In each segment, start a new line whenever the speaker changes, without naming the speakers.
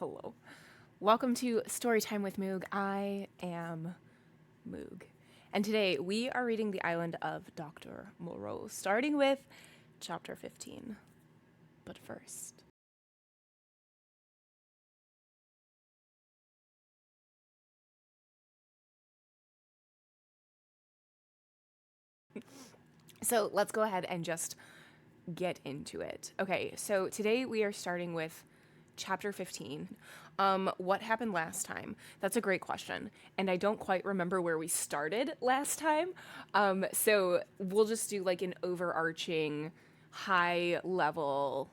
Hello. Welcome to Storytime with Moog. I am Moog. And today we are reading The Island of Dr. Moreau, starting with chapter 15. But first, so let's go ahead and just get into it. Okay, so today we are starting with chapter 15. What happened last time? That's a great question. And I don't quite remember where we started last time. So we'll just do like an overarching high level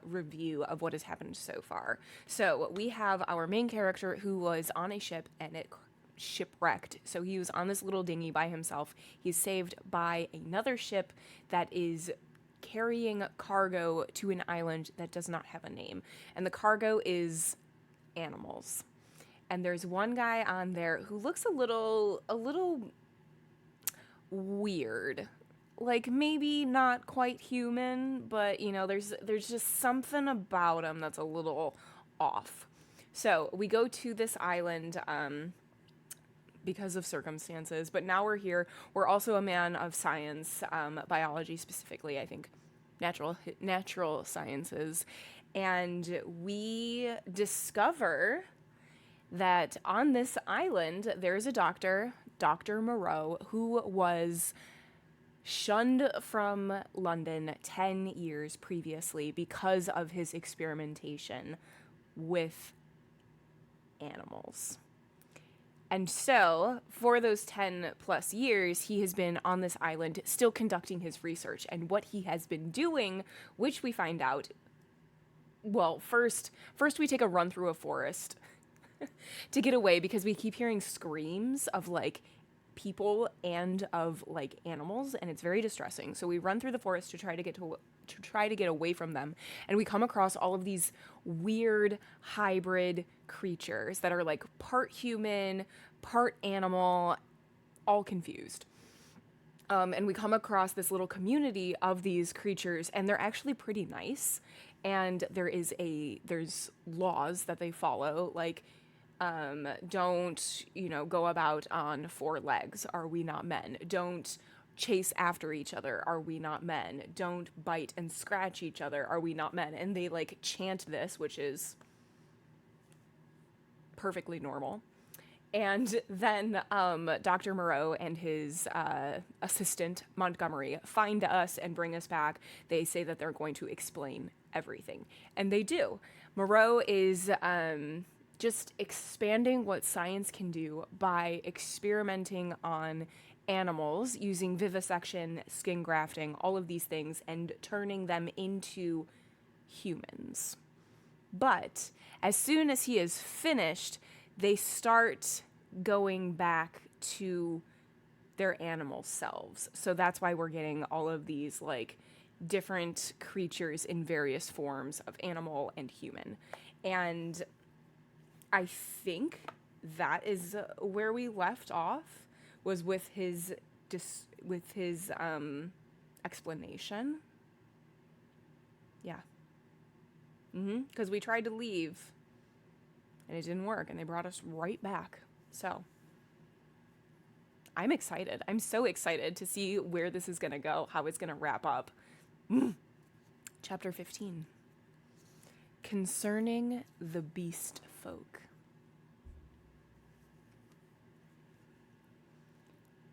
review of what has happened so far. So we have our main character who was on a ship and it shipwrecked. So he was on this little dinghy by himself. He's saved by another ship that is carrying cargo to an island that does not have a name. And the cargo is animals. And there's one guy on there who looks a little weird. Like maybe not quite human, but you know, there's just something about him that's a little off. So we go to this island because of circumstances, but now we're here. We're also a man of science, biology specifically, I think, natural sciences, and we discover that on this island there's a doctor, Dr. Moreau, who was shunned from London 10 years previously because of his experimentation with animals. And so, for those 10 plus years, he has been on this island still conducting his research. And what he has been doing, which we find out, well, first we take a run through a forest to get away because we keep hearing screams of like people and of like animals, and it's very distressing. So we run through the forest to try to get away from them, and we come across all of these weird hybrid creatures that are like part human, part animal, all confused. And we come across this little community of these creatures, and they're actually pretty nice. And there's laws that they follow, like don't, go about on four legs. Are we not men? Don't chase after each other. Are we not men? Don't bite and scratch each other. Are we not men? And they like chant this, which is perfectly normal. And then Dr. Moreau and his assistant, Montgomery, find us and bring us back. They say that they're going to explain everything. And they do. Moreau is just expanding what science can do by experimenting on animals using vivisection, skin grafting, all of these things, and turning them into humans. But as soon as he is finished, they start going back to their animal selves. So that's why we're getting all of these like different creatures in various forms of animal and human. And I think that is where we left off, was with his explanation. Yeah. Because we tried to leave and it didn't work, and they brought us right back. So I'm excited. I'm so excited to see where this is going to go, how it's going to wrap up. Chapter 15. Concerning the beast folk.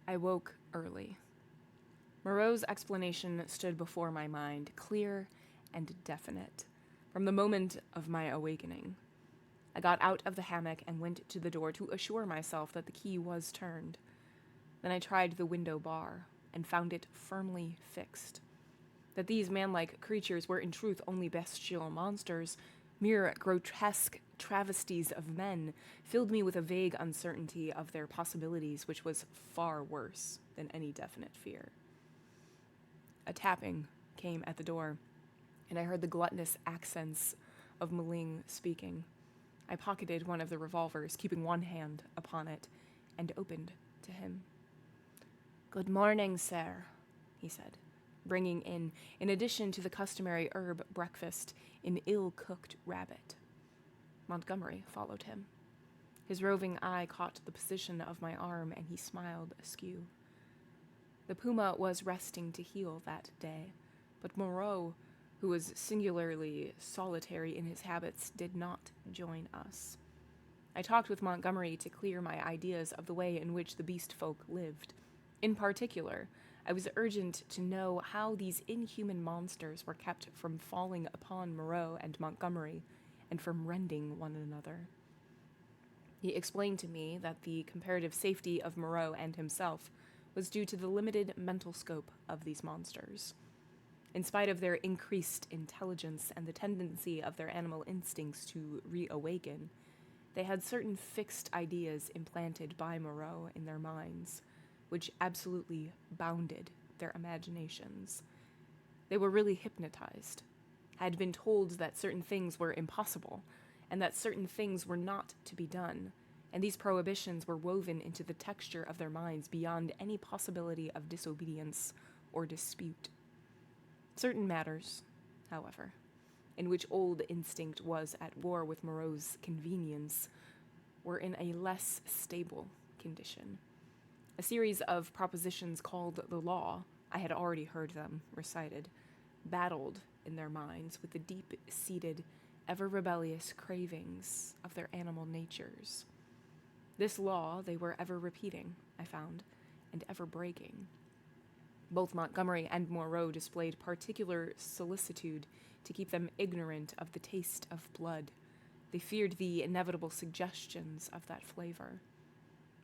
I woke early. Moreau's explanation stood before my mind, clear and definite, from the moment of my awakening. I got out of the hammock and went to the door to assure myself that the key was turned. Then I tried the window bar and found it firmly fixed. That these man-like creatures were in truth only bestial monsters, mere grotesque travesties of men, filled me with a vague uncertainty of their possibilities, which was far worse than any definite fear. A tapping came at the door, and I heard the gluttonous accents of Maling speaking. I pocketed one of the revolvers, keeping one hand upon it, and opened to him. "Good morning, sir," he said, bringing in addition to the customary herb breakfast, an ill-cooked rabbit. Montgomery followed him. His roving eye caught the position of my arm, and he smiled askew. The puma was resting to heal that day, but Moreau, who was singularly solitary in his habits, did not join us. I talked with Montgomery to clear my ideas of the way in which the beast folk lived. In particular, I was urgent to know how these inhuman monsters were kept from falling upon Moreau and Montgomery and from rending one another. He explained to me that the comparative safety of Moreau and himself was due to the limited mental scope of these monsters. In spite of their increased intelligence and the tendency of their animal instincts to reawaken, they had certain fixed ideas implanted by Moreau in their minds, which absolutely bounded their imaginations. They were really hypnotized, had been told that certain things were impossible, and that certain things were not to be done, and these prohibitions were woven into the texture of their minds beyond any possibility of disobedience or dispute. Certain matters, however, in which old instinct was at war with Moreau's convenience, were in a less stable condition. A series of propositions called the law, I had already heard them recited, battled in their minds with the deep-seated, ever-rebellious cravings of their animal natures. This law they were ever repeating, I found, and ever breaking. Both Montgomery and Moreau displayed particular solicitude to keep them ignorant of the taste of blood. They feared the inevitable suggestions of that flavor.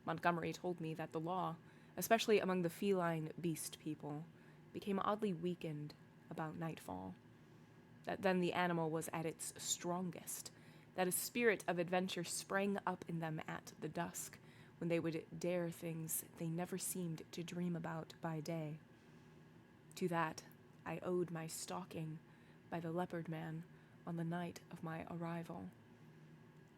Montgomery told me that the law, especially among the feline beast people, became oddly weakened about nightfall. That then the animal was at its strongest, that a spirit of adventure sprang up in them at the dusk, when they would dare things they never seemed to dream about by day. To that I owed my stalking by the leopard man on the night of my arrival.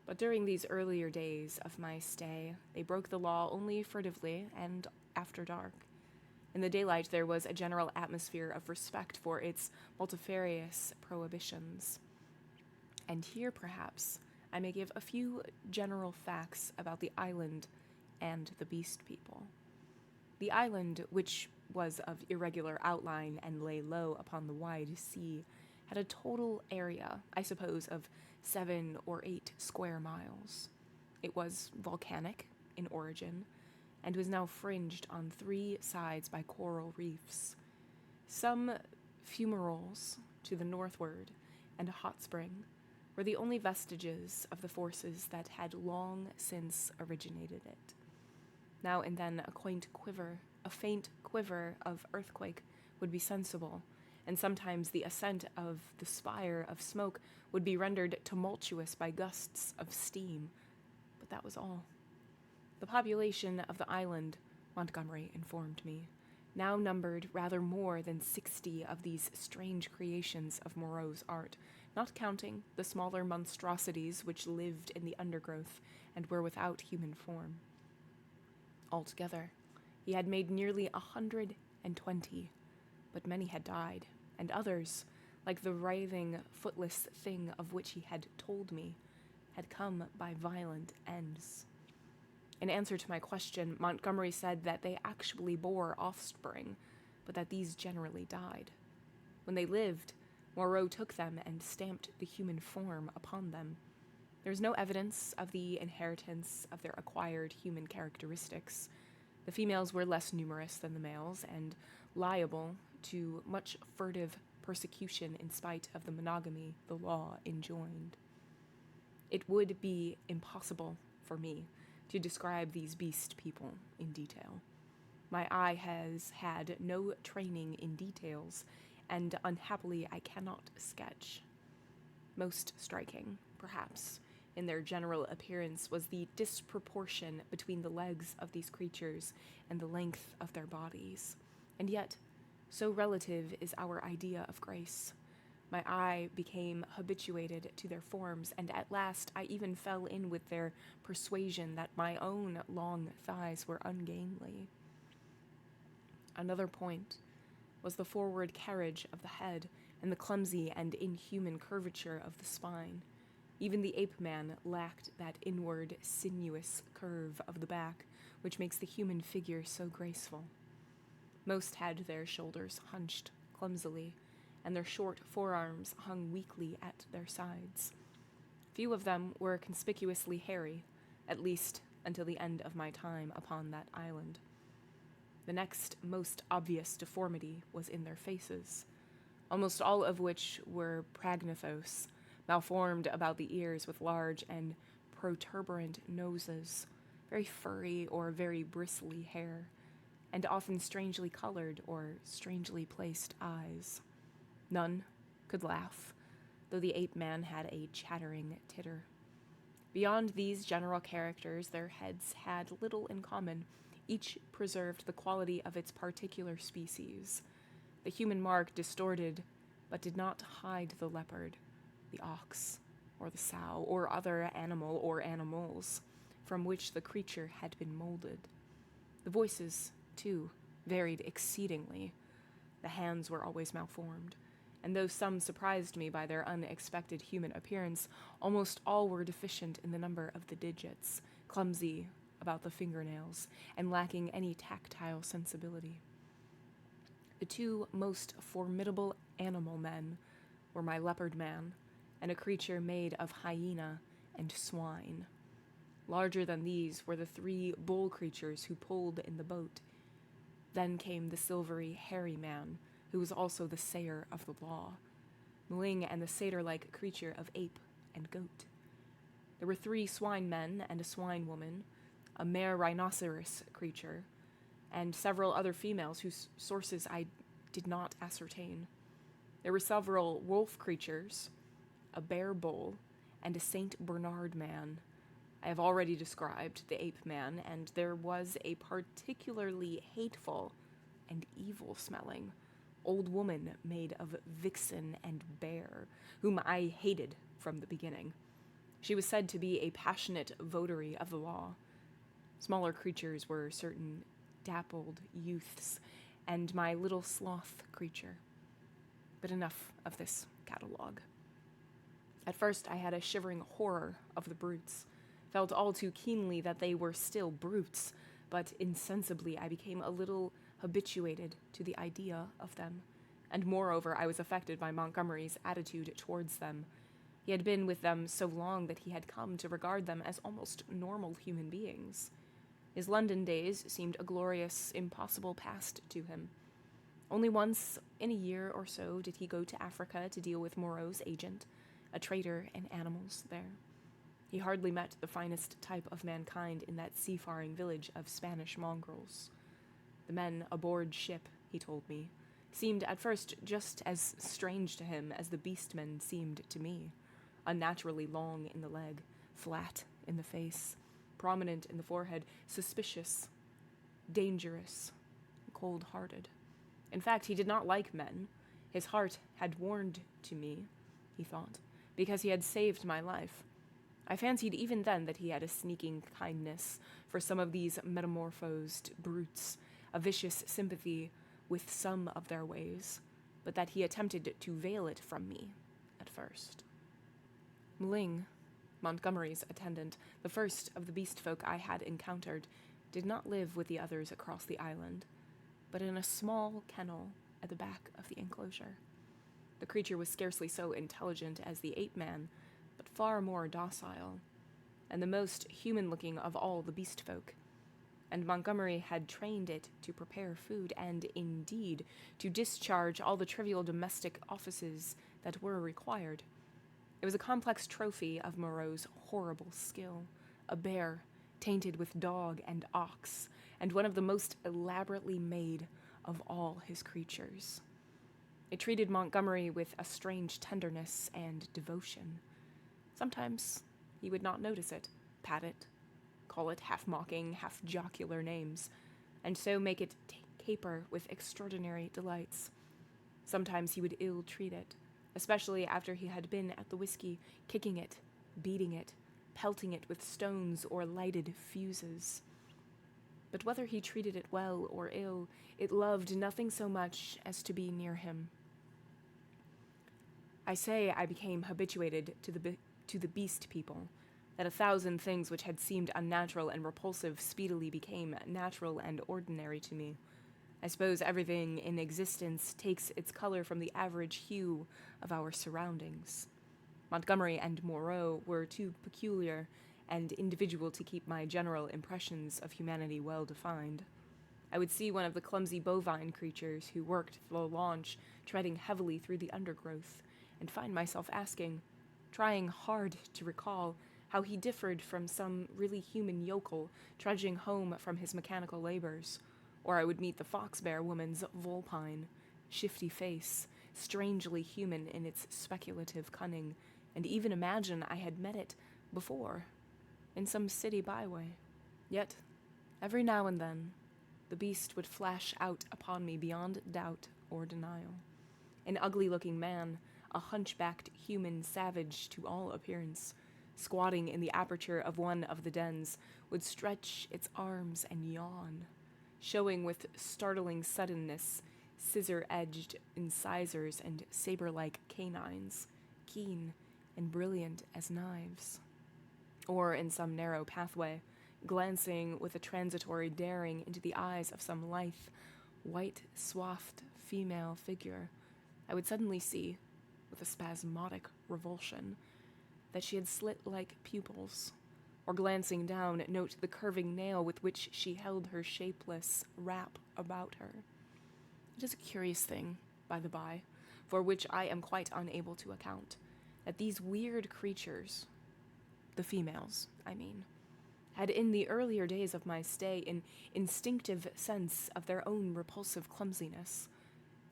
But during these earlier days of my stay, they broke the law only furtively and after dark. In the daylight there was a general atmosphere of respect for its multifarious prohibitions. And here, perhaps, I may give a few general facts about the island and the beast people. The island, which was of irregular outline and lay low upon the wide sea, had a total area, I suppose, of 7 or 8 square miles. It was volcanic in origin, and was now fringed on 3 sides by coral reefs. Some fumaroles to the northward, and a hot spring, were the only vestiges of the forces that had long since originated it. Now and then a faint quiver of earthquake would be sensible, and sometimes the ascent of the spire of smoke would be rendered tumultuous by gusts of steam, but that was all. The population of the island, Montgomery informed me, now numbered rather more than 60 of these strange creations of Moreau's art, not counting the smaller monstrosities which lived in the undergrowth and were without human form. Altogether, he had made nearly 120, but many had died, and others, like the writhing, footless thing of which he had told me, had come by violent ends. In answer to my question, Montgomery said that they actually bore offspring, but that these generally died. When they lived, Moreau took them and stamped the human form upon them. There is no evidence of the inheritance of their acquired human characteristics. The females were less numerous than the males, and liable to much furtive persecution in spite of the monogamy the law enjoined. It would be impossible for me to describe these beast people in detail. My eye has had no training in details, and unhappily I cannot sketch. Most striking, perhaps, in their general appearance was the disproportion between the legs of these creatures and the length of their bodies. And yet, so relative is our idea of grace. My eye became habituated to their forms, and at last I even fell in with their persuasion that my own long thighs were ungainly. Another point was the forward carriage of the head and the clumsy and inhuman curvature of the spine. Even the ape-man lacked that inward, sinuous curve of the back, which makes the human figure so graceful. Most had their shoulders hunched clumsily, and their short forearms hung weakly at their sides. Few of them were conspicuously hairy, at least until the end of my time upon that island. The next most obvious deformity was in their faces, almost all of which were pragnathos, malformed about the ears with large and protuberant noses, very furry or very bristly hair, and often strangely colored or strangely placed eyes. None could laugh, though the ape-man had a chattering titter. Beyond these general characters, their heads had little in common. Each preserved the quality of its particular species. The human mark distorted, but did not hide the leopard, the ox, or the sow, or other animal or animals from which the creature had been molded. The voices, too, varied exceedingly. The hands were always malformed, and though some surprised me by their unexpected human appearance, almost all were deficient in the number of the digits, clumsy about the fingernails, and lacking any tactile sensibility. The two most formidable animal men were my leopard man and a creature made of hyena and swine. Larger than these were the three bull creatures who pulled in the boat. Then came the silvery, hairy man, who was also the sayer of the law, Mooog and the satyr-like creature of ape and goat. There were 3 swine men and a swine woman, a mare rhinoceros creature, and several other females whose sources I did not ascertain. There were several wolf creatures, a bear bull, and a Saint Bernard man. I have already described the ape man, and there was a particularly hateful and evil-smelling old woman made of vixen and bear, whom I hated from the beginning. She was said to be a passionate votary of the law. Smaller creatures were certain dappled youths, and my little sloth creature. But enough of this catalogue. At first I had a shivering horror of the brutes, felt all too keenly that they were still brutes, but insensibly I became a little habituated to the idea of them, and moreover I was affected by Montgomery's attitude towards them. He had been with them so long that he had come to regard them as almost normal human beings. His London days seemed a glorious, impossible past to him. Only once in a year or so did he go to Africa to deal with Moreau's agent, a trader in animals there. He hardly met the finest type of mankind in that seafaring village of Spanish mongrels. The men aboard ship, he told me, seemed at first just as strange to him as the beastmen seemed to me, unnaturally long in the leg, flat in the face, prominent in the forehead, suspicious, dangerous, cold-hearted. In fact, he did not like men. His heart had warmed to me, he thought, because he had saved my life. I fancied even then that he had a sneaking kindness for some of these metamorphosed brutes, a vicious sympathy with some of their ways, but that he attempted to veil it from me at first. Mooog, Montgomery's attendant, the first of the beast folk I had encountered, did not live with the others across the island, but in a small kennel at the back of the enclosure. The creature was scarcely so intelligent as the ape-man, but far more docile, and the most human-looking of all the beast folk. And Montgomery had trained it to prepare food and, indeed, to discharge all the trivial domestic offices that were required. It was a complex trophy of Moreau's horrible skill, a bear tainted with dog and ox, and one of the most elaborately made of all his creatures. It treated Montgomery with a strange tenderness and devotion. Sometimes he would not notice it, pat it, call it half-mocking, half-jocular names, and so make it caper with extraordinary delights. Sometimes he would ill-treat it, especially after he had been at the whiskey, kicking it, beating it, pelting it with stones or lighted fuses. But whether he treated it well or ill, it loved nothing so much as to be near him. I say I became habituated to to the beast people, that 1,000 things which had seemed unnatural and repulsive speedily became natural and ordinary to me. I suppose everything in existence takes its color from the average hue of our surroundings. Montgomery and Moreau were too peculiar and individual to keep my general impressions of humanity well defined. I would see one of the clumsy bovine creatures who worked the launch treading heavily through the undergrowth, and find myself trying hard to recall how he differed from some really human yokel trudging home from his mechanical labors. Or I would meet the fox-bear woman's vulpine, shifty face, strangely human in its speculative cunning, and even imagine I had met it before, in some city byway. Yet, every now and then, the beast would flash out upon me beyond doubt or denial. An ugly-looking man, a hunchbacked human savage to all appearance, squatting in the aperture of one of the dens, would stretch its arms and yawn, showing with startling suddenness scissor-edged incisors and saber-like canines, keen and brilliant as knives. Or in some narrow pathway, glancing with a transitory daring into the eyes of some lithe, white-swathed female figure, I would suddenly see, with a spasmodic revulsion, that she had slit-like pupils, or glancing down, note the curving nail with which she held her shapeless wrap about her. It is a curious thing, by the by, for which I am quite unable to account, that these weird creatures, the females, I mean, had in the earlier days of my stay an instinctive sense of their own repulsive clumsiness,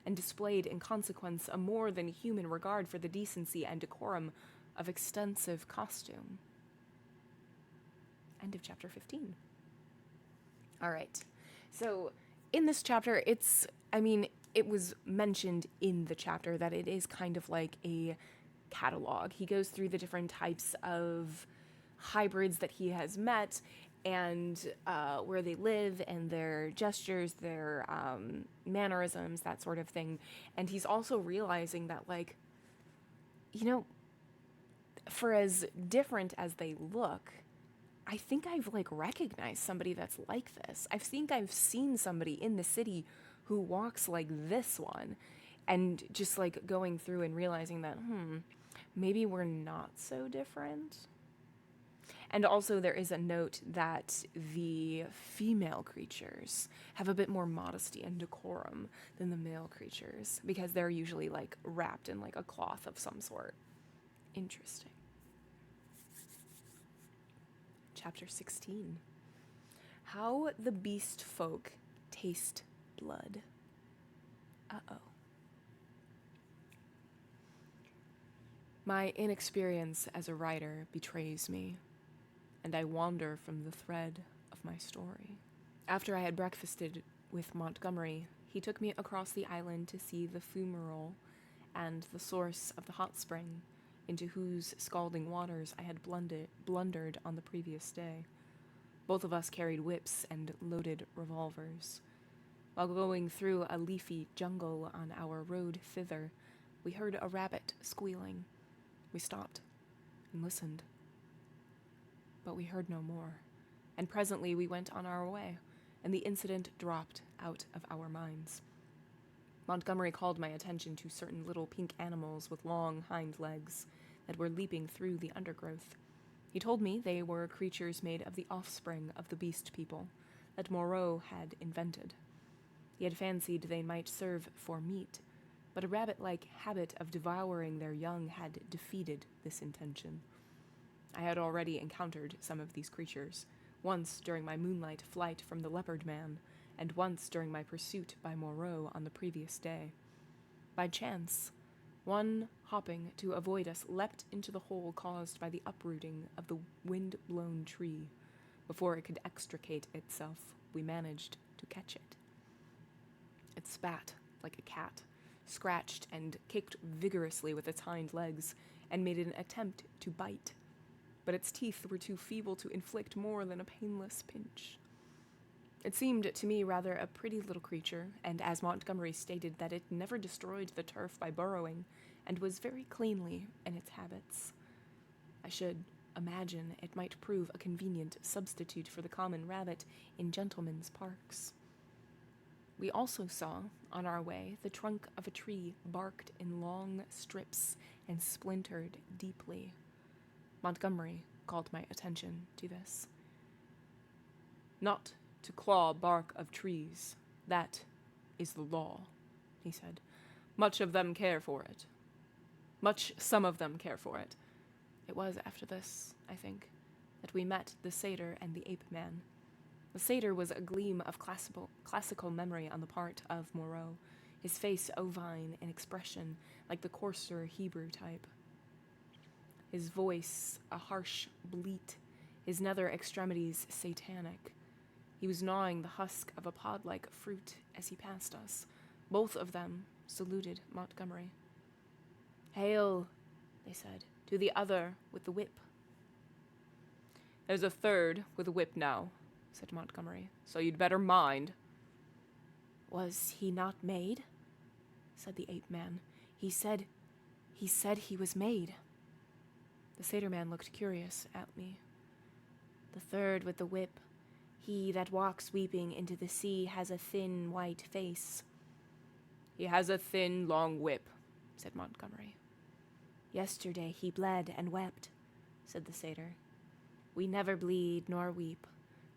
and displayed in consequence a more than human regard for the decency and decorum of extensive costume. End of chapter 15. All right. So in this chapter, it was mentioned in the chapter that it is kind of like a catalog. He goes through the different types of hybrids that he has met and where they live and their gestures, their mannerisms, that sort of thing. And he's also realizing that, like, you know, for as different as they look, I think I've, like, recognized somebody that's like this. I've seen somebody in the city who walks like this one, and just, like, going through and realizing that, maybe we're not so different. And also there is a note that the female creatures have a bit more modesty and decorum than the male creatures, because they're usually, like, wrapped in, like, a cloth of some sort. Interesting. Chapter 16. How the beast folk taste blood. Uh-oh. My inexperience as a writer betrays me, and I wander from the thread of my story. After I had breakfasted with Montgomery, he took me across the island to see the fumarole and the source of the hot spring, into whose scalding waters I had blundered on the previous day. Both of us carried whips and loaded revolvers. While going through a leafy jungle on our road thither, we heard a rabbit squealing. We stopped and listened. But we heard no more, and presently we went on our way, and the incident dropped out of our minds. Montgomery called my attention to certain little pink animals with long hind legs that were leaping through the undergrowth. He told me they were creatures made of the offspring of the beast people that Moreau had invented. He had fancied they might serve for meat, but a rabbit-like habit of devouring their young had defeated this intention. I had already encountered some of these creatures, once during my moonlight flight from the leopard man, and once during my pursuit by Moreau on the previous day. By chance, one, hopping to avoid us, leapt into the hole caused by the uprooting of the wind-blown tree. Before it could extricate itself, we managed to catch it. It spat like a cat, scratched and kicked vigorously with its hind legs, and made an attempt to bite. But its teeth were too feeble to inflict more than a painless pinch. It seemed to me rather a pretty little creature, and as Montgomery stated that it never destroyed the turf by burrowing, and was very cleanly in its habits. I should imagine it might prove a convenient substitute for the common rabbit in gentlemen's parks. We also saw, on our way, the trunk of a tree barked in long strips and splintered deeply. Montgomery called my attention to this. "Not to claw bark of trees. That is the law," he said. "Much of them care for it. Some of them care for it." It was after this, I think, that we met the satyr and the ape-man. The satyr was a gleam of classical memory on the part of Moreau, his face ovine in expression like the coarser Hebrew type. His voice a harsh bleat, his nether extremities satanic. He was gnawing the husk of a pod-like fruit as he passed us. Both of them saluted Montgomery. "Hail," they said, "to the other with the whip." "There's a third with a whip now," said Montgomery, "so you'd better mind." "Was he not made?" said the ape-man. He said he was made." The satyr-man looked curious at me. "The third with the whip, he that walks weeping into the sea, has a thin white face." "He has a thin, long whip," said Montgomery. "Yesterday he bled and wept," said the satyr. "We never bleed nor weep.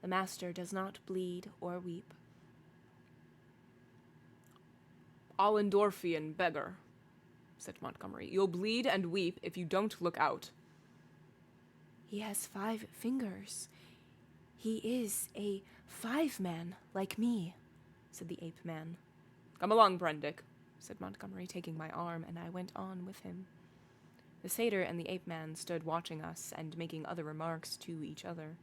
The master does not bleed or weep." "Allendorfian beggar," said Montgomery. "You'll bleed and weep if you don't look out." "He has 5 fingers. He is a 5-man like me," said the ape-man. "Come along, Prendick," said Montgomery, taking my arm, and I went on with him. The satyr and the ape-man stood watching us and making other remarks to each other.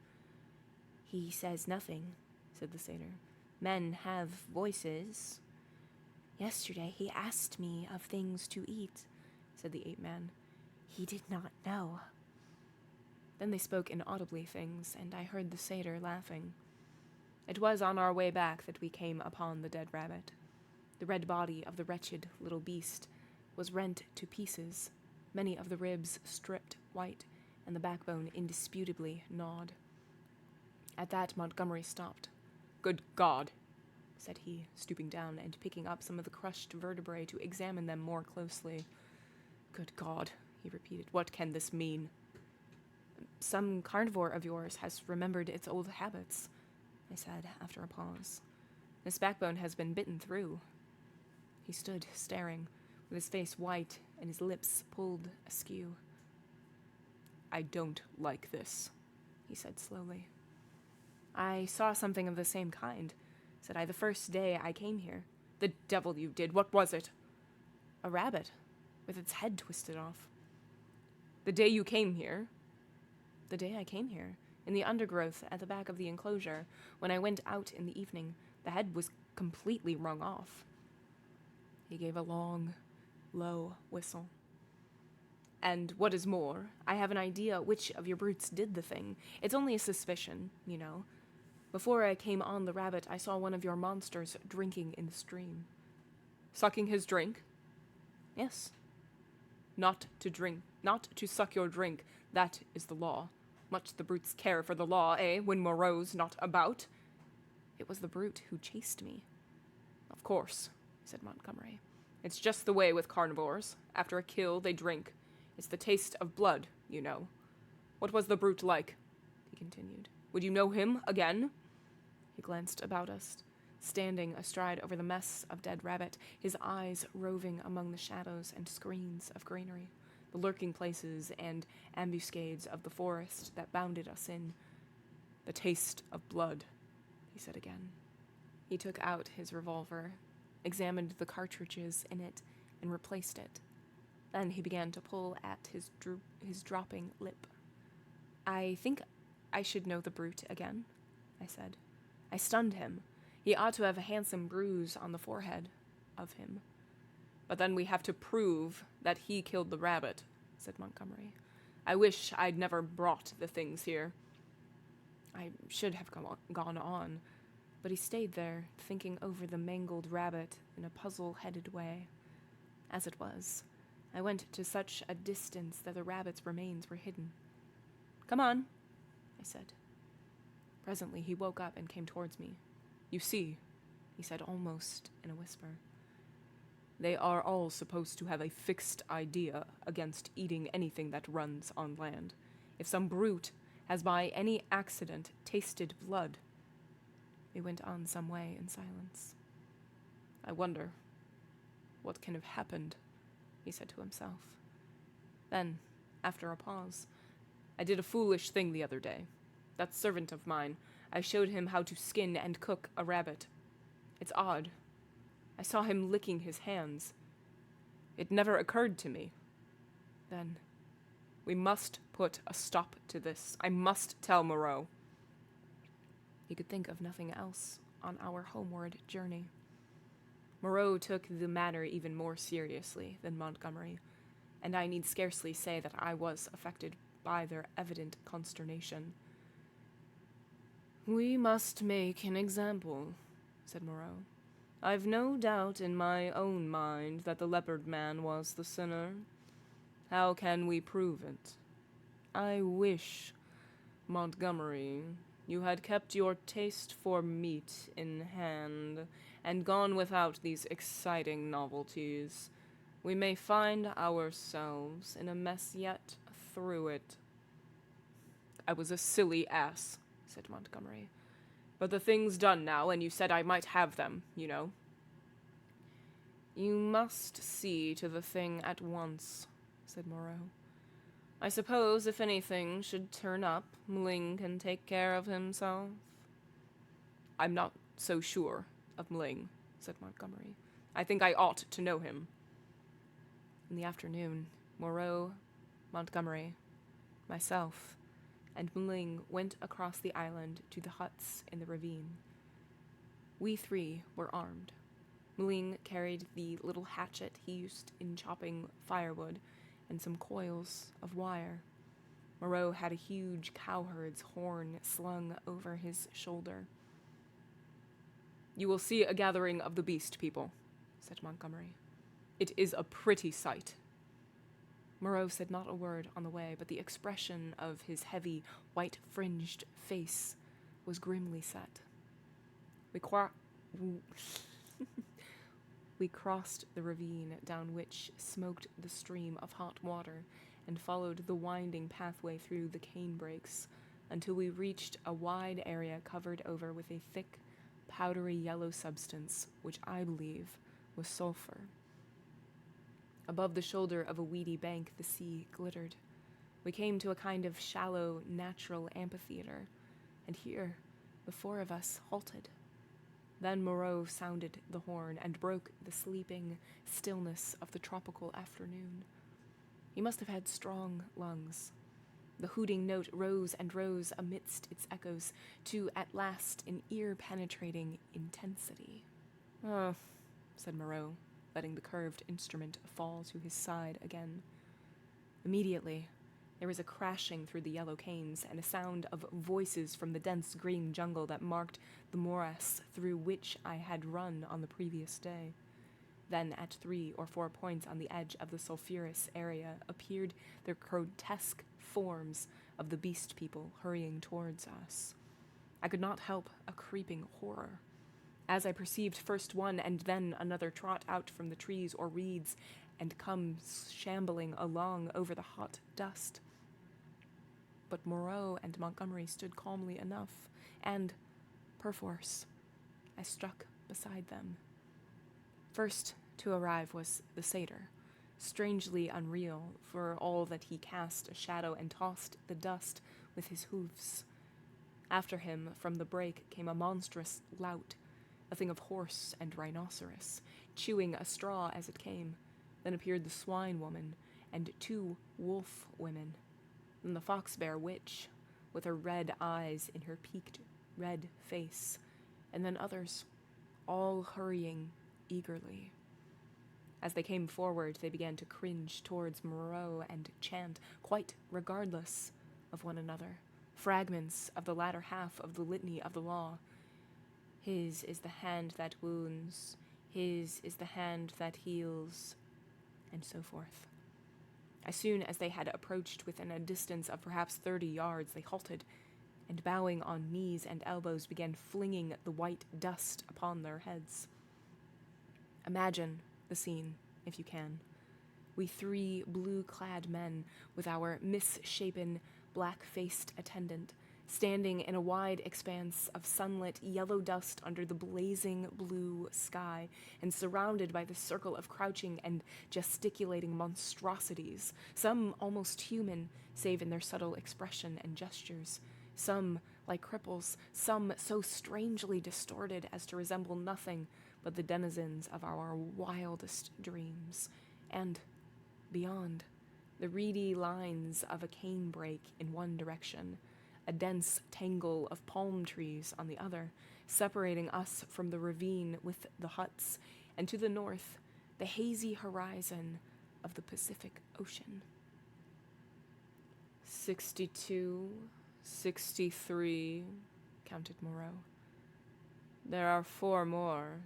"He says nothing," said the satyr. "Men have voices." "Yesterday he asked me of things to eat," said the ape-man. "He did not know." Then they spoke inaudibly things, and I heard the satyr laughing. It was on our way back that we came upon the dead rabbit. The red body of the wretched little beast was rent to pieces, many of the ribs stripped white, and the backbone indisputably gnawed. At that Montgomery stopped. "Good God," said he, stooping down and picking up some of the crushed vertebrae to examine them more closely. "Good God," he repeated, "what can this mean?" "Some carnivore of yours has remembered its old habits," I said after a pause. "This backbone has been bitten through." He stood staring, with his face white and his lips pulled askew. "I don't like this," he said slowly. "I saw something of the same kind," said I, "the first day I came here." "The devil you did! What was it?" "A rabbit, with its head twisted off." "The day you came here?" "The day I came here, in the undergrowth at the back of the enclosure. When I went out in the evening, the head was completely wrung off." He gave a long, low whistle. "And what is more, I have an idea which of your brutes did the thing. It's only a suspicion, you know. Before I came on the rabbit, I saw one of your monsters drinking in the stream." "Sucking his drink?" "Yes." Not to suck your drink, that is the law. Much the brutes care for the law, eh, when Moreau's not about?" "It was the brute who chased me." "Of course," said Montgomery. "It's just the way with carnivores. After a kill, they drink. It's the taste of blood, you know. What was the brute like?" he continued. "Would you know him again?" He glanced about us, standing astride over the mess of dead rabbit, his eyes roving among the shadows and screens of greenery, the lurking places and ambuscades of the forest that bounded us in. "The taste of blood," he said again. He took out his revolver, examined the cartridges in it, and replaced it. Then he began to pull at his dropping lip. "I think I should know the brute again," I said. "I stunned him. He ought to have a handsome bruise on the forehead of him." "But then we have to prove that he killed the rabbit," said Montgomery. "I wish I'd never brought the things here." I should have gone on, but he stayed there, thinking over the mangled rabbit in a puzzle-headed way. As it was, I went to such a distance that the rabbit's remains were hidden. Come on, I said. Presently he woke up and came towards me. You see, he said almost in a whisper, they are all supposed to have a fixed idea against eating anything that runs on land. If some brute has by any accident tasted blood. We went on some way in silence. I wonder what can have happened, he said to himself. Then, after a pause, I did a foolish thing the other day. That servant of mine, I showed him how to skin and cook a rabbit. It's odd. I saw him licking his hands. It never occurred to me. Then, we must put a stop to this. I must tell Moreau. He could think of nothing else on our homeward journey. Moreau took the matter even more seriously than Montgomery, and I need scarcely say that I was affected by their evident consternation. We must make an example, said Moreau. I've no doubt in my own mind that the leopard man was the sinner. How can we prove it? I wish, Montgomery, you had kept your taste for meat in hand and gone without these exciting novelties. We may find ourselves in a mess yet through it. I was a silly ass, said Montgomery. But the thing's done now, and you said I might have them, you know. You must see to the thing at once, said Moreau. I suppose if anything should turn up, Mling can take care of himself. I'm not so sure of Mling, said Montgomery. I think I ought to know him. In the afternoon, Moreau, Montgomery, myself, and Mling went across the island to the huts in the ravine. We three were armed. Mling carried the little hatchet he used in chopping firewood and some coils of wire. Moreau had a huge cowherd's horn slung over his shoulder. You will see a gathering of the beast people, said Montgomery. It is a pretty sight. Moreau said not a word on the way, but the expression of his heavy, white-fringed face was grimly set. We crossed the ravine down which smoked the stream of hot water and followed the winding pathway through the canebrakes until we reached a wide area covered over with a thick, powdery yellow substance which I believe was sulfur. Above the shoulder of a weedy bank the sea glittered. We came to a kind of shallow, natural amphitheater, and here the four of us halted. Then Moreau sounded the horn and broke the sleeping stillness of the tropical afternoon. He must have had strong lungs. The hooting note rose and rose amidst its echoes to, at last, an ear-penetrating intensity. Oh, said Moreau, letting the curved instrument fall to his side again. Immediately, there was a crashing through the yellow canes and a sound of voices from the dense green jungle that marked the morass through which I had run on the previous day. Then, at 3 or 4 points on the edge of the sulphurous area, appeared the grotesque forms of the beast people hurrying towards us. I could not help a creeping horror. As I perceived first one and then another trot out from the trees or reeds and come shambling along over the hot dust. But Moreau and Montgomery stood calmly enough, and, perforce, I struck beside them. First to arrive was the satyr, strangely unreal for all that he cast a shadow and tossed the dust with his hoofs. After him, from the brake, came a monstrous lout, a thing of horse and rhinoceros, chewing a straw as it came. Then appeared the swine woman and 2 wolf women. Then the fox-bear witch, with her red eyes in her peaked red face, and then others, all hurrying eagerly. As they came forward, they began to cringe towards Moreau and chant, quite regardless of one another, fragments of the latter half of the litany of the law. His is the hand that wounds, his is the hand that heals, and so forth. As soon as they had approached within a distance of perhaps 30 yards, they halted, and bowing on knees and elbows began flinging the white dust upon their heads. Imagine the scene, if you can. We 3 blue-clad men, with our misshapen, black-faced attendant, standing in a wide expanse of sunlit yellow dust under the blazing blue sky, and surrounded by the circle of crouching and gesticulating monstrosities, some almost human, save in their subtle expression and gestures, some like cripples, some so strangely distorted as to resemble nothing but the denizens of our wildest dreams, and, beyond, the reedy lines of a canebrake in one direction, a dense tangle of palm trees on the other, separating us from the ravine with the huts, and to the north, the hazy horizon of the Pacific Ocean. 62, 63, counted Moreau. There are 4 more.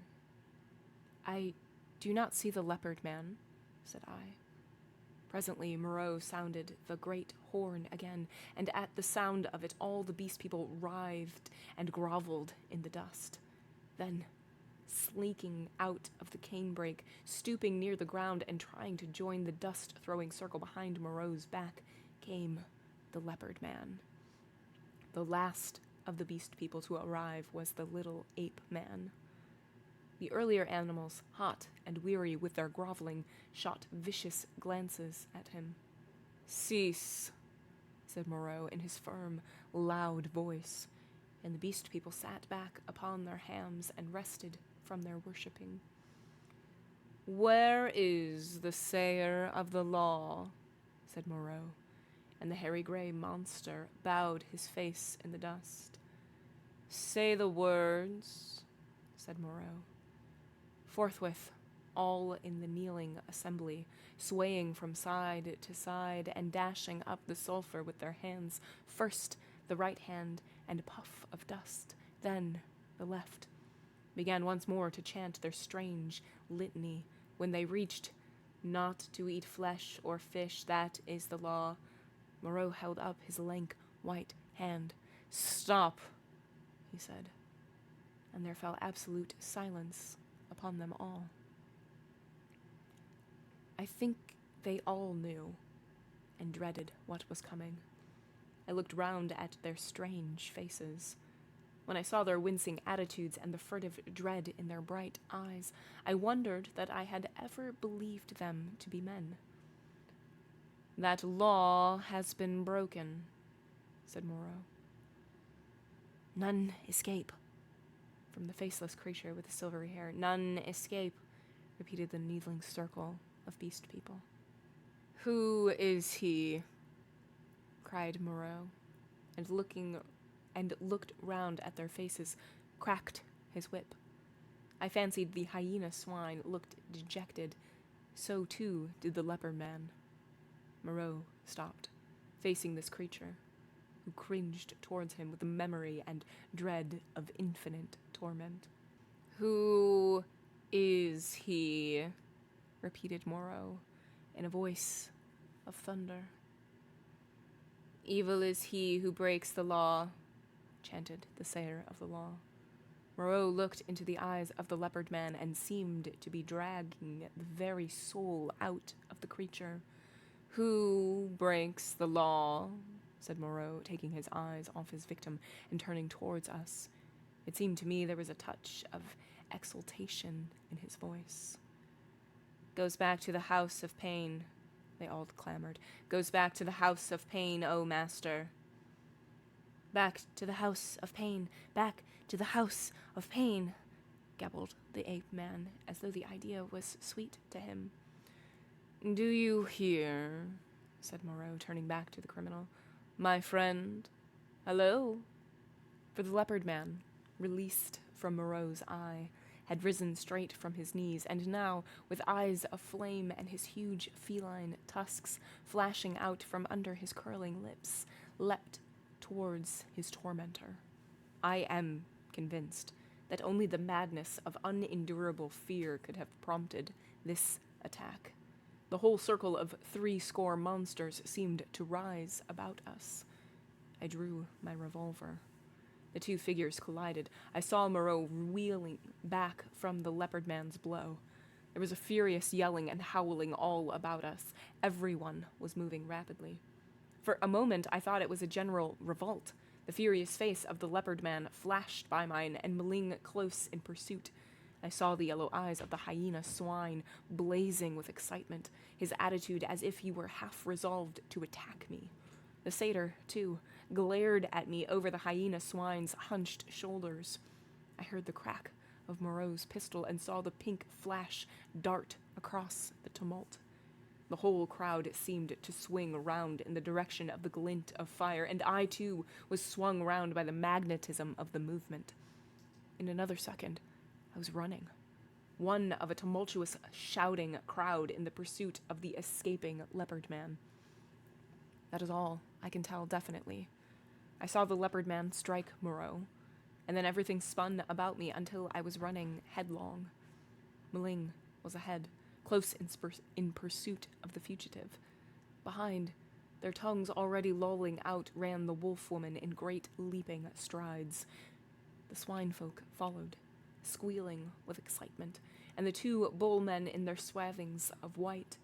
I do not see the leopard man, said I. Presently Moreau sounded the great horn again, and at the sound of it all the beast people writhed and groveled in the dust. Then, slinking out of the canebrake, stooping near the ground and trying to join the dust-throwing circle behind Moreau's back, came the leopard man. The last of the beast people to arrive was the little ape man. The earlier animals, hot and weary with their groveling, shot vicious glances at him. "Cease," said Moreau in his firm, loud voice, and the beast people sat back upon their hams and rested from their worshipping. "Where is the sayer of the law?" said Moreau, and the hairy gray monster bowed his face in the dust. "Say the words," said Moreau. Forthwith, all in the kneeling assembly, swaying from side to side and dashing up the sulphur with their hands, first the right hand and a puff of dust, then the left, began once more to chant their strange litany. When they reached, "Not to eat flesh or fish, that is the law," Moreau held up his lank, white hand. "Stop," he said, and there fell absolute silence upon them all. I think they all knew and dreaded what was coming. I looked round at their strange faces. When I saw their wincing attitudes and the furtive dread in their bright eyes, I wondered that I had ever believed them to be men. "That law has been broken," said Moreau. "None escape," from the faceless creature with the silvery hair. "None escape," repeated the kneeling circle of beast people. "Who is he?" cried Moreau, and looked round at their faces, cracked his whip. I fancied the hyena swine looked dejected. So too did the leopard man. Moreau stopped, facing this creature, who cringed towards him with the memory and dread of infinite torment. "Who is he?" repeated Moreau, in a voice of thunder. "Evil is he who breaks the law," chanted the sayer of the law. Moreau looked into the eyes of the leopard man and seemed to be dragging the very soul out of the creature. "Who breaks the law?" said Moreau, taking his eyes off his victim and turning towards us. It seemed to me there was a touch of exultation in his voice. "Goes back to the house of pain," they all clamored. "Goes back to the house of pain, O master." "Back to the house of pain, back to the house of pain," gabbled the ape man, as though the idea was sweet to him. "Do you hear?" said Moreau, turning back to the criminal. "My friend? Hello?" For the leopard man, released from Moreau's eye, had risen straight from his knees, and now, with eyes aflame and his huge feline tusks flashing out from under his curling lips, leapt towards his tormentor. I am convinced that only the madness of unendurable fear could have prompted this attack. The whole circle of 80 monsters seemed to rise about us. I drew my revolver. The two figures collided. I saw Moreau wheeling back from the leopard man's blow. There was a furious yelling and howling all about us. Everyone was moving rapidly. For a moment, I thought it was a general revolt. The furious face of the leopard man flashed by mine, and Mooog close in pursuit. I saw the yellow eyes of the hyena swine blazing with excitement, his attitude as if he were half resolved to attack me. The satyr, too, glared at me over the hyena swine's hunched shoulders. I heard the crack of Moreau's pistol and saw the pink flash dart across the tumult. The whole crowd seemed to swing round in the direction of the glint of fire, and I, too, was swung round by the magnetism of the movement. In another second, I was running, one of a tumultuous, shouting crowd in the pursuit of the escaping leopard man. That is all I can tell definitely. I saw the leopard man strike Moreau, and then everything spun about me until I was running headlong. Mooog was ahead, close in pursuit of the fugitive. Behind, their tongues already lolling out, ran the wolf woman in great leaping strides. The swine folk followed, squealing with excitement, and the two bull men in their swathings of white.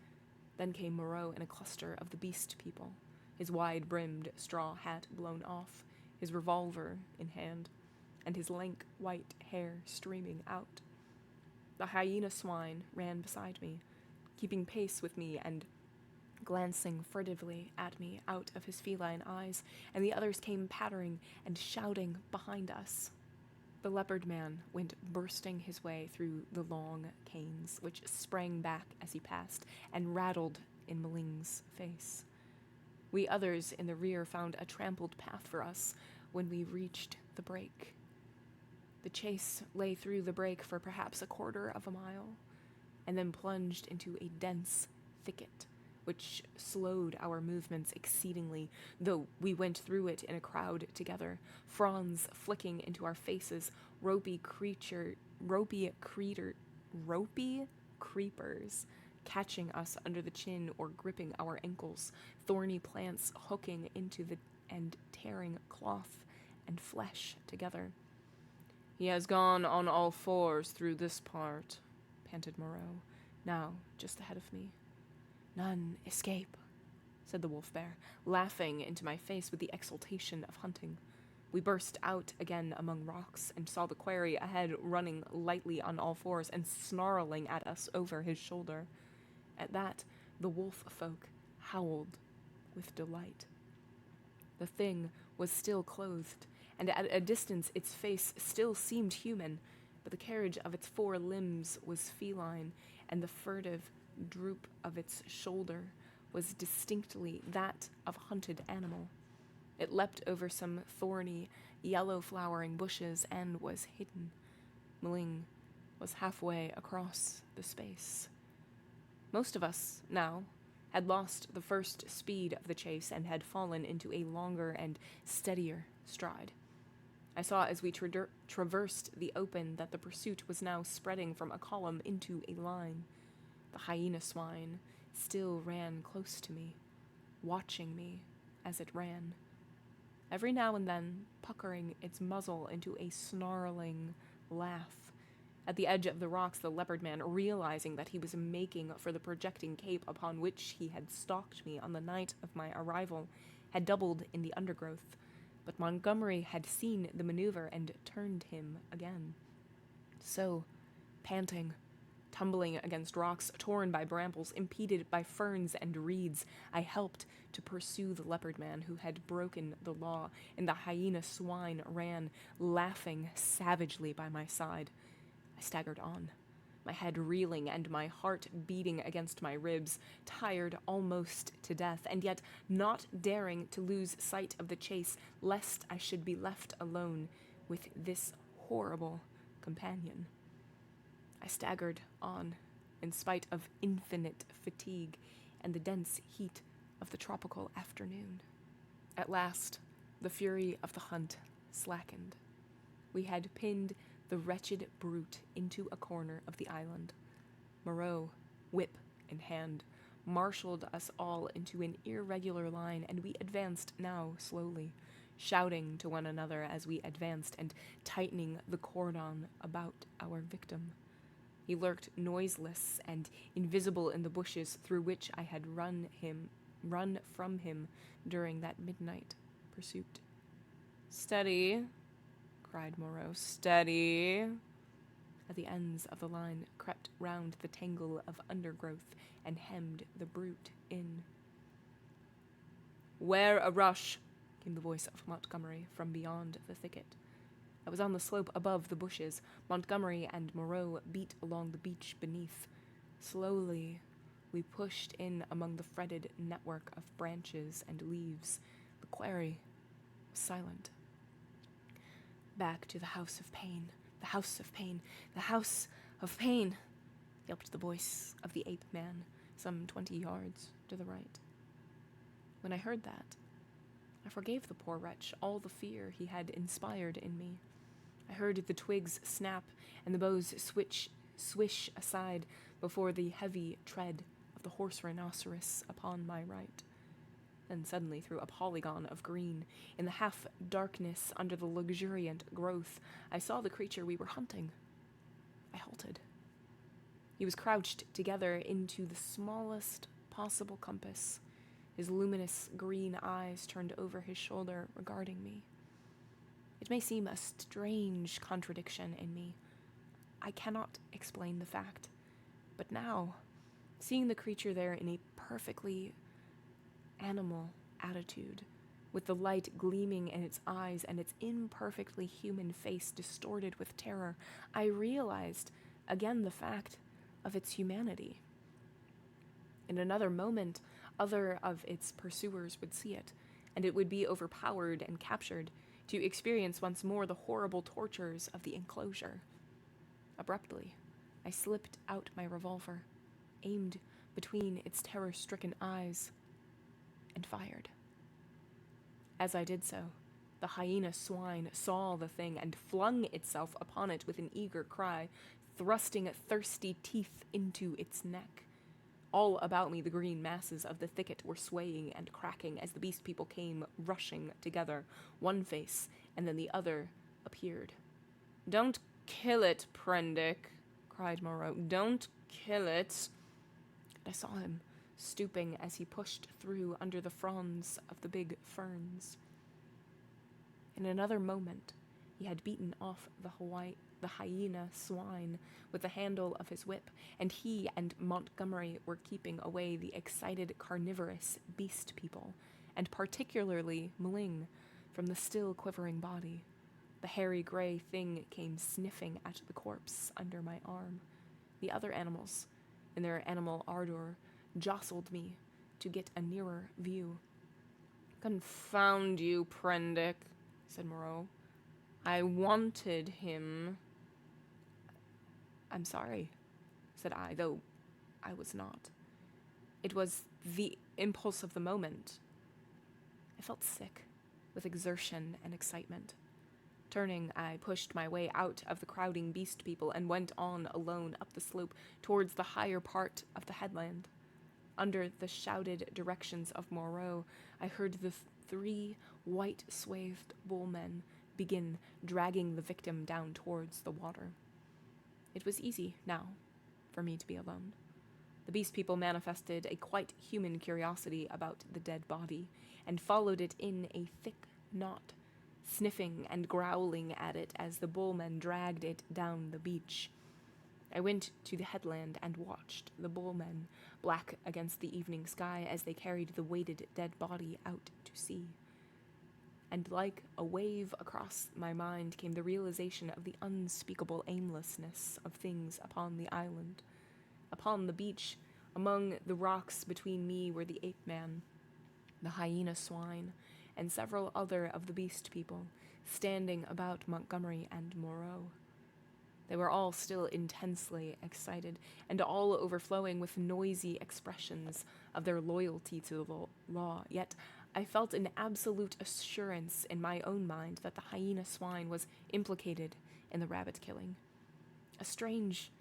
Then came Moreau in a cluster of the beast people, his wide-brimmed straw hat blown off, his revolver in hand, and his lank white hair streaming out. The hyena swine ran beside me, keeping pace with me and glancing furtively at me out of his feline eyes, and the others came pattering and shouting behind us. The leopard man went bursting his way through the long canes, which sprang back as he passed and rattled in Moog's face. We others in the rear found a trampled path for us when we reached the break. The chase lay through the break for perhaps 1/4 of a mile, and then plunged into a dense thicket, which slowed our movements exceedingly, though we went through it in a crowd together, fronds flicking into our faces, ropey creepers catching us under the chin or gripping our ankles, thorny plants hooking into and tearing cloth and flesh together. "He has gone on all fours through this part," panted Moreau, now just ahead of me. "None escape," said the wolf bear, laughing into my face with the exultation of hunting. We burst out again among rocks and saw the quarry ahead running lightly on all fours and snarling at us over his shoulder. At that, the wolf folk howled with delight. The thing was still clothed, and at a distance its face still seemed human, but the carriage of its 4 limbs was feline, and the furtive droop of its shoulder was distinctly that of a hunted animal. It leapt over some thorny, yellow-flowering bushes and was hidden. Mooog was halfway across the space. Most of us, now, had lost the first speed of the chase and had fallen into a longer and steadier stride. I saw as we traversed the open that the pursuit was now spreading from a column into a line. The hyena swine still ran close to me, watching me as it ran, every now and then puckering its muzzle into a snarling laugh. At the edge of the rocks, the leopard man, realizing that he was making for the projecting cape upon which he had stalked me on the night of my arrival, had doubled in the undergrowth, but Montgomery had seen the maneuver and turned him again. So, panting, tumbling against rocks, torn by brambles, impeded by ferns and reeds, I helped to pursue the leopard man who had broken the law, and the hyena swine ran, laughing savagely by my side. I staggered on, my head reeling and my heart beating against my ribs, tired almost to death, and yet not daring to lose sight of the chase, lest I should be left alone with this horrible companion. I staggered on, in spite of infinite fatigue and the dense heat of the tropical afternoon. At last, the fury of the hunt slackened. We had pinned the wretched brute into a corner of the island. Moreau, whip in hand, marshaled us all into an irregular line, and we advanced now slowly, shouting to one another as we advanced and tightening the cordon about our victim. He lurked noiseless and invisible in the bushes through which I had run from him during that midnight pursuit. "Steady," cried Moreau, "steady." At the ends of the line crept round the tangle of undergrowth and hemmed the brute in. "Where a rush," came the voice of Montgomery from beyond the thicket. I was on the slope above the bushes. Montgomery and Moreau beat along the beach beneath. Slowly, we pushed in among the fretted network of branches and leaves. The quarry was silent. "Back to the house of pain, the house of pain, the house of pain," yelped the voice of the ape-man, some 20 yards to the right. When I heard that, I forgave the poor wretch all the fear he had inspired in me. I heard the twigs snap and the boughs swish aside before the heavy tread of the horse rhinoceros upon my right. Then suddenly, through a polygon of green, in the half-darkness under the luxuriant growth, I saw the creature we were hunting. I halted. He was crouched together into the smallest possible compass, his luminous green eyes turned over his shoulder regarding me. It may seem a strange contradiction in me. I cannot explain the fact. But now, seeing the creature there in a perfectly animal attitude, with the light gleaming in its eyes and its imperfectly human face distorted with terror, I realized again the fact of its humanity. In another moment, other of its pursuers would see it, and it would be overpowered and captured, to experience once more the horrible tortures of the enclosure. Abruptly, I slipped out my revolver, aimed between its terror-stricken eyes, and fired. As I did so, the hyena swine saw the thing and flung itself upon it with an eager cry, thrusting thirsty teeth into its neck. All about me the green masses of the thicket were swaying and cracking as the beast people came rushing together. One face, and then the other, appeared. "Don't kill it, Prendick," cried Moreau. "Don't kill it." And I saw him, stooping as he pushed through under the fronds of the big ferns. In another moment, he had beaten off the hyena swine with the handle of his whip, and he and Montgomery were keeping away the excited carnivorous beast people, and particularly Mling, from the still quivering body. The hairy gray thing came sniffing at the corpse under my arm. The other animals, in their animal ardor, jostled me to get a nearer view. "Confound you, Prendick," said Moreau. "I wanted him." "I'm sorry," said I, though I was not. It was the impulse of the moment. I felt sick with exertion and excitement. Turning, I pushed my way out of the crowding beast people and went on alone up the slope towards the higher part of the headland. Under the shouted directions of Moreau, I heard the 3 white-swathed bullmen begin dragging the victim down towards the water. It was easy, now, for me to be alone. The beast people manifested a quite human curiosity about the dead body, and followed it in a thick knot, sniffing and growling at it as the bullmen dragged it down the beach. I went to the headland and watched the bullmen, black against the evening sky, as they carried the weighted dead body out to sea. And like a wave across my mind came the realization of the unspeakable aimlessness of things upon the island. Upon the beach, among the rocks between me, were the ape-man, the hyena swine, and several other of the beast people, standing about Montgomery and Moreau. They were all still intensely excited, and all overflowing with noisy expressions of their loyalty to the law, yet I felt an absolute assurance in my own mind that the hyena swine was implicated in the rabbit killing. A strange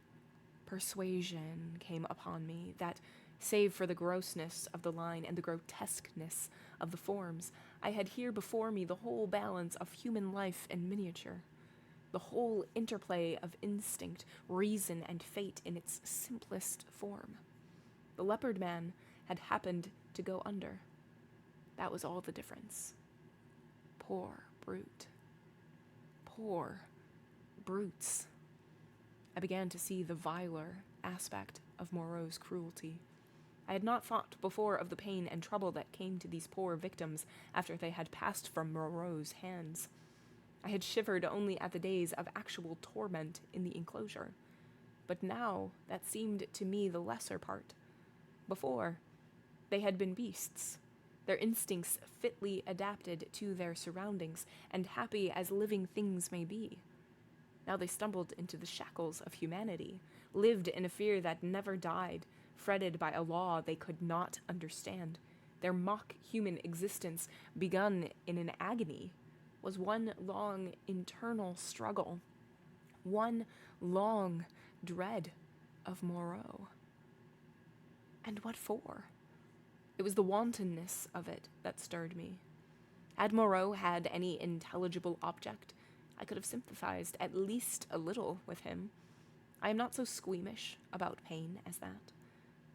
persuasion came upon me that Save for the grossness of the line and the grotesqueness of the forms, I had here before me the whole balance of human life in miniature, the whole interplay of instinct, reason, and fate in its simplest form. The leopard man had happened to go under. That was all the difference. Poor brute. Poor brutes. I began to see the viler aspect of Moreau's cruelty. I had not thought before of the pain and trouble that came to these poor victims after they had passed from Moreau's hands. I had shivered only at the days of actual torment in the enclosure. But now that seemed to me the lesser part. Before, they had been beasts, their instincts fitly adapted to their surroundings, and happy as living things may be. Now they stumbled into the shackles of humanity, lived in a fear that never died, fretted by a law they could not understand. Their mock human existence, begun in an agony, was one long internal struggle, one long dread of Moreau. And what for? It was the wantonness of it that stirred me. Had Moreau had any intelligible object, I could have sympathized at least a little with him. I am not so squeamish about pain as that.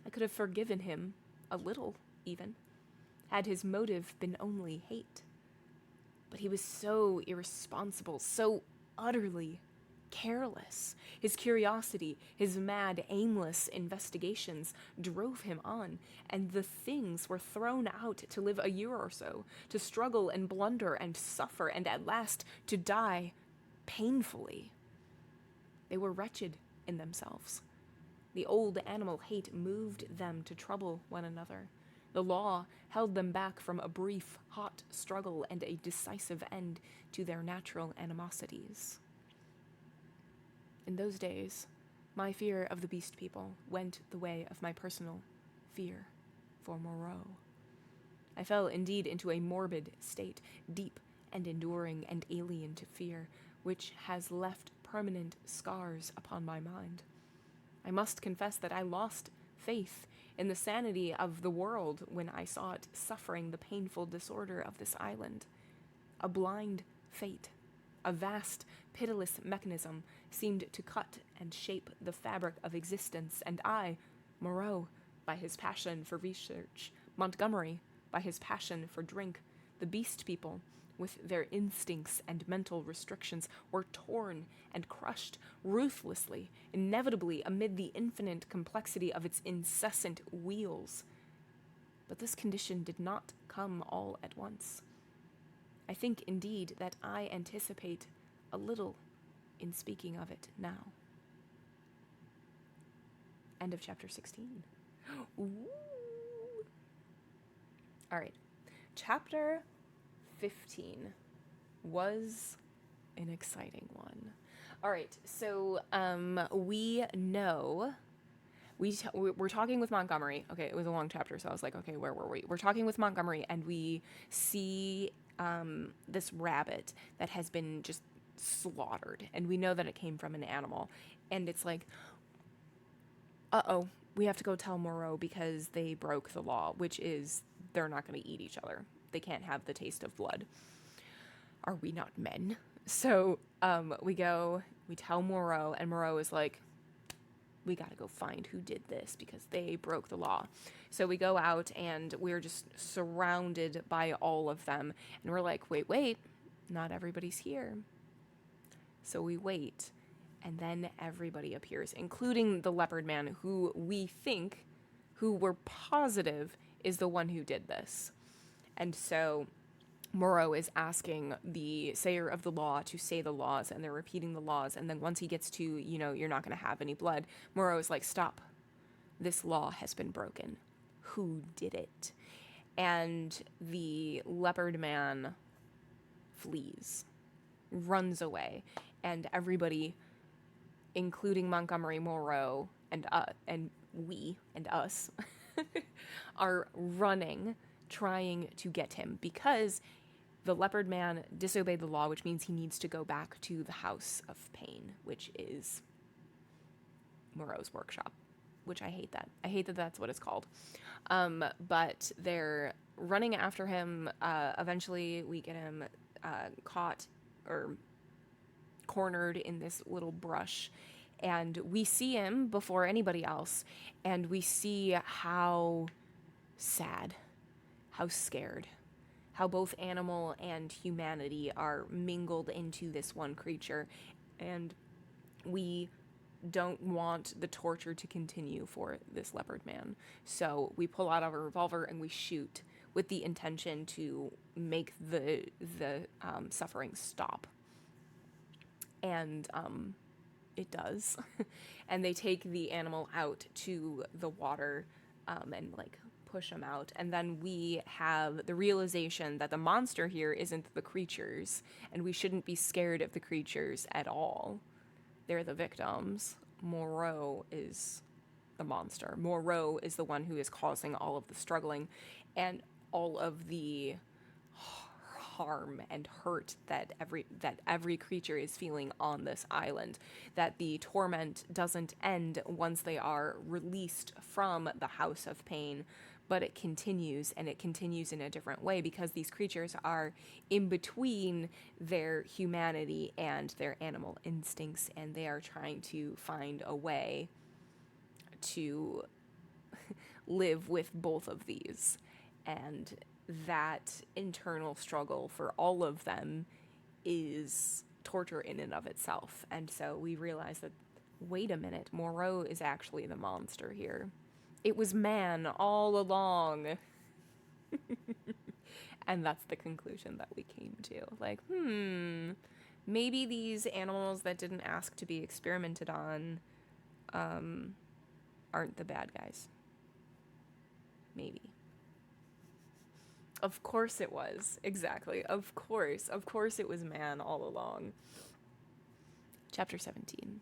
I could have forgiven him, a little even, had his motive been only hate. But he was so irresponsible, so utterly careless. His curiosity, his mad, aimless investigations drove him on, and the things were thrown out to live a year or so, to struggle and blunder and suffer, and at last to die painfully. They were wretched in themselves. The old animal hate moved them to trouble one another. The law held them back from a brief, hot struggle and a decisive end to their natural animosities. In those days, my fear of the beast people went the way of my personal fear for Moreau. I fell indeed into a morbid state, deep and enduring and alien to fear, which has left permanent scars upon my mind. I must confess that I lost faith in the sanity of the world when I saw it suffering the painful disorder of this island. A blind fate, a vast, pitiless mechanism, seemed to cut and shape the fabric of existence, and I, Moreau, by his passion for research, Montgomery, by his passion for drink, the beast people, with their instincts and mental restrictions, were torn and crushed ruthlessly, inevitably amid the infinite complexity of its incessant wheels. But this condition did not come all at once. I think, indeed, that I anticipate a little in speaking of it now. End of chapter 16. Ooh. All right. Chapter 15 was an exciting one. All right, so we know we're talking with Montgomery. Okay, it was a long chapter, so I was like, okay, where were we? We're talking with Montgomery, and we see this rabbit that has been just slaughtered, and we know that it came from an animal, and it's like, uh-oh, we have to go tell Moreau because they broke the law, which is they're not going to eat each other. They can't have the taste of blood. Are we not men? So we go, we tell Moreau, and Moreau is like, we got to go find who did this because they broke the law. So we go out, and we're just surrounded by all of them. And we're like, wait, not everybody's here. So we wait, and then everybody appears, including the leopard man, who we're positive is the one who did this. And so Moreau is asking the sayer of the law to say the laws, and they're repeating the laws. And then once he gets to, you're not going to have any blood, Moreau is like, stop. This law has been broken. Who did it? And the leopard man flees, runs away. And everybody, including Montgomery, Moreau, and we and us, are running, trying to get him, because the leopard man disobeyed the law, which means he needs to go back to the House of Pain, which is Moreau's workshop. which I hate that. I hate that that's what it's called. But they're running after him. Eventually, we get him caught or cornered in this little brush. And we see him before anybody else. And we see how sad, how scared, how both animal and humanity are mingled into this one creature. And we don't want the torture to continue for this leopard man. So we pull out our revolver and we shoot with the intention to make the suffering stop. And it does. And they take the animal out to the water and like push him out. And then we have the realization that the monster here isn't the creatures, and we shouldn't be scared of the creatures at all. They're the victims. Moreau is the monster. Moreau is the one who is causing all of the struggling and all of the harm and hurt that every creature is feeling on this island. That the torment doesn't end once they are released from the House of Pain, but it continues, and it continues in a different way because these creatures are in between their humanity and their animal instincts, and they are trying to find a way to live with both of these. And that internal struggle for all of them is torture in and of itself. And so we realize that, wait a minute, Moreau is actually the monster here. It was man all along. And that's the conclusion that we came to. Like, maybe these animals that didn't ask to be experimented on aren't the bad guys. Maybe. Of course it was. Exactly. Of course it was man all along. Chapter 17.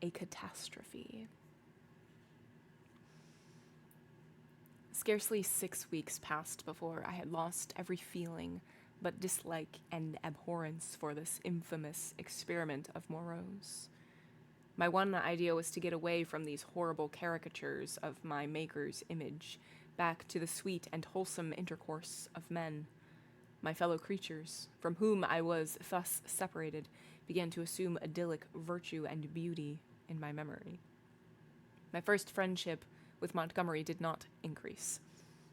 A Catastrophe. Scarcely 6 weeks passed before I had lost every feeling but dislike and abhorrence for this infamous experiment of Moreau's. My one idea was to get away from these horrible caricatures of my maker's image, back to the sweet and wholesome intercourse of men. My fellow creatures, from whom I was thus separated, began to assume idyllic virtue and beauty in my memory. My first friendship with Montgomery did not increase.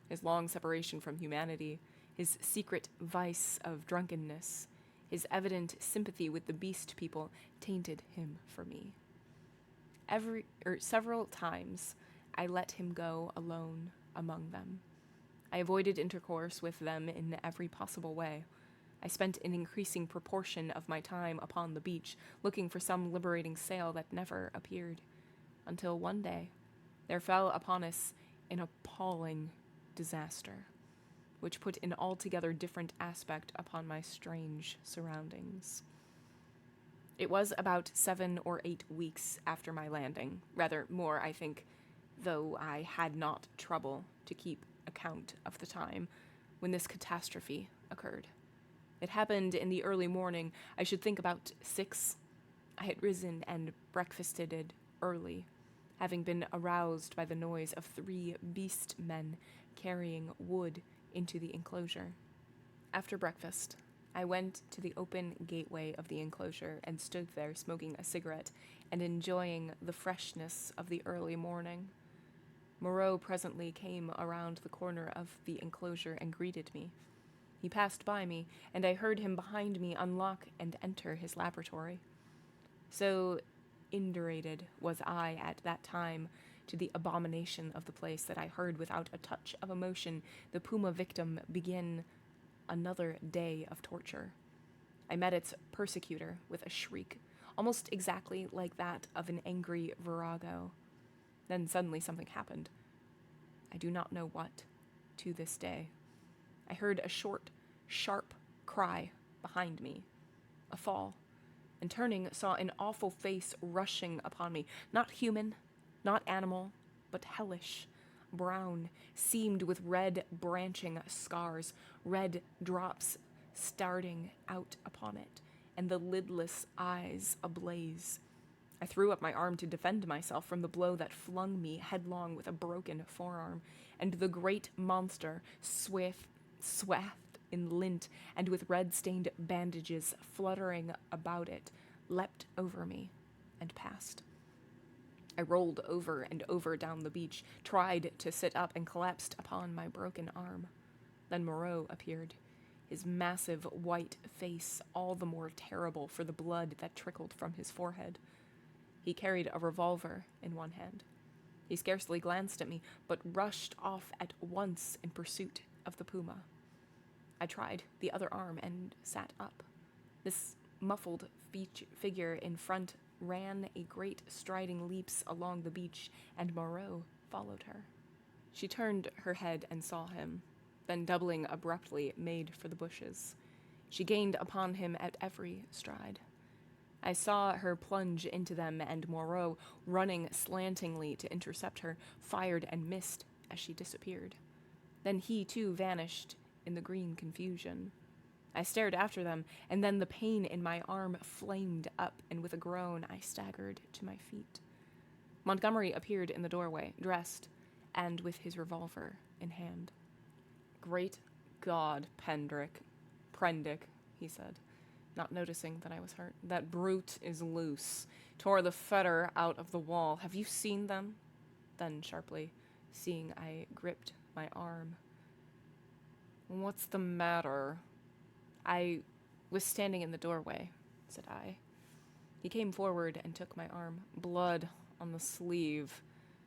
His long separation from humanity, his secret vice of drunkenness, his evident sympathy with the beast people tainted him for me. Several times I let him go alone among them. I avoided intercourse with them in every possible way. I spent an increasing proportion of my time upon the beach, looking for some liberating sail that never appeared, until one day there fell upon us an appalling disaster, which put an altogether different aspect upon my strange surroundings. It was about 7 or 8 weeks after my landing, rather more, I think, though I had not trouble to keep account of the time, when this catastrophe occurred. It happened in the early morning, I should think about 6. I had risen and breakfasted early, having been aroused by the noise of 3 beast men carrying wood into the enclosure. After breakfast, I went to the open gateway of the enclosure and stood there smoking a cigarette and enjoying the freshness of the early morning. Moreau presently came around the corner of the enclosure and greeted me. He passed by me, and I heard him behind me unlock and enter his laboratory. So indurated was I at that time to the abomination of the place that I heard without a touch of emotion the puma victim begin another day of torture. I met its persecutor with a shriek, almost exactly like that of an angry virago. Then suddenly something happened. I do not know what, to this day. I heard a short, sharp cry behind me, a fall, and turning saw an awful face rushing upon me, not human, not animal, but hellish, brown, seamed with red branching scars, red drops starting out upon it, and the lidless eyes ablaze. I threw up my arm to defend myself from the blow that flung me headlong with a broken forearm, and the great monster, swathed in lint and with red-stained bandages fluttering about it, leapt over me and passed. I rolled over and over down the beach, tried to sit up, and collapsed upon my broken arm. Then Moreau appeared, his massive white face all the more terrible for the blood that trickled from his forehead. He carried a revolver in one hand. He scarcely glanced at me, but rushed off at once in pursuit of the puma. I tried the other arm and sat up. This muffled figure in front ran a great striding leaps along the beach, and Moreau followed her. She turned her head and saw him, then doubling abruptly made for the bushes. She gained upon him at every stride. I saw her plunge into them, and Moreau, running slantingly to intercept her, fired and missed as she disappeared. Then he, too, vanished in the green confusion. I stared after them, and then the pain in my arm flamed up, and with a groan I staggered to my feet. Montgomery appeared in the doorway, dressed, and with his revolver in hand. "Great God, Prendick," he said, not noticing that I was hurt. "That brute is loose. Tore the fetter out of the wall. Have you seen them?" Then, sharply, seeing I gripped my arm. "What's the matter?" "I was standing in the doorway," said I. He came forward and took my arm. "Blood on the sleeve,"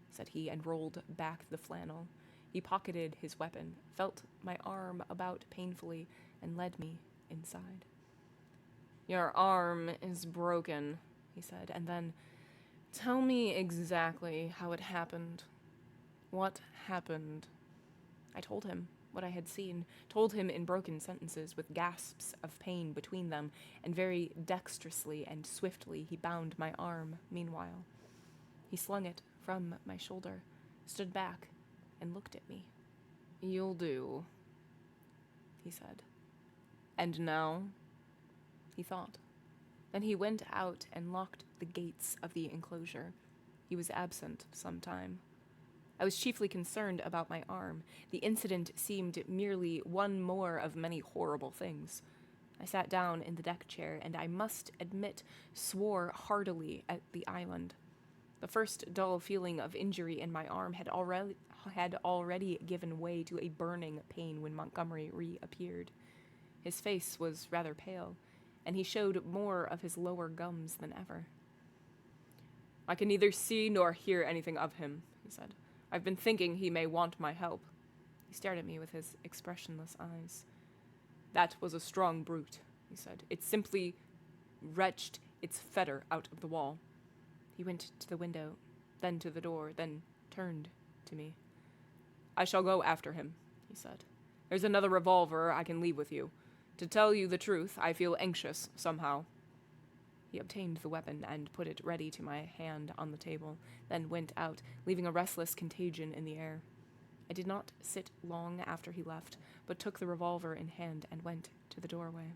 said he, and rolled back the flannel. He pocketed his weapon, felt my arm about painfully, and led me inside. "Your arm is broken," he said, and then, "Tell me exactly how it happened. What happened?" I told him what I had seen, told him in broken sentences with gasps of pain between them, and very dexterously and swiftly he bound my arm meanwhile. He slung it from my shoulder, stood back, and looked at me. "You'll do," he said. "And now?" He thought. Then he went out and locked the gates of the enclosure. He was absent some time. I was chiefly concerned about my arm. The incident seemed merely one more of many horrible things. I sat down in the deck chair, and I must admit, swore heartily at the island. The first dull feeling of injury in my arm had already given way to a burning pain when Montgomery reappeared. His face was rather pale, and he showed more of his lower gums than ever. "I can neither see nor hear anything of him," he said. "I've been thinking he may want my help." He stared at me with his expressionless eyes. "That was a strong brute," he said. "It simply wrenched its fetter out of the wall." He went to the window, then to the door, then turned to me. "I shall go after him," he said. "There's another revolver I can leave with you. To tell you the truth, I feel anxious somehow." He obtained the weapon and put it ready to my hand on the table, then went out, leaving a restless contagion in the air. I did not sit long after he left, but took the revolver in hand and went to the doorway.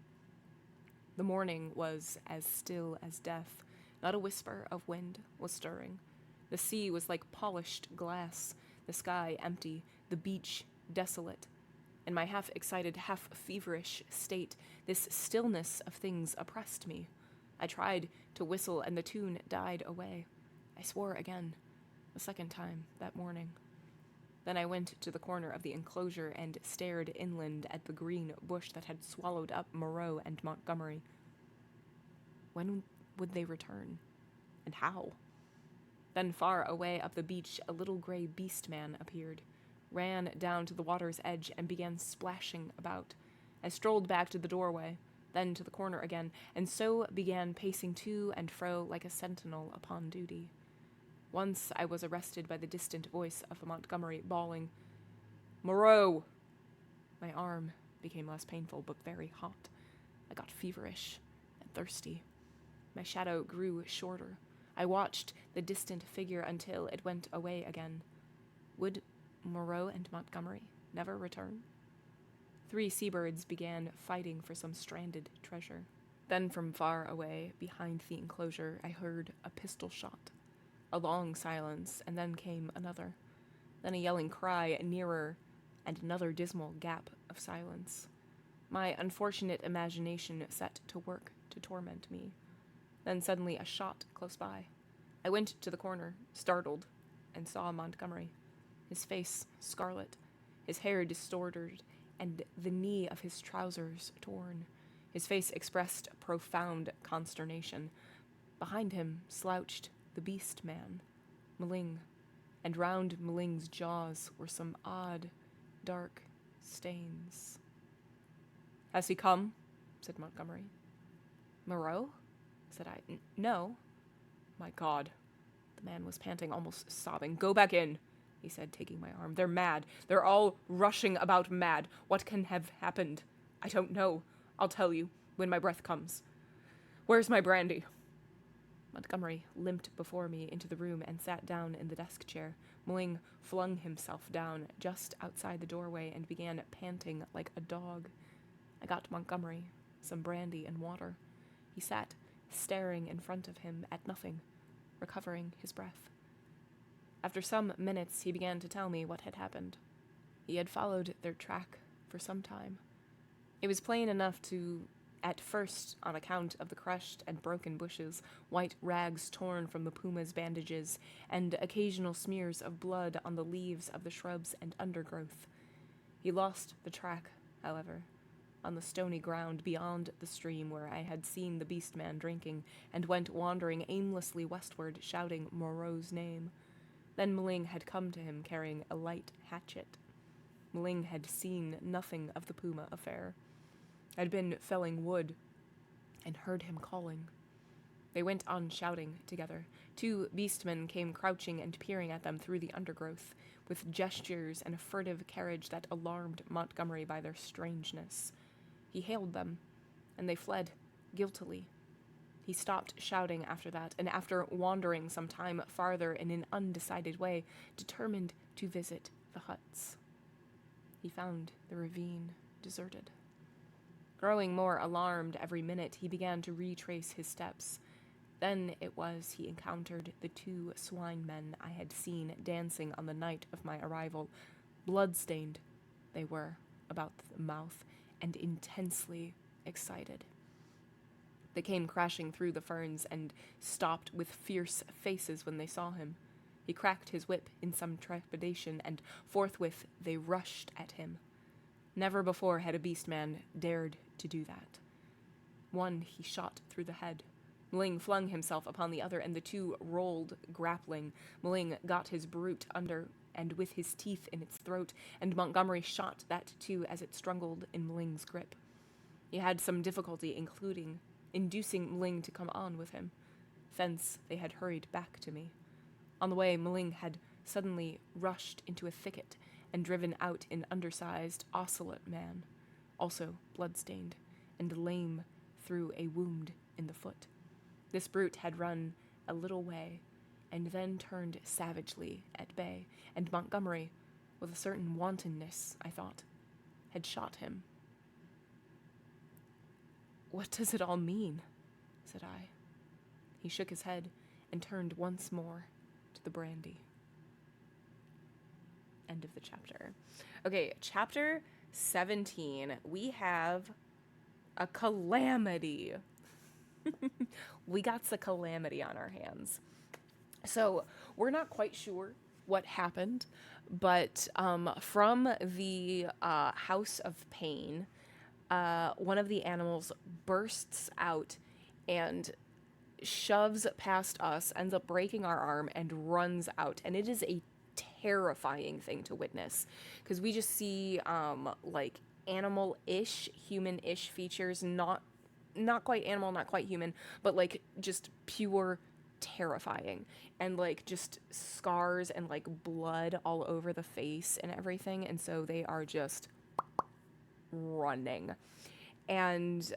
The morning was as still as death. Not a whisper of wind was stirring. The sea was like polished glass, the sky empty, the beach desolate. In my half-excited, half-feverish state, this stillness of things oppressed me. I tried to whistle, and the tune died away. I swore again, the second time that morning. Then I went to the corner of the enclosure and stared inland at the green bush that had swallowed up Moreau and Montgomery. When would they return? And how? Then far away up the beach, a little gray beast man appeared, ran down to the water's edge, and began splashing about. I strolled back to the doorway, then to the corner again, and so began pacing to and fro like a sentinel upon duty. Once I was arrested by the distant voice of Montgomery bawling, "Moreau!" My arm became less painful, but very hot. I got feverish and thirsty. My shadow grew shorter. I watched the distant figure until it went away again. Would Moreau and Montgomery never return? 3 seabirds began fighting for some stranded treasure. Then from far away, behind the enclosure, I heard a pistol shot. A long silence, and then came another. Then a yelling cry, nearer, and another dismal gap of silence. My unfortunate imagination set to work to torment me. Then suddenly a shot close by. I went to the corner, startled, and saw Montgomery. His face scarlet, his hair distorted, and the knee of his trousers torn. His face expressed profound consternation. Behind him slouched the beast man, Maling, and round Maling's jaws were some odd, dark stains. "Has he come?" said Montgomery. "Moreau?" said I. "No." "My God." The man was panting, almost sobbing. "Go back in," he said, taking my arm. "They're mad. They're all rushing about mad. What can have happened? I don't know. I'll tell you when my breath comes. Where's my brandy?" Montgomery limped before me into the room and sat down in the desk chair. Maling flung himself down just outside the doorway and began panting like a dog. I got Montgomery some brandy and water. He sat staring in front of him at nothing, recovering his breath. After some minutes, he began to tell me what had happened. He had followed their track for some time. It was plain enough to, at first, on account of the crushed and broken bushes, white rags torn from the puma's bandages, and occasional smears of blood on the leaves of the shrubs and undergrowth. He lost the track, however, on the stony ground beyond the stream where I had seen the beast man drinking, and went wandering aimlessly westward, shouting Moreau's name. Then Maling had come to him carrying a light hatchet. Maling had seen nothing of the puma affair. Had been felling wood, and heard him calling. They went on shouting together. Two beastmen came crouching and peering at them through the undergrowth, with gestures and a furtive carriage that alarmed Montgomery by their strangeness. He hailed them, and they fled, guiltily. He stopped shouting after that, and after wandering some time farther in an undecided way, determined to visit the huts. He found the ravine deserted. Growing more alarmed every minute, he began to retrace his steps. Then it was he encountered the two swine men I had seen dancing on the night of my arrival. Blood-stained they were about the mouth, and intensely excited. They came crashing through the ferns and stopped with fierce faces when they saw him. He cracked his whip in some trepidation, and forthwith they rushed at him. Never before had a beast man dared to do that. One he shot through the head. Maling flung himself upon the other, and the two rolled, grappling. Maling got his brute under and with his teeth in its throat, and Montgomery shot that too as it struggled in Maling's grip. He had some difficulty inducing Maling to come on with him. Thence they had hurried back to me. On the way, Maling had suddenly rushed into a thicket and driven out an undersized, ocelot man, also blood-stained, and lame through a wound in the foot. This brute had run a little way, and then turned savagely at bay, and Montgomery, with a certain wantonness, I thought, had shot him. "What does it all mean?" said I. He shook his head and turned once more to the brandy. End of the chapter. Okay, chapter 17. We have a calamity. We got the calamity on our hands. So we're not quite sure what happened, but from the House of Pain, one of the animals bursts out and shoves past us, ends up breaking our arm, and runs out. And it is a terrifying thing to witness, because we just see like animal-ish, human-ish features, not quite animal, not quite human, but like just pure terrifying, and like just scars and like blood all over the face and everything. And so they are just running. And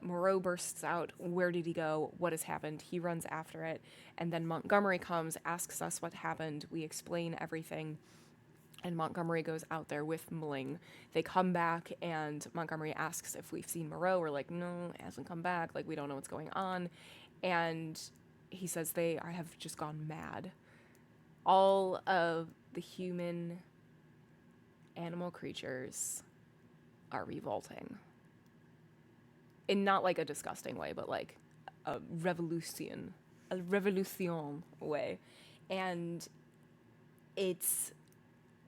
Moreau bursts out. Where did he go? What has happened? He runs after it. And then Montgomery comes, asks us what happened. We explain everything. And Montgomery goes out there with Mling. They come back, and Montgomery asks if we've seen Moreau. We're like, no, it hasn't come back. Like, we don't know what's going on. And he says they have just gone mad. All of the human animal creatures are revolting. In not like a disgusting way, but like a revolution way. And it's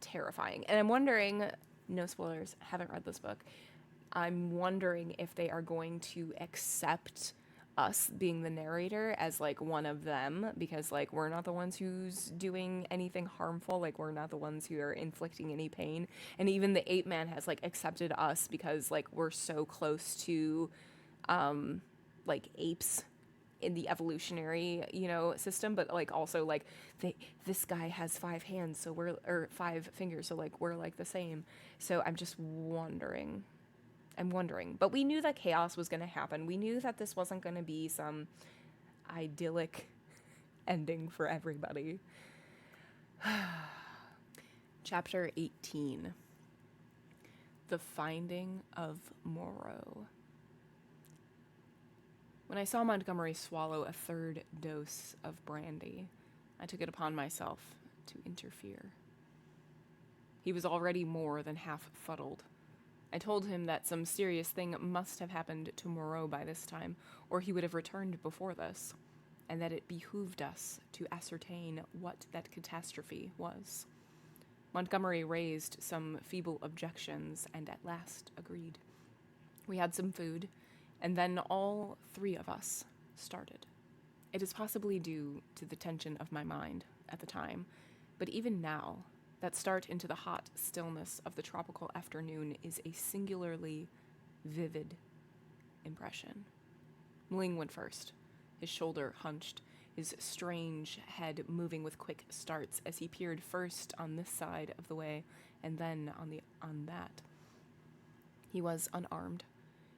terrifying. And I'm wondering, no spoilers, haven't read this book, I'm wondering if they are going to accept us being the narrator as like one of them, because like we're not the ones who's doing anything harmful, like we're not the ones who are inflicting any pain. And even the ape man has like accepted us because like we're so close to like apes in the evolutionary, system, but like also like this guy has 5 hands, so or 5 fingers, so like we're like the same. So I'm wondering, but we knew that chaos was going to happen. We knew that this wasn't going to be some idyllic ending for everybody. Chapter 18. The Finding of Moreau. When I saw Montgomery swallow a 3rd dose of brandy, I took it upon myself to interfere. He was already more than half fuddled. I told him that some serious thing must have happened to Moreau by this time, or he would have returned before this, and that it behooved us to ascertain what that catastrophe was. Montgomery raised some feeble objections and at last agreed. We had some food, and then all 3 of us started. It is possibly due to the tension of my mind at the time, but even now, that start into the hot stillness of the tropical afternoon is a singularly vivid impression. Mling went first, his shoulder hunched, his strange head moving with quick starts as he peered first on this side of the way and then on that. He was unarmed.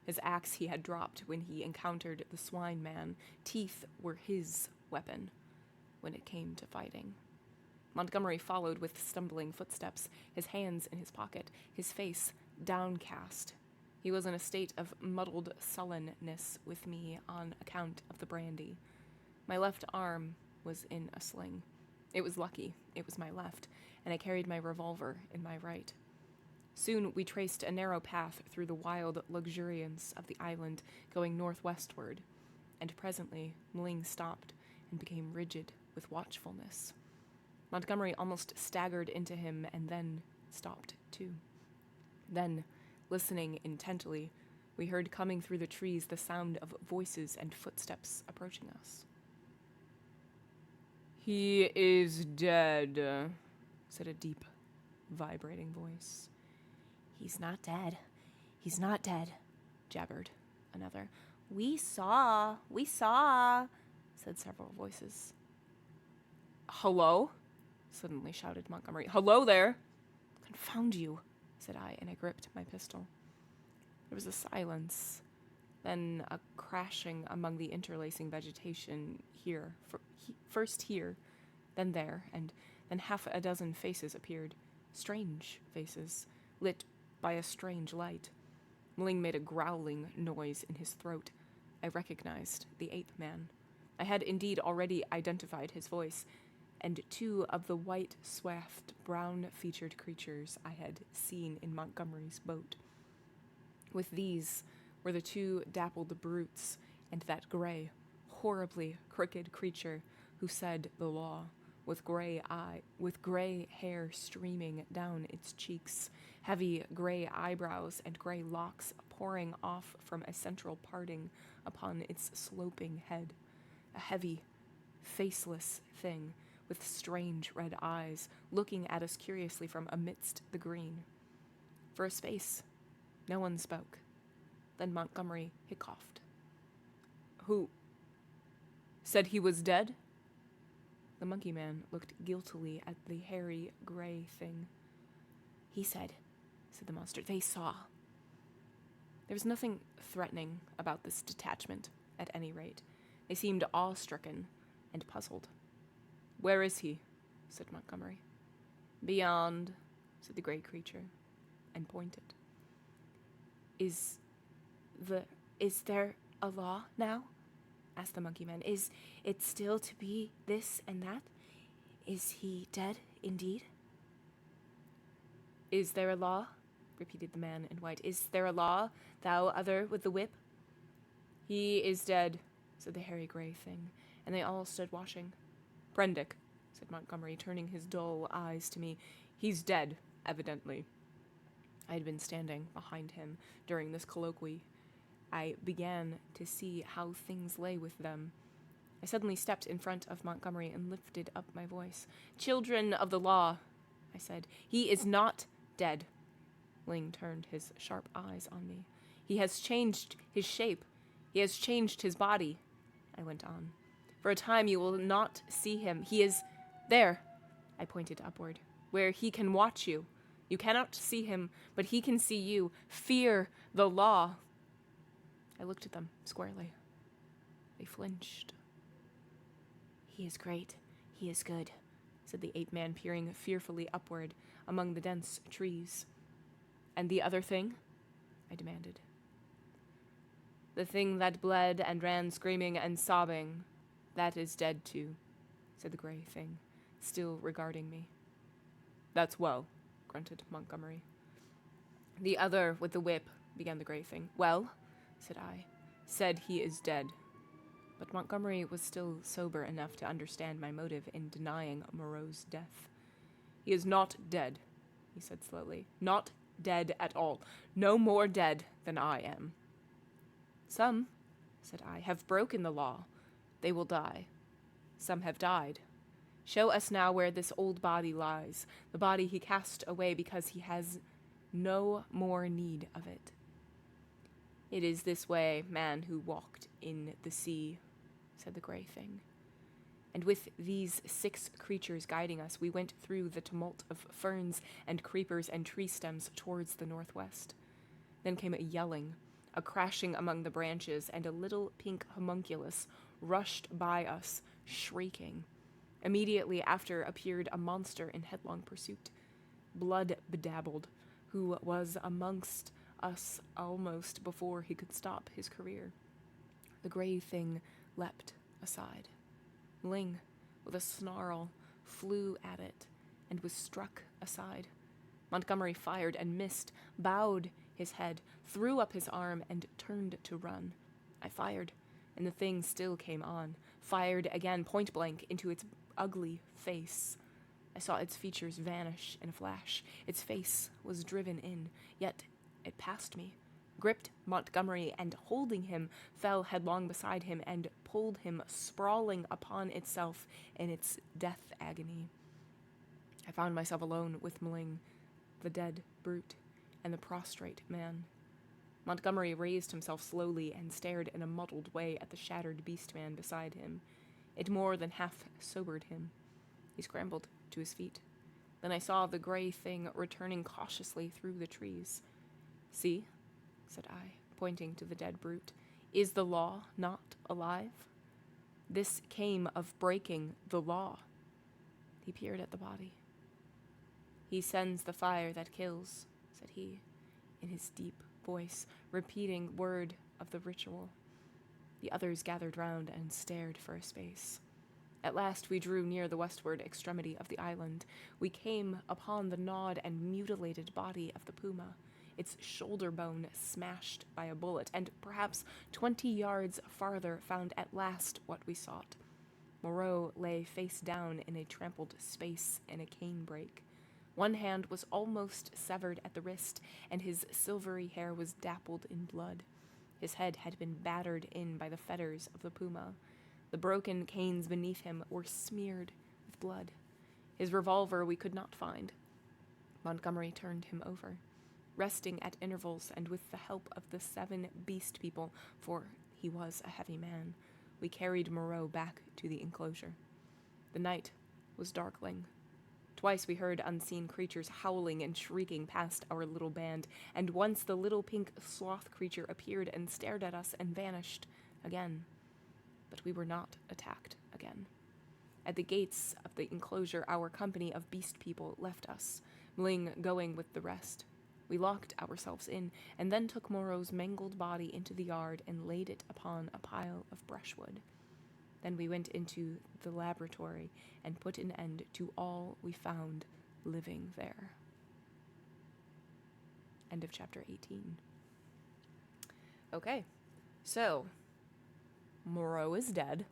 His axe he had dropped when he encountered the swine man. Teeth were his weapon when it came to fighting. Montgomery followed with stumbling footsteps, his hands in his pocket, his face downcast. He was in a state of muddled sullenness with me on account of the brandy. My left arm was in a sling. It was lucky it was my left, and I carried my revolver in my right. Soon we traced a narrow path through the wild luxuriance of the island, going northwestward, and presently Mling stopped and became rigid with watchfulness. Montgomery almost staggered into him and then stopped too. Then, listening intently, we heard coming through the trees the sound of voices and footsteps approaching us. "He is dead," said a deep, vibrating voice. "He's not dead. He's not dead," jabbered another. We saw, said several voices. "Hello?" suddenly shouted Montgomery. "Hello there!" "Confound you," said I, and I gripped my pistol. There was a silence, then a crashing among the interlacing vegetation here, first here, then there, and then half a dozen faces appeared, strange faces, lit by a strange light. Mling made a growling noise in his throat. I recognized the ape man. I had indeed already identified his voice, and 2 of the white, swathed, brown-featured creatures I had seen in Montgomery's boat. With these were the 2 dappled brutes and that gray, horribly crooked creature who said the law, with gray hair streaming down its cheeks, heavy gray eyebrows and gray locks pouring off from a central parting upon its sloping head. A heavy, faceless thing with strange red eyes, looking at us curiously from amidst the green. For a space, no one spoke. Then Montgomery hiccoughed. "Who said he was dead?" The monkey man looked guiltily at the hairy gray thing. "He said the monster. They saw." There was nothing threatening about this detachment, at any rate. They seemed awe-stricken and puzzled. "Where is he?" said Montgomery. "Beyond," said the gray creature, and pointed. Is there a law now? Asked the monkey man. Is it still to be this and that? Is he dead indeed? Is there a law? Repeated the man in white. Is there a law, thou other with the whip? He is dead, said the hairy gray thing, and they all stood watching. Prendick, said Montgomery, turning his dull eyes to me. He's dead, evidently. I had been standing behind him during this colloquy. I began to see how things lay with them. I suddenly stepped in front of Montgomery and lifted up my voice. Children of the law, I said, he is not dead. Ling turned his sharp eyes on me. He has changed his shape. He has changed his body, I went on. For a time you will not see him. He is there, I pointed upward, where he can watch you. You cannot see him, but he can see you. Fear the law. I looked at them squarely. They flinched. He is great. He is good, said the ape-man, peering fearfully upward among the dense trees. And the other thing? I demanded. The thing that bled and ran screaming and sobbing, that is dead too, said the gray thing, still regarding me. That's well, grunted Montgomery. The other with the whip, began the gray thing. Well, said I, said he is dead. But Montgomery was still sober enough to understand my motive in denying Moreau's death. He is not dead, he said slowly. Not dead at all. No more dead than I am. Some, said I, have broken the law. They will die. Some have died. Show us now where this old body lies, the body he cast away because he has no more need of it. It is this way, man who walked in the sea, said the gray thing. And with these 6 creatures guiding us, we went through the tumult of ferns and creepers and tree stems towards the northwest. Then came a yelling, a crashing among the branches, and a little pink homunculus rushed by us, shrieking. Immediately after appeared a monster in headlong pursuit, blood-bedabbled, who was amongst us almost before he could stop his career. The gray thing leapt aside. Ling, with a snarl, flew at it and was struck aside. Montgomery fired and missed, bowed his head, threw up his arm, and turned to run. I fired, and the thing still came on, fired again point-blank into its ugly face. I saw its features vanish in a flash. Its face was driven in, yet it passed me, gripped Montgomery, and holding him, fell headlong beside him and pulled him sprawling upon itself in its death agony. I found myself alone with Mling, the dead brute, and the prostrate man. Montgomery raised himself slowly and stared in a muddled way at the shattered beast-man beside him. It more than half sobered him. He scrambled to his feet. Then I saw the gray thing returning cautiously through the trees. See, said I, pointing to the dead brute, is the law not alive? This came of breaking the law. He peered at the body. He sends the fire that kills, said he, in his deep voice, repeating word of the ritual. The others gathered round and stared for a space. At last we drew near the westward extremity of the island. We came upon the gnawed and mutilated body of the puma, its shoulder bone smashed by a bullet, and perhaps 20 yards farther found at last what we sought. Moreau lay face down in a trampled space in a canebrake. One hand was almost severed at the wrist, and his silvery hair was dappled in blood. His head had been battered in by the fetters of the puma. The broken canes beneath him were smeared with blood. His revolver we could not find. Montgomery turned him over, resting at intervals, and with the help of the 7 beast people, for he was a heavy man, we carried Moreau back to the enclosure. The night was darkling. Twice we heard unseen creatures howling and shrieking past our little band, and once the little pink sloth creature appeared and stared at us and vanished again. But we were not attacked again. At the gates of the enclosure, our company of beast people left us. Mling going with the rest. We locked ourselves in, and then took Moreau's mangled body into the yard and laid it upon a pile of brushwood. Then we went into the laboratory and put an end to all we found living there. End of chapter 18. Okay, so Moreau is dead,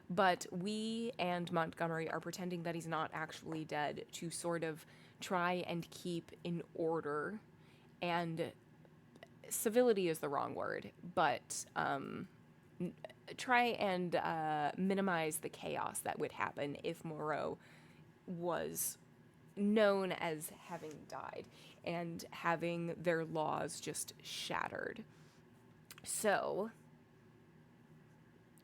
but we and Montgomery are pretending that he's not actually dead to sort of try and keep in order, and civility is the wrong word, but try and minimize the chaos that would happen if Moreau was known as having died and having their laws just shattered. So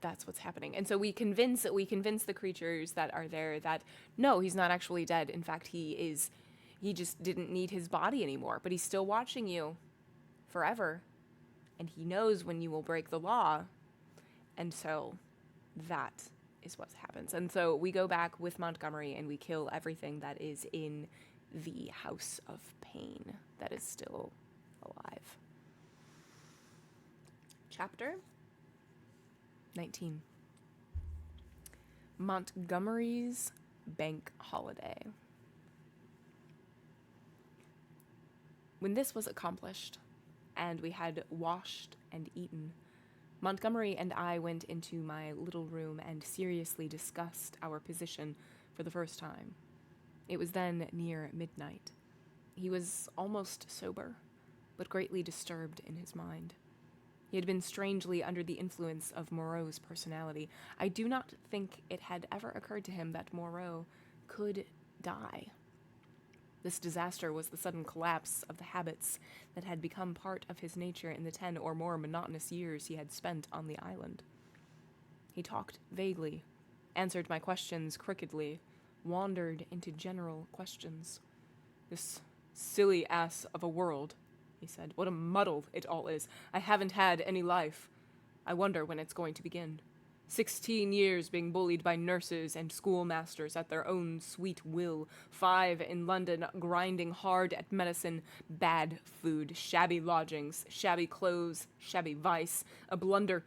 that's what's happening. And so we convince the creatures that are there that no, he's not actually dead. In fact, he just didn't need his body anymore, but he's still watching you forever. And he knows when you will break the law. And so that is what happens. And so we go back with Montgomery and we kill everything that is in the House of Pain that is still alive. Chapter 19. Montgomery's Bank Holiday. When this was accomplished, and we had washed and eaten, Montgomery and I went into my little room and seriously discussed our position for the first time. It was then near midnight. He was almost sober, but greatly disturbed in his mind. He had been strangely under the influence of Moreau's personality. I do not think it had ever occurred to him that Moreau could die. This disaster was the sudden collapse of the habits that had become part of his nature in the 10 or more monotonous years he had spent on the island. He talked vaguely, answered my questions crookedly, wandered into general questions. "This silly ass of a world," he said. "What a muddle it all is. I haven't had any life. I wonder when it's going to begin. 16 years being bullied by nurses and schoolmasters at their own sweet will. 5 in London grinding hard at medicine, bad food, shabby lodgings, shabby clothes, shabby vice, a blunder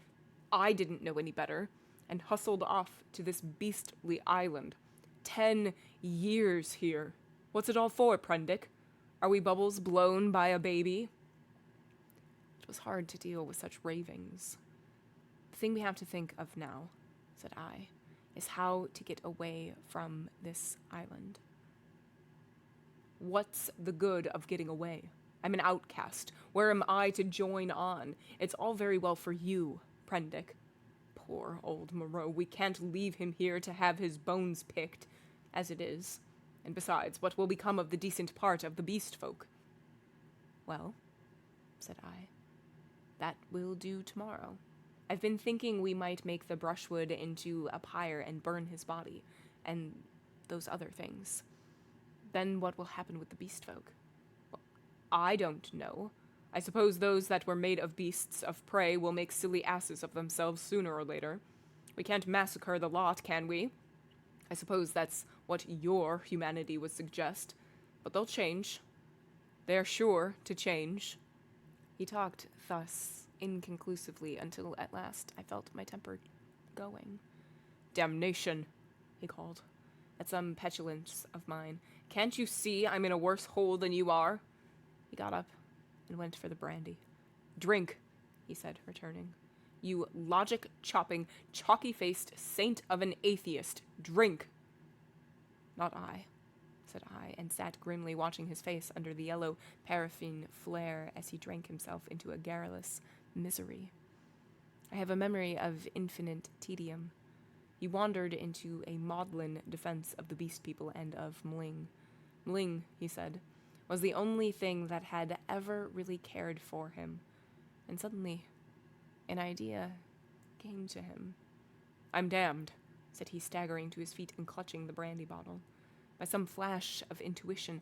I didn't know any better, and hustled off to this beastly island. 10 years here. What's it all for, Prendick? Are we bubbles blown by a baby?" It was hard to deal with such ravings. "The thing we have to think of now," said I, "is how to get away from this island." "What's the good of getting away? I'm an outcast. Where am I to join on? It's all very well for you, Prendick. Poor old Moreau, we can't leave him here to have his bones picked, as it is. And besides, what will become of the decent part of the beast folk?" "Well," said I, "that will do tomorrow. I've been thinking we might make the brushwood into a pyre and burn his body, and those other things. Then what will happen with the beast folk?" "Well, I don't know. I suppose those that were made of beasts of prey will make silly asses of themselves sooner or later. We can't massacre the lot, can we? I suppose that's what your humanity would suggest. But they'll change. They're sure to change." He talked thus inconclusively until at last I felt my temper going. "Damnation," he called, at some petulance of mine. "Can't you see I'm in a worse hole than you are?" He got up and went for the brandy. "Drink," he said, returning. "You logic-chopping, chalky-faced saint of an atheist. Drink." "Not I," said I, and sat grimly watching his face under the yellow paraffin flare as he drank himself into a garrulous misery. I have a memory of infinite tedium. He wandered into a maudlin defense of the beast people and of Mling. Mling, he said, was the only thing that had ever really cared for him. And suddenly, an idea came to him. "I'm damned," said he, staggering to his feet and clutching the brandy bottle. By some flash of intuition,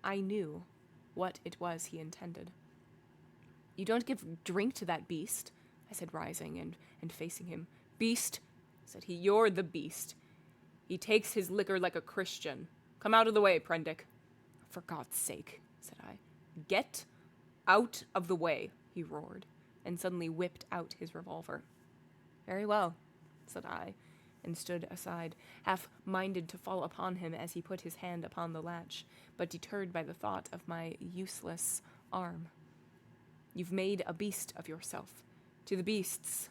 I knew what it was he intended. "You don't give drink to that beast," I said, rising and facing him. "Beast," said he, "you're the beast. He takes his liquor like a Christian. Come out of the way, Prendick." For God's sake, said I. Get out of the way, he roared, and suddenly whipped out his revolver. Very well, said I, and stood aside, half-minded to fall upon him as he put his hand upon the latch, but deterred by the thought of my useless arm. You've made a beast of yourself. To the beasts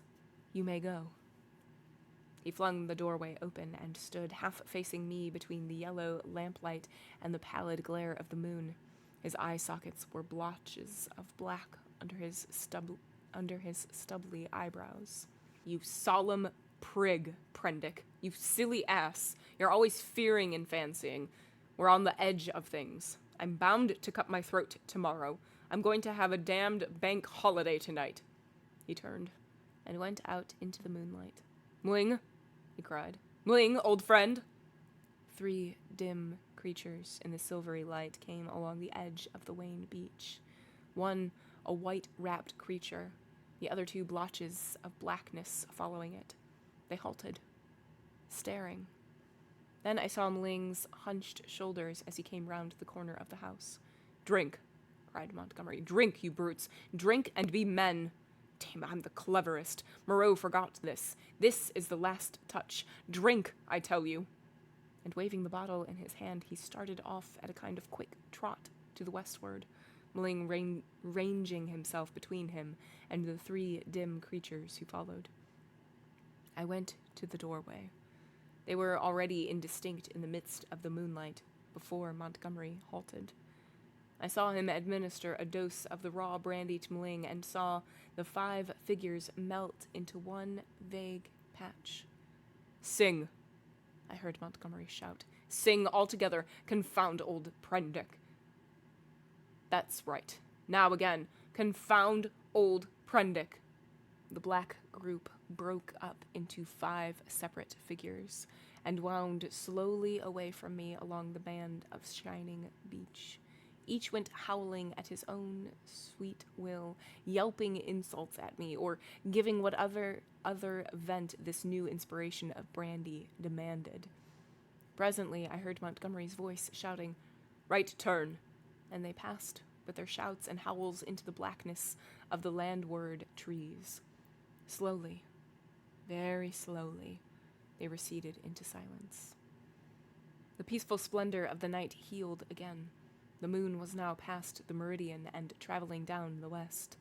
you may go. He flung the doorway open and stood half-facing me between the yellow lamplight and the pallid glare of the moon. His eye sockets were blotches of black under his stubbly eyebrows. You solemn prig, Prendick. You silly ass. You're always fearing and fancying. We're on the edge of things. I'm bound to cut my throat tomorrow. I'm going to have a damned bank holiday tonight. He turned and went out into the moonlight. Mooing, he cried. Mooing, old friend. 3 dim creatures in the silvery light came along the edge of the wan beach. One, a white-wrapped creature, the other 2 blotches of blackness following it. They halted, staring. Then I saw Mling's hunched shoulders as he came round the corner of the house. Drink, cried Montgomery. Drink, you brutes. Drink and be men. Damn, I'm the cleverest. Moreau forgot this. This is the last touch. Drink, I tell you. And waving the bottle in his hand, he started off at a kind of quick trot to the westward, Mling ranging himself between him and the 3 dim creatures who followed. I went to the doorway. They were already indistinct in the midst of the moonlight before Montgomery halted. I saw him administer a dose of the raw brandy to Mling and saw the 5 figures melt into one vague patch. Sing, I heard Montgomery shout. Sing all together, confound old Prendick. That's right. Now again, confound old Prendick. The black group broke up into 5 separate figures and wound slowly away from me along the band of shining beach. Each went howling at his own sweet will, yelping insults at me, or giving whatever other vent this new inspiration of brandy demanded. Presently, I heard Montgomery's voice shouting, Right turn, and they passed with their shouts and howls into the blackness of the landward trees. Slowly, very slowly, they receded into silence. The peaceful splendor of the night healed again. The moon was now past the meridian and traveling down the west.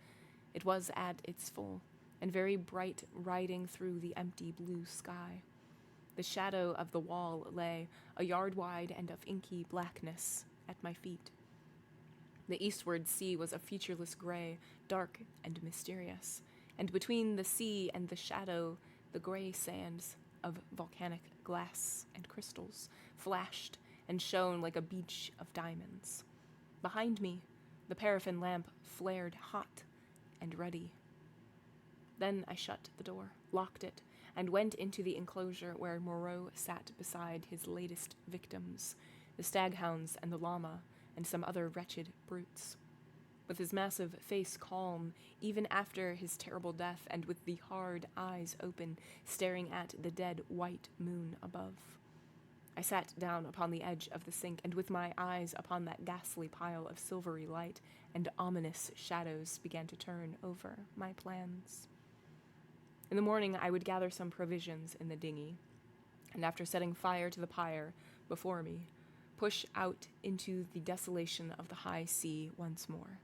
It was at its full, and very bright, riding through the empty blue sky. The shadow of the wall lay, a yard wide and of inky blackness, at my feet. The eastward sea was a featureless gray, dark and mysterious, and between the sea and the shadow, the gray sands of volcanic glass and crystals flashed and shone like a beach of diamonds. Behind me, the paraffin lamp flared hot and ruddy. Then I shut the door, locked it, and went into the enclosure where Moreau sat beside his latest victims, the staghounds and the llama, and some other wretched brutes. With his massive face calm, even after his terrible death, and with the hard eyes open, staring at the dead white moon above. I sat down upon the edge of the sink, and with my eyes upon that ghastly pile of silvery light and ominous shadows began to turn over my plans. In the morning I would gather some provisions in the dinghy, and after setting fire to the pyre before me, push out into the desolation of the high sea once more.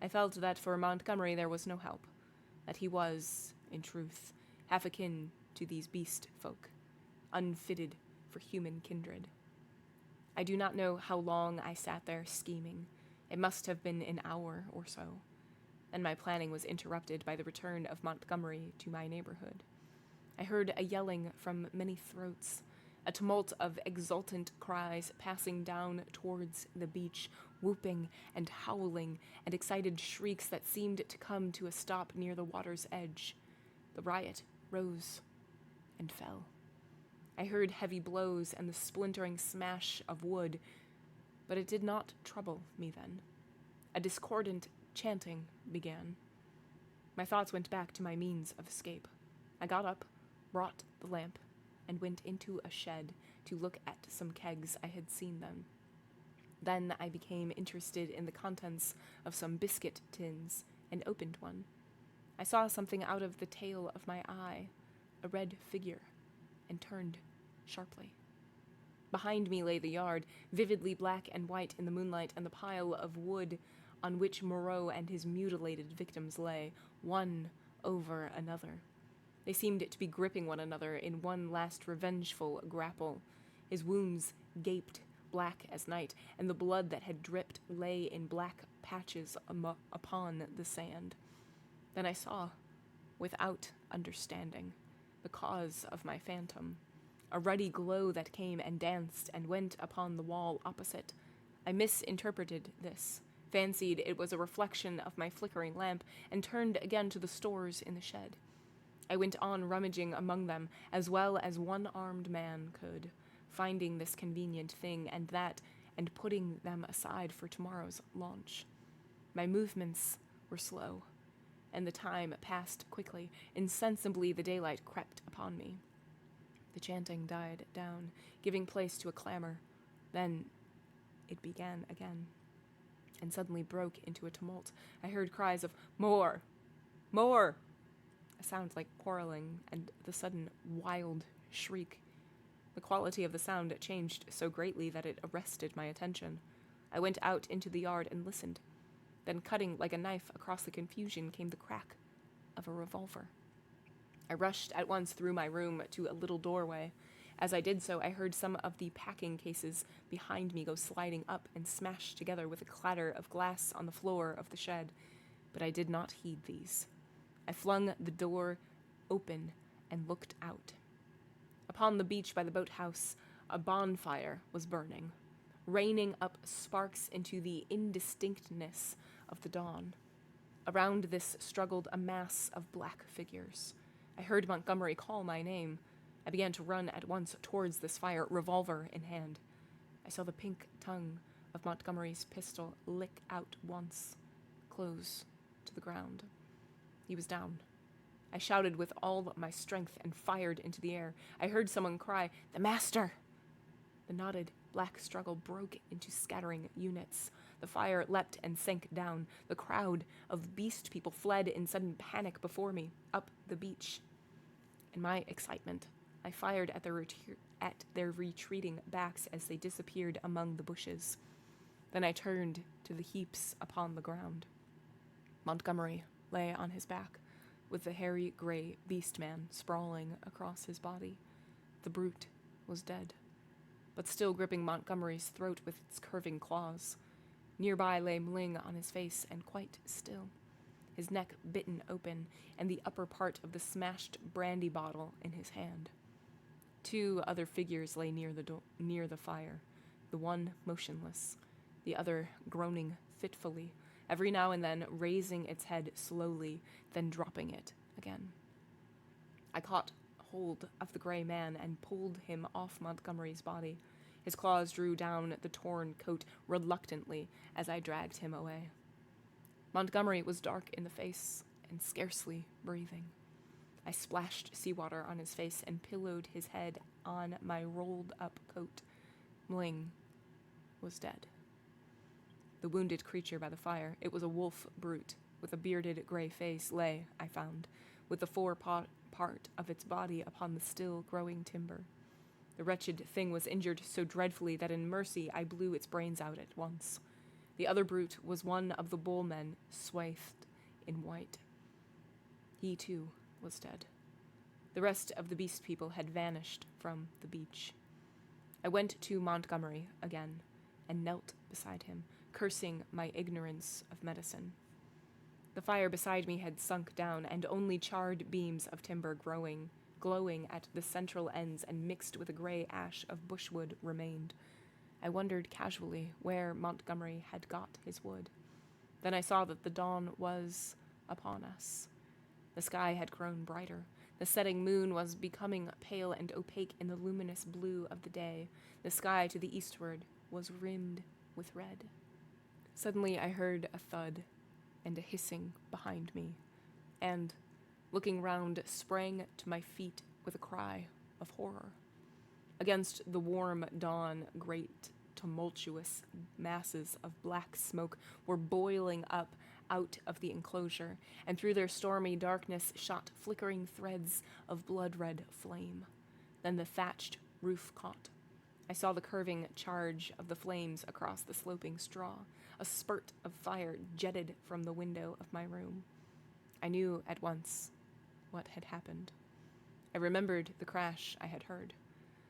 I felt that for Montgomery there was no help, that he was, in truth, half akin to these beast folk, unfitted for human kindred. I do not know how long I sat there scheming. It must have been an hour or so. Then my planning was interrupted by the return of Montgomery to my neighborhood. I heard a yelling from many throats, a tumult of exultant cries passing down towards the beach, whooping and howling, and excited shrieks that seemed to come to a stop near the water's edge. The riot rose and fell. I heard heavy blows and the splintering smash of wood, but it did not trouble me then. A discordant chanting began. My thoughts went back to my means of escape. I got up, brought the lamp, and went into a shed to look at some kegs I had seen then. Then I became interested in the contents of some biscuit tins and opened one. I saw something out of the tail of my eye, a red figure, and turned sharply. Behind me lay the yard, vividly black and white in the moonlight, and the pile of wood on which Moreau and his mutilated victims lay, one over another. They seemed to be gripping one another in one last revengeful grapple. His wounds gaped black as night, and the blood that had dripped lay in black patches upon the sand. Then I saw, without understanding, the cause of my phantom. A ruddy glow that came and danced and went upon the wall opposite. I misinterpreted this, fancied it was a reflection of my flickering lamp, and turned again to the stores in the shed. I went on rummaging among them as well as one armed man could, finding this convenient thing and that, and putting them aside for tomorrow's launch. My movements were slow, and the time passed quickly. Insensibly the daylight crept upon me. The chanting died down, giving place to a clamor. Then it began again, and suddenly broke into a tumult. I heard cries of, "More! More!" A sound like quarreling, and the sudden wild shriek. The quality of the sound changed so greatly that it arrested my attention. I went out into the yard and listened. Then, cutting like a knife across the confusion, came the crack of a revolver. I rushed at once through my room to a little doorway. As I did so, I heard some of the packing cases behind me go sliding up and smash together with a clatter of glass on the floor of the shed, but I did not heed these. I flung the door open and looked out. Upon the beach by the boathouse, a bonfire was burning, raining up sparks into the indistinctness of the dawn. Around this struggled a mass of black figures. I heard Montgomery call my name. I began to run at once towards this fire, revolver in hand. I saw the pink tongue of Montgomery's pistol lick out once, close to the ground. He was down. I shouted with all my strength and fired into the air. I heard someone cry, "The master!" The knotted black struggle broke into scattering units. The fire leapt and sank down. The crowd of beast people fled in sudden panic before me, up the beach. In my excitement, I fired at their retreating backs as they disappeared among the bushes. Then I turned to the heaps upon the ground. Montgomery lay on his back, with the hairy gray beast man sprawling across his body. The brute was dead, but still gripping Montgomery's throat with its curving claws. Nearby lay Mling on his face and quite still, his neck bitten open, and the upper part of the smashed brandy bottle in his hand. Two other figures lay near the fire, the one motionless, the other groaning fitfully, every now and then raising its head slowly, then dropping it again. I caught hold of the gray man and pulled him off Montgomery's body. His claws drew down the torn coat reluctantly as I dragged him away. Montgomery was dark in the face and scarcely breathing. I splashed seawater on his face and pillowed his head on my rolled-up coat. Mling was dead. The wounded creature by the fire, it was a wolf brute with a bearded gray face, lay, I found, with the fore-part of its body upon the still-growing timber. The wretched thing was injured so dreadfully that in mercy I blew its brains out at once. The other brute was one of the bullmen, swathed in white. He, too, was dead. The rest of the beast people had vanished from the beach. I went to Montgomery again and knelt beside him, cursing my ignorance of medicine. The fire beside me had sunk down, and only charred beams of timber glowing at the central ends and mixed with a gray ash of bushwood remained. I wondered casually where Montgomery had got his wood. Then I saw that the dawn was upon us. The sky had grown brighter. The setting moon was becoming pale and opaque in the luminous blue of the day. The sky to the eastward was rimmed with red. Suddenly I heard a thud and a hissing behind me, and, looking round, sprang to my feet with a cry of horror. Against the warm dawn, great tumultuous masses of black smoke were boiling up out of the enclosure, and through their stormy darkness shot flickering threads of blood-red flame. Then the thatched roof caught. I saw the curving charge of the flames across the sloping straw. A spurt of fire jetted from the window of my room. I knew at once what had happened. I remembered the crash I had heard.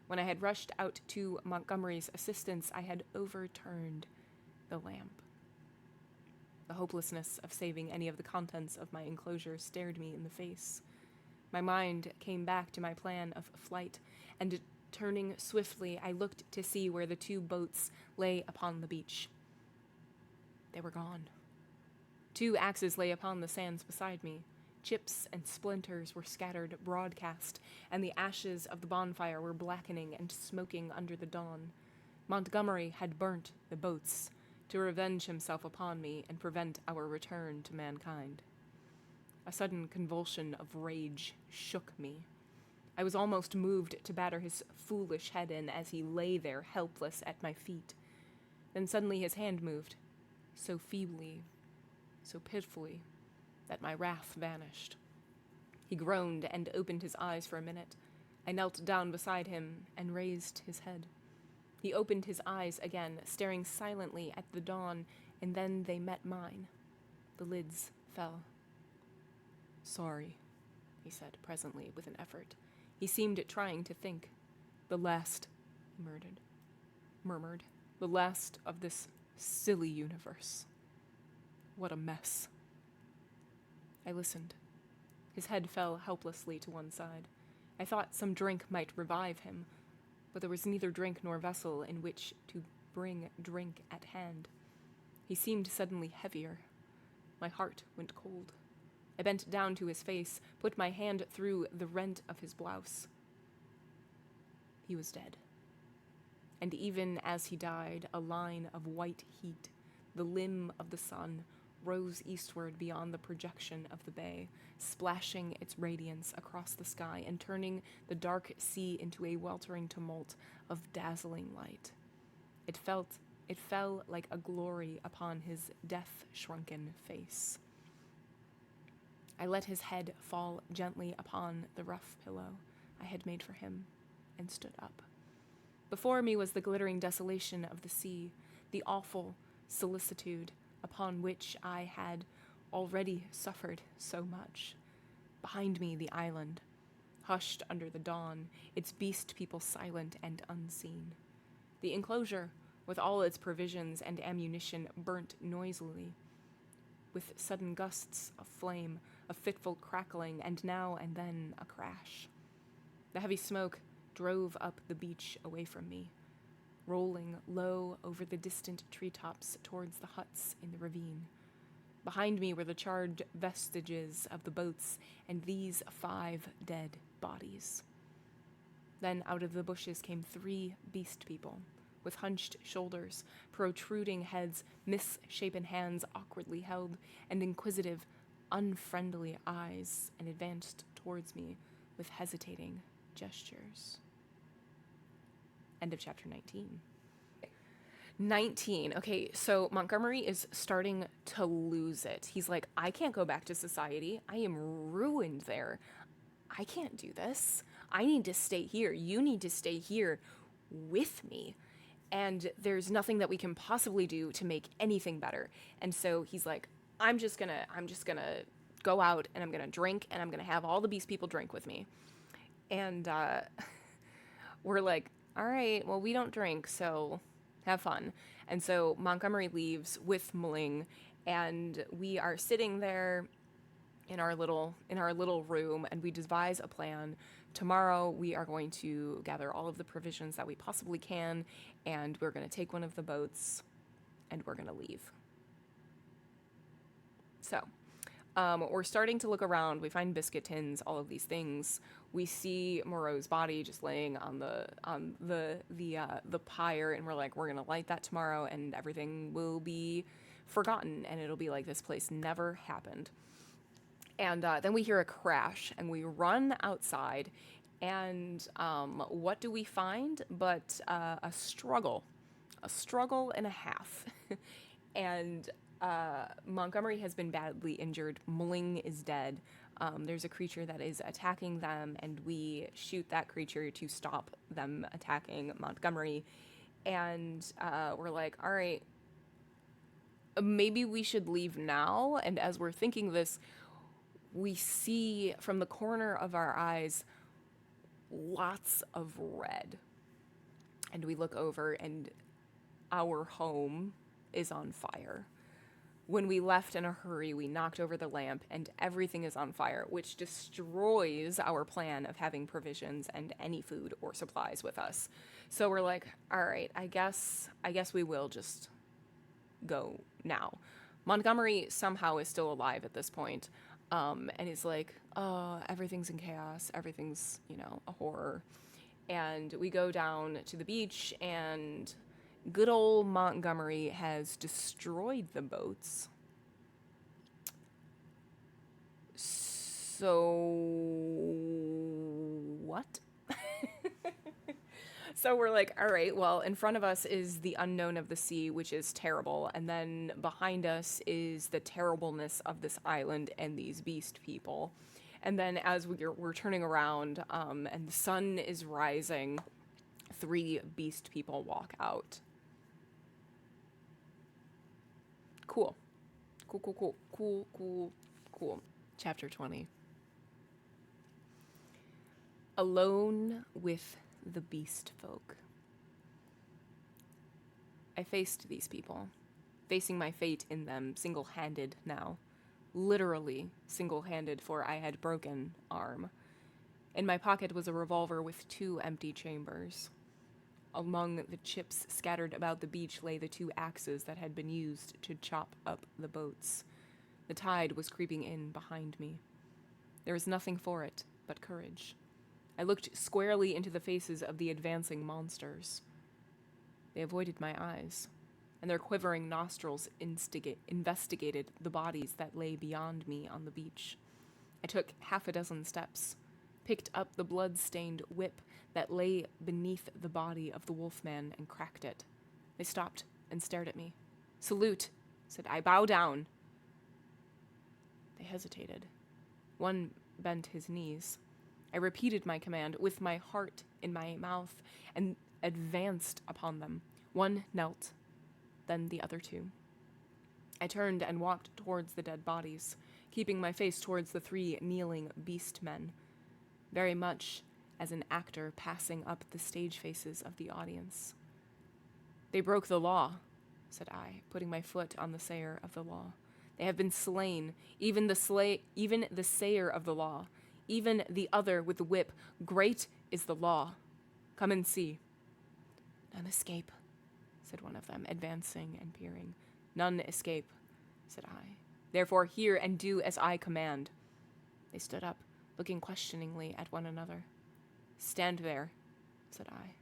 When I had rushed out to Montgomery's assistance, I had overturned the lamp. The hopelessness of saving any of the contents of my enclosure stared me in the face. My mind came back to my plan of flight, and turning swiftly, I looked to see where the 2 boats lay upon the beach. They were gone. 2 axes lay upon the sands beside me. Chips and splinters were scattered broadcast, and the ashes of the bonfire were blackening and smoking under the dawn. Montgomery had burnt the boats to revenge himself upon me and prevent our return to mankind. A sudden convulsion of rage shook me. I was almost moved to batter his foolish head in as he lay there helpless at my feet. Then suddenly his hand moved, so feebly, so pitifully, that my wrath vanished. He groaned and opened his eyes for a minute. I knelt down beside him and raised his head. He opened his eyes again, staring silently at the dawn, and then they met mine. The lids fell. "Sorry," he said presently with an effort. He seemed trying to think. "The last," he murmured, "the last of this silly universe. What a mess." I listened. His head fell helplessly to one side. I thought some drink might revive him, but there was neither drink nor vessel in which to bring drink at hand. He seemed suddenly heavier. My heart went cold. I bent down to his face, put my hand through the rent of his blouse. He was dead. And even as he died, a line of white heat, the limb of the sun, rose eastward beyond the projection of the bay, splashing its radiance across the sky and turning the dark sea into a weltering tumult of dazzling light. It fell like a glory upon his death-shrunken face. I let his head fall gently upon the rough pillow I had made for him, and stood up. Before me was the glittering desolation of the sea, the awful solicitude upon which I had already suffered so much. Behind me, the island, hushed under the dawn, its beast people silent and unseen. The enclosure, with all its provisions and ammunition, burnt noisily, with sudden gusts of flame, a fitful crackling, and now and then a crash. The heavy smoke drove up the beach away from me, rolling low over the distant treetops towards the huts in the ravine. Behind me were the charred vestiges of the boats and these 5 dead bodies. Then out of the bushes came 3 beast people, with hunched shoulders, protruding heads, misshapen hands awkwardly held, and inquisitive, unfriendly eyes, and advanced towards me with hesitating gestures. End of chapter 19. 19. Okay, so Montgomery is starting to lose it. He's like, I can't go back to society. I am ruined there. I can't do this. I need to stay here. You need to stay here with me. And there's nothing that we can possibly do to make anything better. And so he's like, I'm just gonna go out and I'm gonna drink and I'm gonna have all the beast people drink with me. And we're like, all right, well, we don't drink, so have fun. And so Montgomery leaves with Mling, and we are sitting there in our little room, and we devise a plan. Tomorrow we are going to gather all of the provisions that we possibly can, and we're going to take one of the boats, and we're going to leave. So we're starting to look around. We find biscuit tins, all of these things. We see Moreau's body just laying on the pyre, and we're like, we're gonna light that tomorrow, and everything will be forgotten, and it'll be like this place never happened. And then we hear a crash, and we run outside, and what do we find but a struggle a struggle and a half. And Montgomery has been badly injured. Mling is dead. There's a creature that is attacking them, and we shoot that creature to stop them attacking Montgomery. And we're like, all right, maybe we should leave now. And as we're thinking this, we see from the corner of our eyes lots of red. And we look over, and our home is on fire. When we left in a hurry, we knocked over the lamp, and everything is on fire, which destroys our plan of having provisions and any food or supplies with us. So we're like, all right, I guess we will just go now. Montgomery somehow is still alive at this point, and he's like, oh, everything's in chaos, everything's, a horror. And we go down to the beach, and good old Montgomery has destroyed the boats. So what? So we're like, all right, well, in front of us is the unknown of the sea, which is terrible. And then behind us is the terribleness of this island and these beast people. And then as we're turning around, and the sun is rising, 3 beast people walk out. Cool. Chapter 20. Alone with the beast folk. I faced these people, facing my fate in them single-handed now. Literally single-handed, for I had broken arm. In my pocket was a revolver with 2 empty chambers. Among the chips scattered about the beach lay the 2 axes that had been used to chop up the boats. The tide was creeping in behind me. There was nothing for it but courage. I looked squarely into the faces of the advancing monsters. They avoided my eyes, and their quivering nostrils investigated the bodies that lay beyond me on the beach. I took 6 steps, picked up the blood-stained whip that lay beneath the body of the wolfman, and cracked it. They stopped and stared at me. "Salute," said I. "Bow down." They hesitated. One bent his knees. I repeated my command with my heart in my mouth and advanced upon them. One knelt, then the other 2. I turned and walked towards the dead bodies, keeping my face towards the 3 kneeling beast men, very much as an actor passing up the stage faces of the audience. "They broke the law," said I, putting my foot on the sayer of the law. "They have been slain, even the sayer of the law. Even the other with the whip. Great is the law. Come and see." "None escape," said one of them, advancing and peering. "None escape," said I. "Therefore hear and do as I command." They stood up, looking questioningly at one another. "Stand there," said I.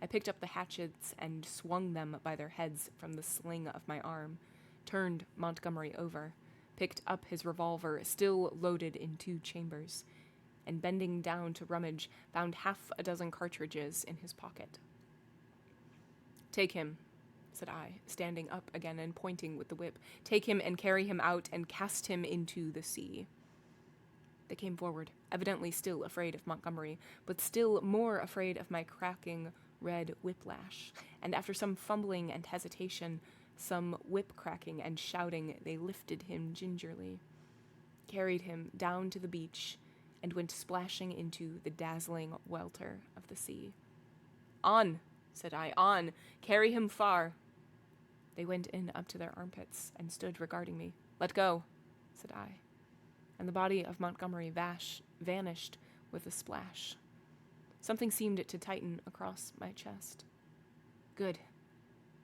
I picked up the hatchets and swung them by their heads from the sling of my arm, turned Montgomery over, picked up his revolver, still loaded in 2 chambers, and bending down to rummage, found 6 cartridges in his pocket. "Take him," said I, standing up again and pointing with the whip. "Take him and carry him out and cast him into the sea." They came forward, evidently still afraid of Montgomery, but still more afraid of my cracking red whiplash, and after some fumbling and hesitation, some whip cracking and shouting, they lifted him gingerly, carried him down to the beach, and went splashing into the dazzling welter of the sea. "On," said I, "on! Carry him far!" They went in up to their armpits and stood regarding me. "Let go," said I, and the body of Montgomery vanished with a splash. Something seemed to tighten across my chest. "Good,"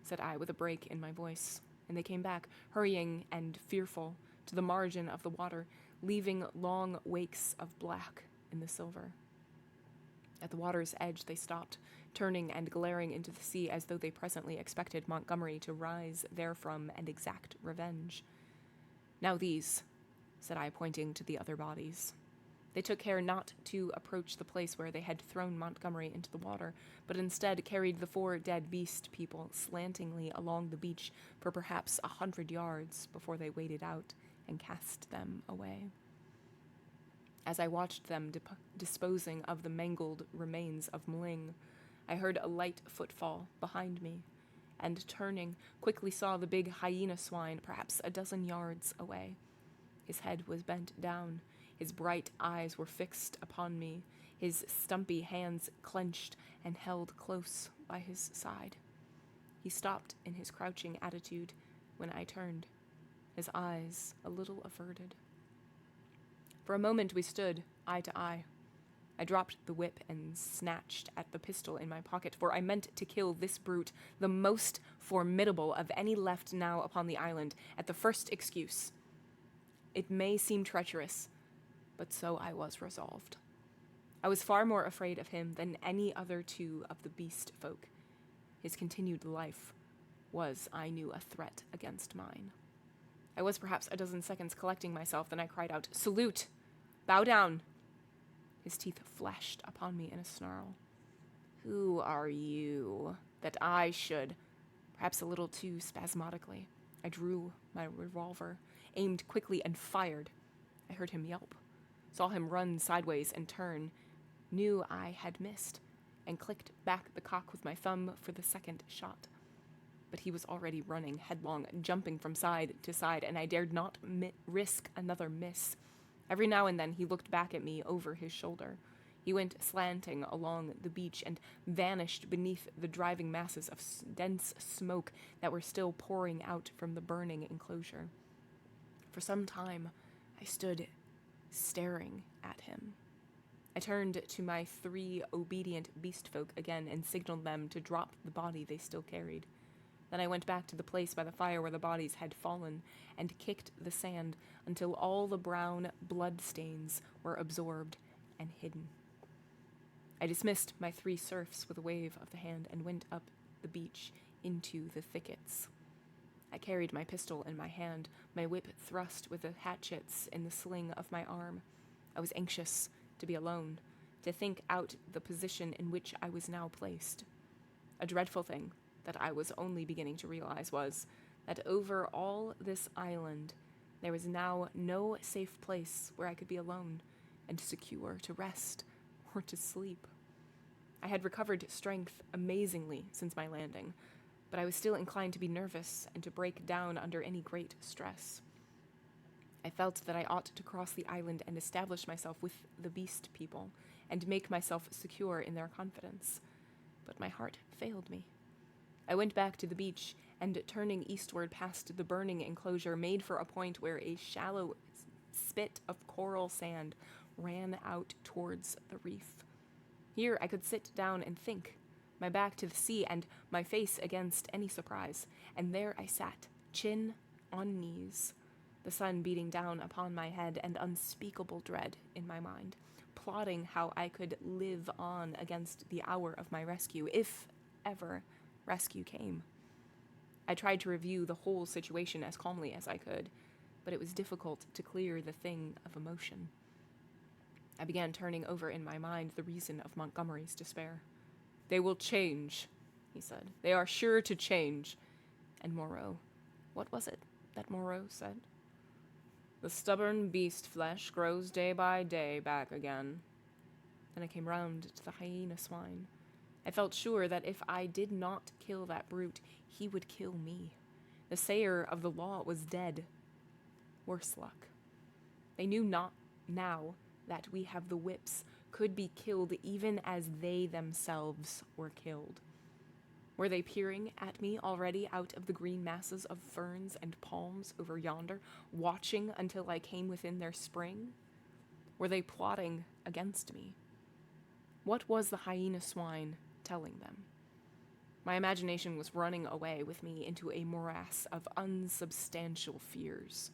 said I with a break in my voice, and they came back, hurrying and fearful, to the margin of the water, leaving long wakes of black in the silver. At the water's edge they stopped, turning and glaring into the sea as though they presently expected Montgomery to rise therefrom and exact revenge. "Now these," said I, pointing to the other bodies. They took care not to approach the place where they had thrown Montgomery into the water, but instead carried the 4 dead beast people slantingly along the beach for perhaps 100 yards before they waded out and cast them away. As I watched them disposing of the mangled remains of Mling, I heard a light footfall behind me, and turning, quickly saw the big hyena swine perhaps a dozen yards away. His head was bent down, his bright eyes were fixed upon me, his stumpy hands clenched and held close by his side. He stopped in his crouching attitude when I turned, his eyes a little averted. For a moment we stood, eye to eye. I dropped the whip and snatched at the pistol in my pocket, for I meant to kill this brute, the most formidable of any left now upon the island, at the first excuse. It may seem treacherous, but so I was resolved. I was far more afraid of him than any other 2 of the beast folk. His continued life was, I knew, a threat against mine. I was perhaps a dozen seconds collecting myself, then I cried out, "Salute! Bow down!" His teeth flashed upon me in a snarl. "Who are you, that I should—" Perhaps a little too spasmodically, I drew my revolver, aimed quickly, and fired. I heard him yelp, saw him run sideways and turn, knew I had missed, and clicked back the cock with my thumb for the second shot. But he was already running headlong, jumping from side to side, and I dared not risk another miss. Every now and then he looked back at me over his shoulder. He went slanting along the beach and vanished beneath the driving masses of dense smoke that were still pouring out from the burning enclosure. For some time, I stood staring at him. I turned to my 3 obedient beast folk again and signaled them to drop the body they still carried. Then I went back to the place by the fire where the bodies had fallen and kicked the sand until all the brown blood stains were absorbed and hidden. I dismissed my 3 serfs with a wave of the hand and went up the beach into the thickets. I carried my pistol in my hand, my whip thrust with the hatchets in the sling of my arm. I was anxious to be alone, to think out the position in which I was now placed. A dreadful thing that I was only beginning to realize was that over all this island there was now no safe place where I could be alone and secure to rest or to sleep. I had recovered strength amazingly since my landing, but I was still inclined to be nervous and to break down under any great stress. I felt that I ought to cross the island and establish myself with the beast people and make myself secure in their confidence, but my heart failed me. I went back to the beach and, turning eastward past the burning enclosure, made for a point where a shallow spit of coral sand ran out towards the reef. Here I could sit down and think, my back to the sea and my face against any surprise, and there I sat, chin on knees, the sun beating down upon my head and unspeakable dread in my mind, plotting how I could live on against the hour of my rescue, if ever rescue came. I tried to review the whole situation as calmly as I could, but it was difficult to clear the thing of emotion. I began turning over in my mind the reason of Montgomery's despair. "They will change," he said. "They are sure to change." And Moreau. What was it that Moreau said? "The stubborn beast flesh grows day by day back again." Then I came round to the hyena swine. I felt sure that if I did not kill that brute, he would kill me. The sayer of the law was dead. Worse luck. They knew not now that we have the whips, could be killed even as they themselves were killed. Were they peering at me already out of the green masses of ferns and palms over yonder, watching until I came within their spring? Were they plotting against me? What was the hyena swine telling them? My imagination was running away with me into a morass of unsubstantial fears.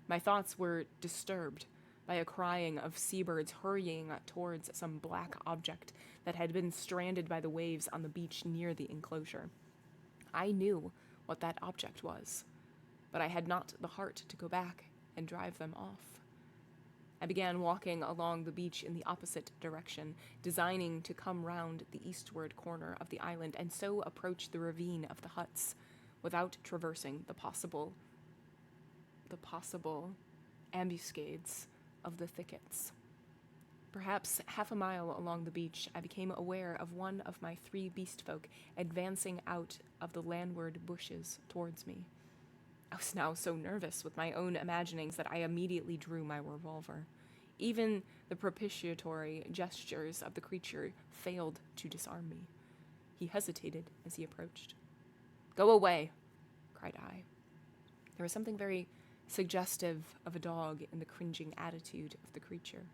My thoughts were disturbed by a crying of seabirds hurrying towards some black object that had been stranded by the waves on the beach near the enclosure. I knew what that object was, but I had not the heart to go back and drive them off. I began walking along the beach in the opposite direction, designing to come round the eastward corner of the island and so approach the ravine of the huts without traversing the possible ambuscades of the thickets. Perhaps half a mile along the beach, I became aware of one of my 3 beast folk advancing out of the landward bushes towards me. I was now so nervous with my own imaginings that I immediately drew my revolver. Even the propitiatory gestures of the creature failed to disarm me. He hesitated as he approached. "Go away," cried I. There was something very suggestive of a dog in the cringing attitude of the creature.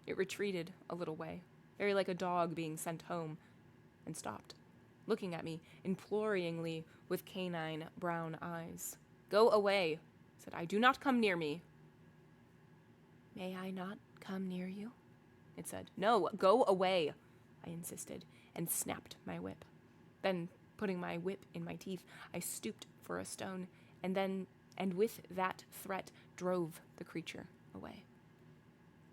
It retreated a little way, very like a dog being sent home, and stopped, looking at me imploringly with canine brown eyes. "Go away," said I. "Do not come near me." "May I not come near you?" it said. "No, go away," I insisted, and snapped my whip. Then, putting my whip in my teeth, I stooped for a stone, and with that threat drove the creature away.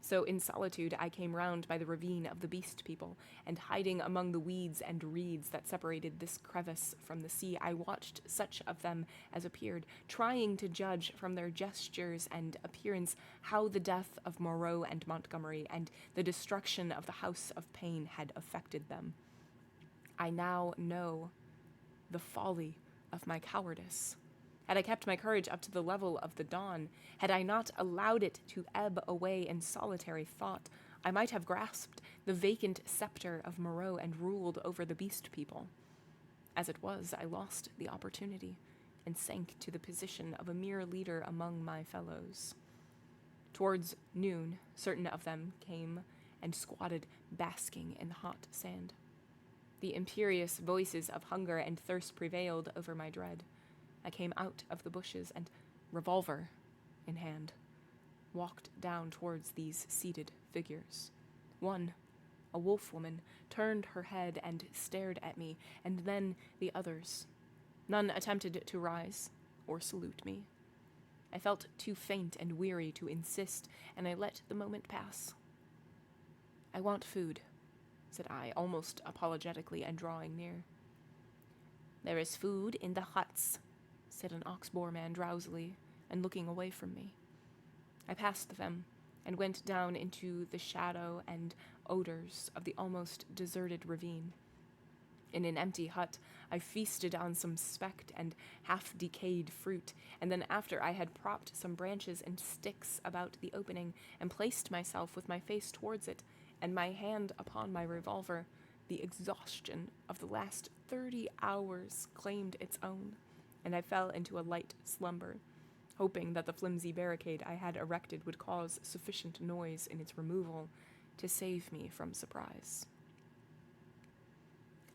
So in solitude I came round by the ravine of the beast people, and hiding among the weeds and reeds that separated this crevice from the sea, I watched such of them as appeared, trying to judge from their gestures and appearance how the death of Moreau and Montgomery and the destruction of the House of Pain had affected them. I now know the folly of my cowardice. Had I kept my courage up to the level of the dawn, had I not allowed it to ebb away in solitary thought, I might have grasped the vacant scepter of Moreau and ruled over the beast people. As it was, I lost the opportunity and sank to the position of a mere leader among my fellows. Towards noon, certain of them came and squatted, basking in the hot sand. The imperious voices of hunger and thirst prevailed over my dread. I came out of the bushes and, revolver in hand, walked down towards these seated figures. One, a wolf woman, turned her head and stared at me, and then the others. None attempted to rise or salute me. I felt too faint and weary to insist, and I let the moment pass. "I want food," said I, almost apologetically, and drawing near. "There is food in the huts," said an ox-boar man drowsily, and looking away from me. I passed them, and went down into the shadow and odors of the almost deserted ravine. In an empty hut, I feasted on some specked and half-decayed fruit, and then after I had propped some branches and sticks about the opening, and placed myself with my face towards it, and my hand upon my revolver, the exhaustion of the last 30 hours claimed its own, and I fell into a light slumber, hoping that the flimsy barricade I had erected would cause sufficient noise in its removal to save me from surprise.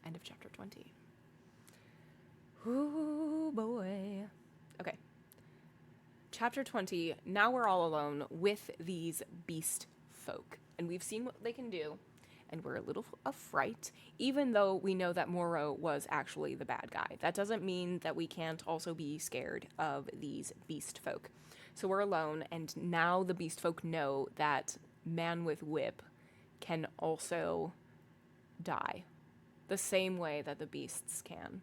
End of chapter 20. Ooh, boy. Okay. Chapter 20, now we're all alone with these beast folk, and we've seen what they can do, and we're a little affright, even though we know that Moreau was actually the bad guy. That doesn't mean that we can't also be scared of these beast folk. So we're alone, and now the beast folk know that man with whip can also die, the same way that the beasts can.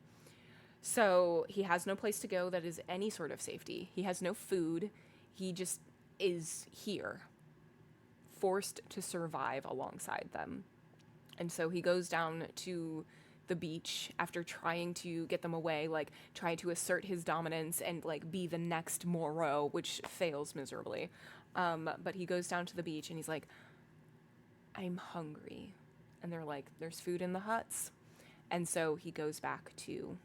So he has no place to go that is any sort of safety. He has no food. He just is here, forced to survive alongside them. And so he goes down to the beach after trying to get them away, like try to assert his dominance and like be the next Moreau, which fails miserably. But he goes down to the beach and he's like, "I'm hungry." And they're like, "There's food in the huts." And so he goes back to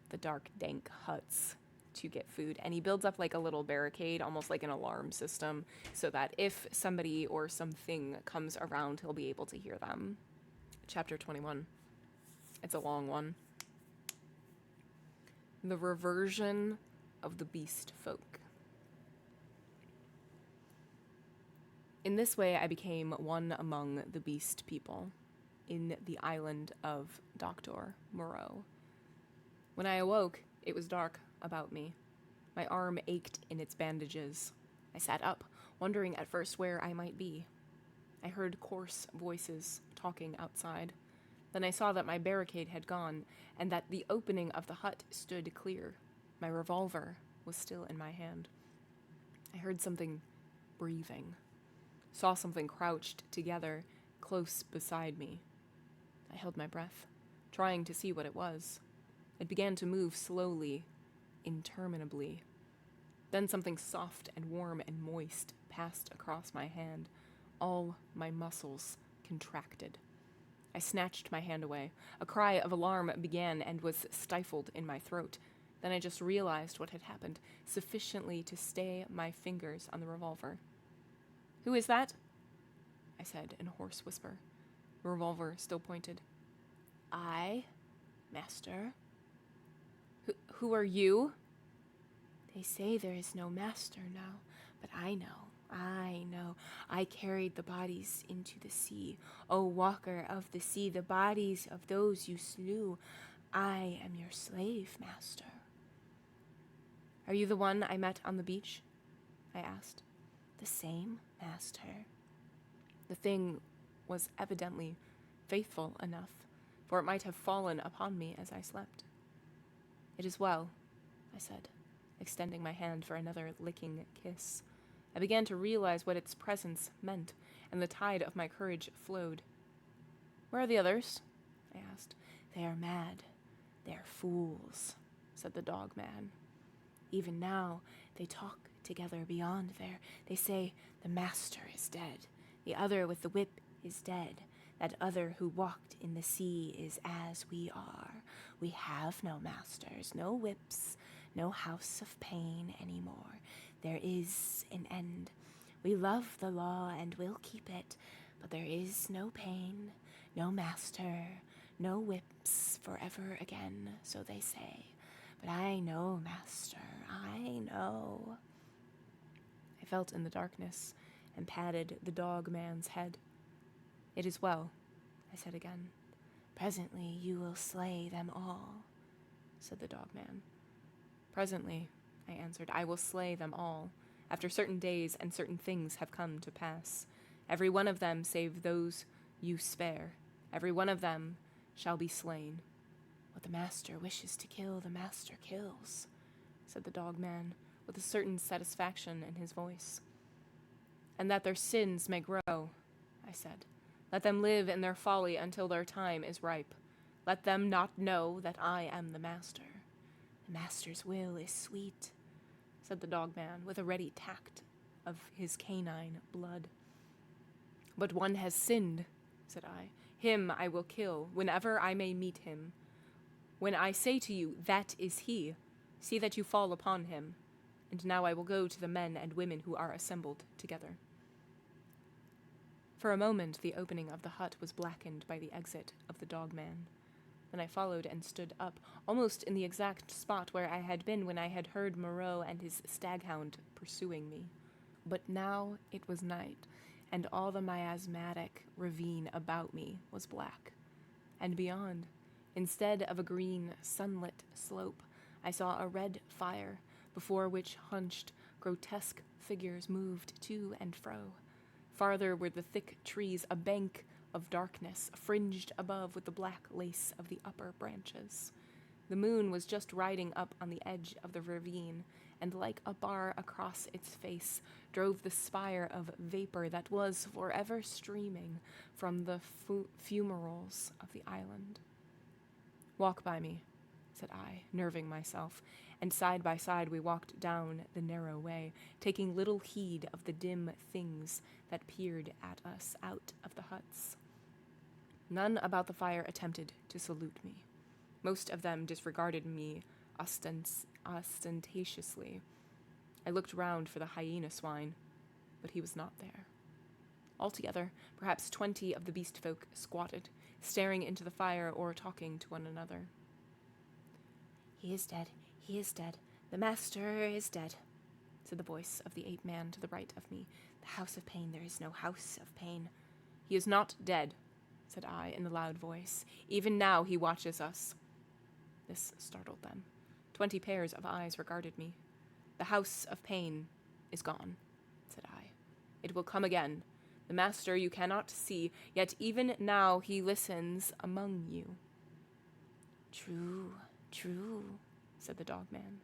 the dark, dank huts to get food. And he builds up like a little barricade, almost like an alarm system, so that if somebody or something comes around, he'll be able to hear them. Chapter 21. It's a long one. The reversion of the beast folk. In this way, I became one among the beast people in the island of Dr. Moreau. When I awoke, it was dark about me. My arm ached in its bandages. I sat up, wondering at first where I might be. I heard coarse voices talking outside. Then I saw that my barricade had gone, and that the opening of the hut stood clear. My revolver was still in my hand. I heard something breathing. Saw something crouched together, close beside me. I held my breath, trying to see what it was. It began to move slowly, interminably. Then something soft and warm and moist passed across my hand. All my muscles contracted. I snatched my hand away. A cry of alarm began and was stifled in my throat. Then I just realized what had happened, sufficiently to stay my fingers on the revolver. "Who is that?" I said in a hoarse whisper. The revolver still pointed. "I, master." Who are you?" "They say there is no master now, but I know. I carried the bodies into the sea. O walker of the sea, the bodies of those you slew. I am your slave, master." "Are you the one I met on the beach?" I asked. "The same, master." The thing was evidently faithful enough, for it might have fallen upon me as I slept. "It is well," I said, extending my hand for another licking kiss. I began to realize what its presence meant, and the tide of my courage flowed. "Where are the others?" I asked. "They are mad. They are fools," said the dog man. "Even now, they talk together beyond there. They say, the master is dead. The other with the whip is dead. That other who walked in the sea is as we are. We have no masters, no whips, no house of pain anymore. There is an end. We love the law and will keep it, but there is no pain, no master, no whips forever again, so they say. But I know, master, I know." I felt in the darkness and patted the dog man's head. "It is well," I said again. "Presently you will slay them all," said the dog man. "Presently," I answered, "I will slay them all, after certain days and certain things have come to pass. Every one of them save those you spare. Every one of them shall be slain." "What the master wishes to kill, the master kills," said the dog man, with a certain satisfaction in his voice. "And that their sins may grow," I said. "Let them live in their folly until their time is ripe. Let them not know that I am the master." "The master's will is sweet," said the dog man, with a ready tact of his canine blood. "But one has sinned," said I. "Him I will kill, whenever I may meet him. When I say to you, 'That is he,' see that you fall upon him. And now I will go to the men and women who are assembled together." For a moment the opening of the hut was blackened by the exit of the dog man. Then I followed and stood up, almost in the exact spot where I had been when I had heard Moreau and his staghound pursuing me. But now it was night, and all the miasmatic ravine about me was black. And beyond, instead of a green, sunlit slope, I saw a red fire, before which hunched, grotesque figures moved to and fro. Farther were the thick trees, a bank of darkness, fringed above with the black lace of the upper branches. The moon was just riding up on the edge of the ravine, and like a bar across its face drove the spire of vapor that was forever streaming from the fumaroles of the island. "Walk by me," said I, nerving myself, and side by side we walked down the narrow way, taking little heed of the dim things that peered at us out of the huts. None about the fire attempted to salute me. Most of them disregarded me ostentatiously. I looked round for the hyena swine, but he was not there. Altogether, perhaps 20 of the beast folk squatted, staring into the fire or talking to one another. "He is dead, he is dead, the master is dead," said the voice of the ape man to the right of me. "The house of pain, there is no house of pain." "He is not dead," said I in the loud voice. "Even now he watches us." This startled them. 20 pairs of eyes regarded me. "The house of pain is gone," said I. It will come again. The master you cannot see, yet even now he listens among you." "True, true," said the dogman.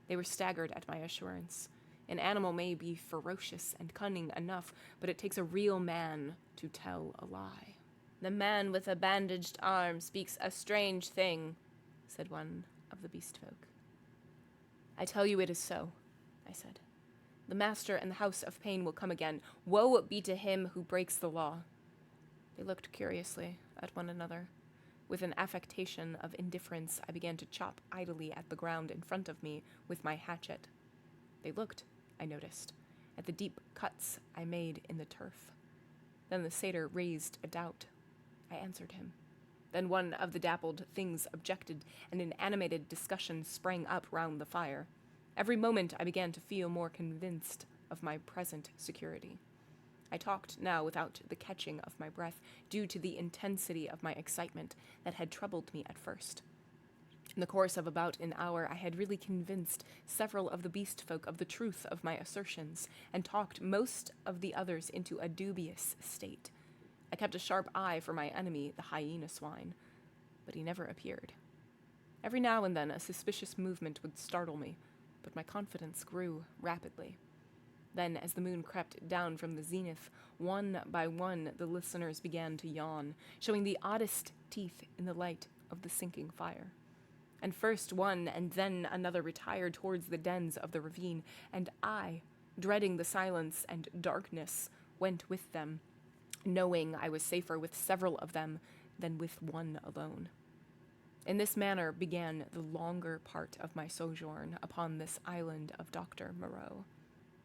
They were staggered at my assurance. An animal may be ferocious and cunning enough, but it takes a real man to tell a lie. "The man with a bandaged arm speaks a strange thing," said one of the beast folk. "I tell you it is so," I said. "The master and the house of pain will come again. Woe be to him who breaks the law." They looked curiously at one another. With an affectation of indifference, I began to chop idly at the ground in front of me with my hatchet. They looked, I noticed, at the deep cuts I made in the turf. Then the satyr raised a doubt. I answered him. Then one of the dappled things objected, and an animated discussion sprang up round the fire. Every moment I began to feel more convinced of my present security. I talked now without the catching of my breath, due to the intensity of my excitement that had troubled me at first. In the course of about an hour, I had really convinced several of the beast folk of the truth of my assertions, and talked most of the others into a dubious state. I kept a sharp eye for my enemy, the hyena swine, but he never appeared. Every now and then a suspicious movement would startle me, but my confidence grew rapidly. Then, as the moon crept down from the zenith, one by one the listeners began to yawn, showing the oddest teeth in the light of the sinking fire. And first one and then another retired towards the dens of the ravine, and I, dreading the silence and darkness, went with them, knowing I was safer with several of them than with one alone. In this manner began the longer part of my sojourn upon this island of Dr. Moreau.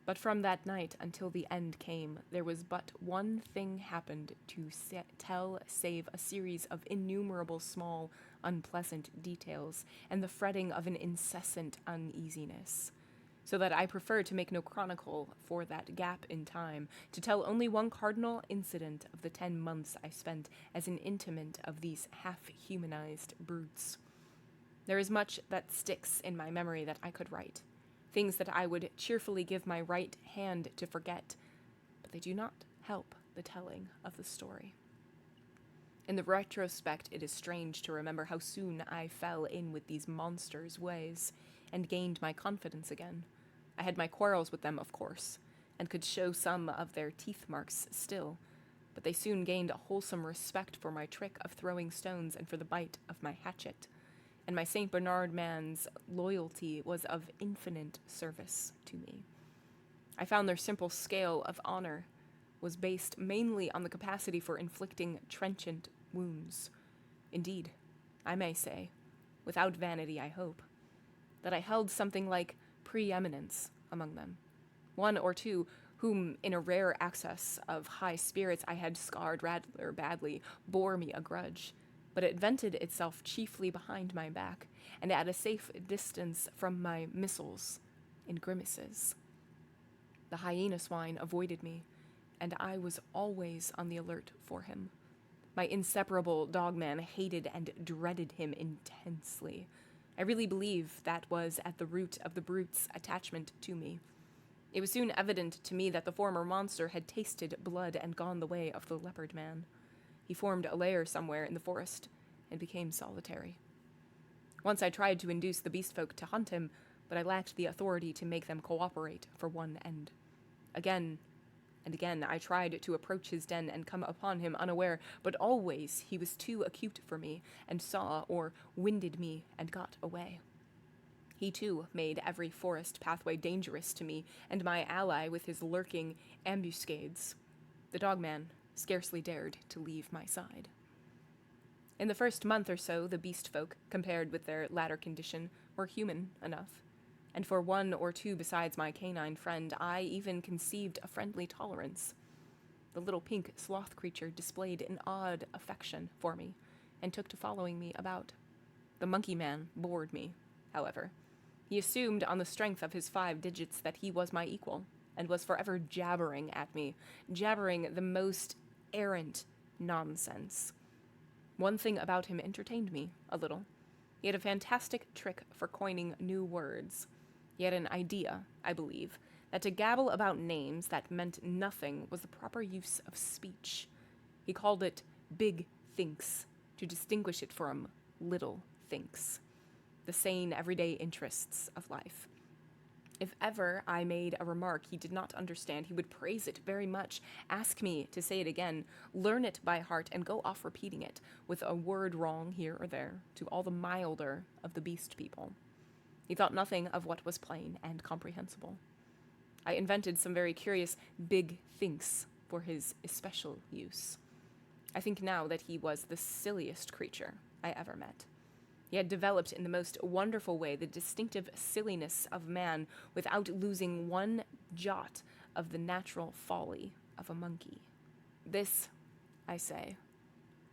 But from that night until the end came, there was but one thing happened to tell save a series of innumerable small, unpleasant details, and the fretting of an incessant uneasiness. So that I prefer to make no chronicle for that gap in time, to tell only one cardinal incident of the 10 months I spent as an intimate of these half-humanized brutes. There is much that sticks in my memory that I could write, things that I would cheerfully give my right hand to forget, but they do not help the telling of the story. In the retrospect, it is strange to remember how soon I fell in with these monsters' ways, and gained my confidence again. I had my quarrels with them, of course, and could show some of their teeth marks still, but they soon gained a wholesome respect for my trick of throwing stones and for the bite of my hatchet, and my St. Bernard man's loyalty was of infinite service to me. I found their simple scale of honor was based mainly on the capacity for inflicting trenchant wounds. Indeed, I may say, without vanity I hope, that I held something like preeminence among them. One or two, whom in a rare access of high spirits I had scarred rather badly, bore me a grudge, but it vented itself chiefly behind my back, and at a safe distance from my missiles, in grimaces. The hyena swine avoided me, and I was always on the alert for him. My inseparable dogman hated and dreaded him intensely. I really believe that was at the root of the brute's attachment to me. It was soon evident to me that the former monster had tasted blood and gone the way of the leopard man. He formed a lair somewhere in the forest and became solitary. Once I tried to induce the beast folk to hunt him, but I lacked the authority to make them cooperate for one end. Again and again I tried to approach his den and come upon him unaware, but always he was too acute for me, and saw or winded me and got away. He too made every forest pathway dangerous to me, and my ally with his lurking ambuscades. The dogman scarcely dared to leave my side. In the first month or so, the beast folk, compared with their latter condition, were human enough, and for one or two besides my canine friend, I even conceived a friendly tolerance. The little pink sloth creature displayed an odd affection for me, and took to following me about. The monkey man bored me, however. He assumed on the strength of his 5 digits that he was my equal, and was forever jabbering at me, jabbering the most errant nonsense. One thing about him entertained me a little. He had a fantastic trick for coining new words. He had an idea, I believe, that to gabble about names that meant nothing was the proper use of speech. He called it big thinks, to distinguish it from little thinks, the sane, everyday interests of life. If ever I made a remark he did not understand, he would praise it very much, ask me to say it again, learn it by heart, and go off repeating it, with a word wrong here or there, to all the milder of the beast people. He thought nothing of what was plain and comprehensible. I invented some very curious big thinks for his especial use. I think now that he was the silliest creature I ever met. He had developed in the most wonderful way the distinctive silliness of man without losing one jot of the natural folly of a monkey. This, I say,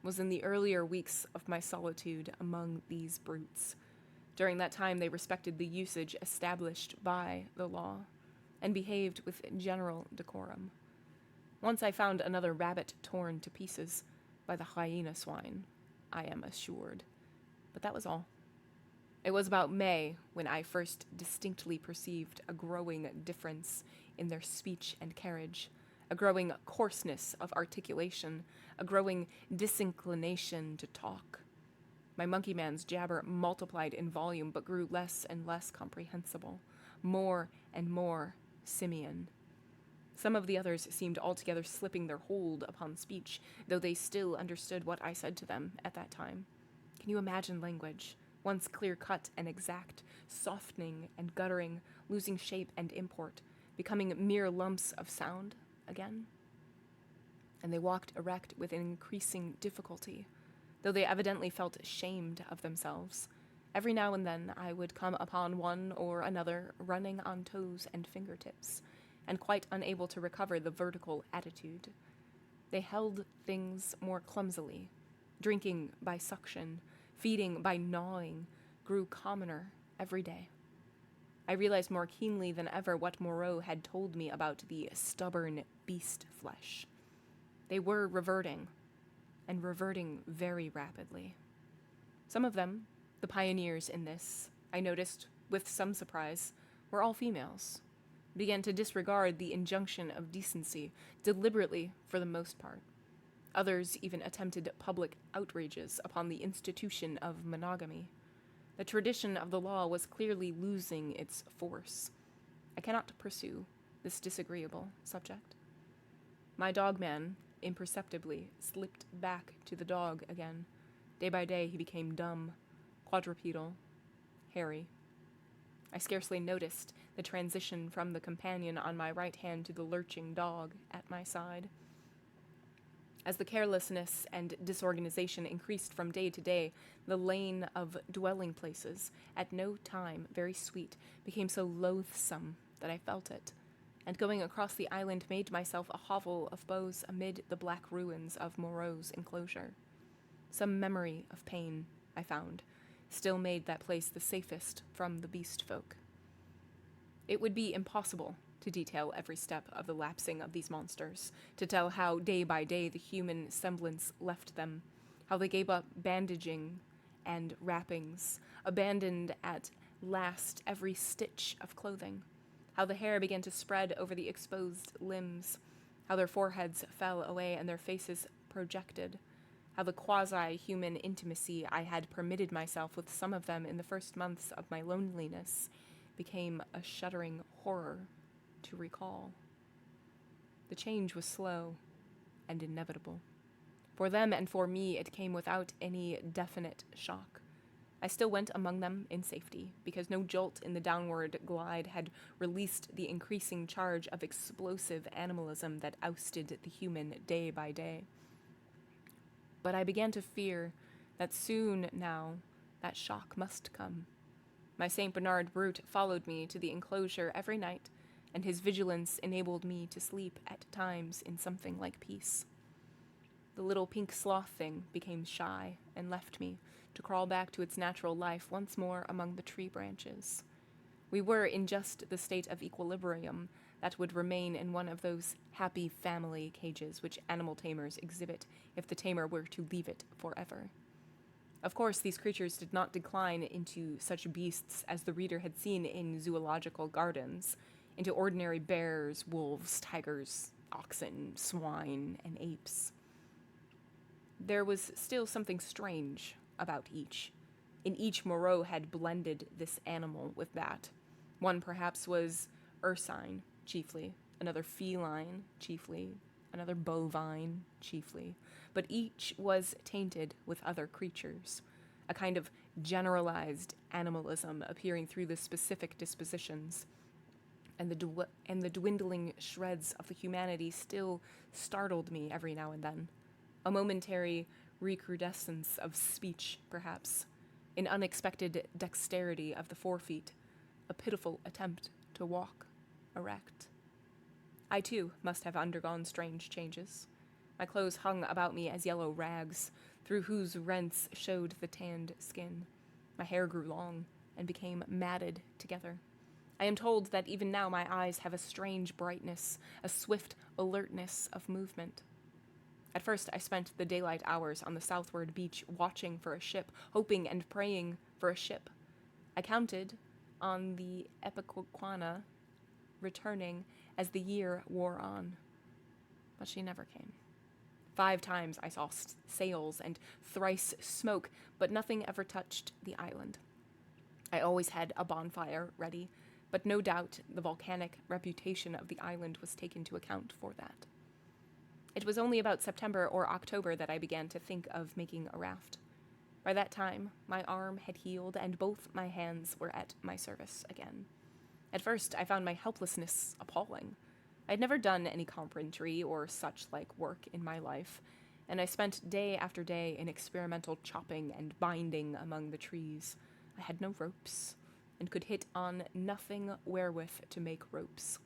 was in the earlier weeks of my solitude among these brutes. During that time they respected the usage established by the law, and behaved with general decorum. Once I found another rabbit torn to pieces by the hyena swine, I am assured. But that was all. It was about May when I first distinctly perceived a growing difference in their speech and carriage, a growing coarseness of articulation, a growing disinclination to talk. My monkey man's jabber multiplied in volume but grew less and less comprehensible, more and more simian. Some of the others seemed altogether slipping their hold upon speech, though they still understood what I said to them at that time. Can you imagine language, once clear-cut and exact, softening and guttering, losing shape and import, becoming mere lumps of sound again? And they walked erect with increasing difficulty, though they evidently felt ashamed of themselves. Every now and then I would come upon one or another running on toes and fingertips, and quite unable to recover the vertical attitude. They held things more clumsily. Drinking by suction, feeding by gnawing, grew commoner every day. I realized more keenly than ever what Moreau had told me about the stubborn beast flesh. They were reverting, and reverting very rapidly. Some of them, the pioneers in this, I noticed with some surprise, were all females, began to disregard the injunction of decency, deliberately for the most part. Others even attempted public outrages upon the institution of monogamy. The tradition of the law was clearly losing its force. I cannot pursue this disagreeable subject. My dogman imperceptibly slipped back to the dog again. Day by day he became dumb, quadrupedal, hairy. I scarcely noticed the transition from the companion on my right hand to the lurching dog at my side. As the carelessness and disorganization increased from day to day, the lane of dwelling places, at no time very sweet, became so loathsome that I felt it, and going across the island made myself a hovel of boughs amid the black ruins of Moreau's enclosure. Some memory of pain, I found, still made that place the safest from the beast folk. It would be impossible to detail every step of the lapsing of these monsters, to tell how day by day the human semblance left them, how they gave up bandaging and wrappings, abandoned at last every stitch of clothing, how the hair began to spread over the exposed limbs, how their foreheads fell away and their faces projected, how the quasi-human intimacy I had permitted myself with some of them in the first months of my loneliness became a shuddering horror to recall. The change was slow and inevitable. For them and for me, it came without any definite shock. I still went among them in safety, because no jolt in the downward glide had released the increasing charge of explosive animalism that ousted the human day by day. But I began to fear that soon now that shock must come. My St. Bernard brute followed me to the enclosure every night, and his vigilance enabled me to sleep at times in something like peace. The little pink sloth thing became shy and left me to crawl back to its natural life once more among the tree branches. We were in just the state of equilibrium that would remain in one of those happy family cages which animal tamers exhibit if the tamer were to leave it forever. Of course, these creatures did not decline into such beasts as the reader had seen in zoological gardens. into ordinary bears, wolves, tigers, oxen, swine, and apes. There was still something strange about each. In each, Moreau had blended this animal with that. One perhaps was ursine, chiefly, another feline, chiefly, another bovine, chiefly, but each was tainted with other creatures, a kind of generalized animalism appearing through the specific dispositions, and the dwindling shreds of the humanity still startled me every now and then. A momentary recrudescence of speech, perhaps, an unexpected dexterity of the forefeet, a pitiful attempt to walk erect. I, too, must have undergone strange changes. My clothes hung about me as yellow rags, through whose rents showed the tanned skin. My hair grew long and became matted together. I am told that even now my eyes have a strange brightness, a swift alertness of movement. At first, I spent the daylight hours on the southward beach watching for a ship, hoping and praying for a ship. I counted on the Epiquana returning as the year wore on, but she never came. 5 times I saw sails and thrice smoke, but nothing ever touched the island. I always had a bonfire ready, but no doubt the volcanic reputation of the island was taken into account for that. It was only about September or October that I began to think of making a raft. By that time, my arm had healed and both my hands were at my service again. At first, I found my helplessness appalling. I had never done any carpentry or such-like work in my life, and I spent day after day in experimental chopping and binding among the trees. I had no ropes, and could hit on nothing wherewith to make ropes.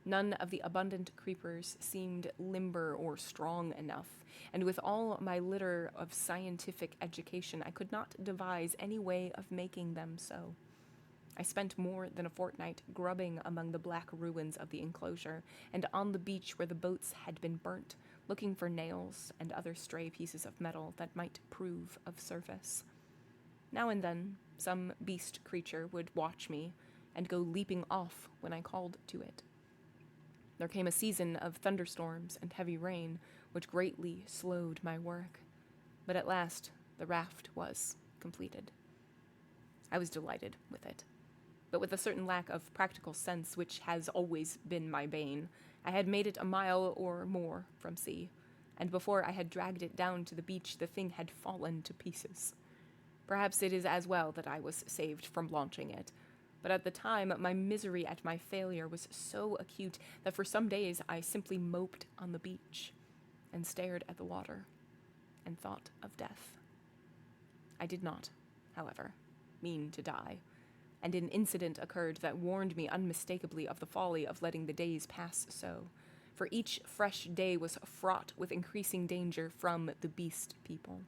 None of the abundant creepers seemed limber or strong enough, and with all my litter of scientific education, I could not devise any way of making them so. I spent more than a fortnight grubbing among the black ruins of the enclosure, and on the beach where the boats had been burnt, looking for nails and other stray pieces of metal that might prove of service. Now and then, some beast creature would watch me and go leaping off when I called to it. There came a season of thunderstorms and heavy rain, which greatly slowed my work. But at last, the raft was completed. I was delighted with it. But with a certain lack of practical sense, which has always been my bane, I had made it a mile or more from sea, and before I had dragged it down to the beach, the thing had fallen to pieces. Perhaps it is as well that I was saved from launching it, but at the time my misery at my failure was so acute that for some days I simply moped on the beach and stared at the water and thought of death. I did not, however, mean to die, and an incident occurred that warned me unmistakably of the folly of letting the days pass so, for each fresh day was fraught with increasing danger from the beast people.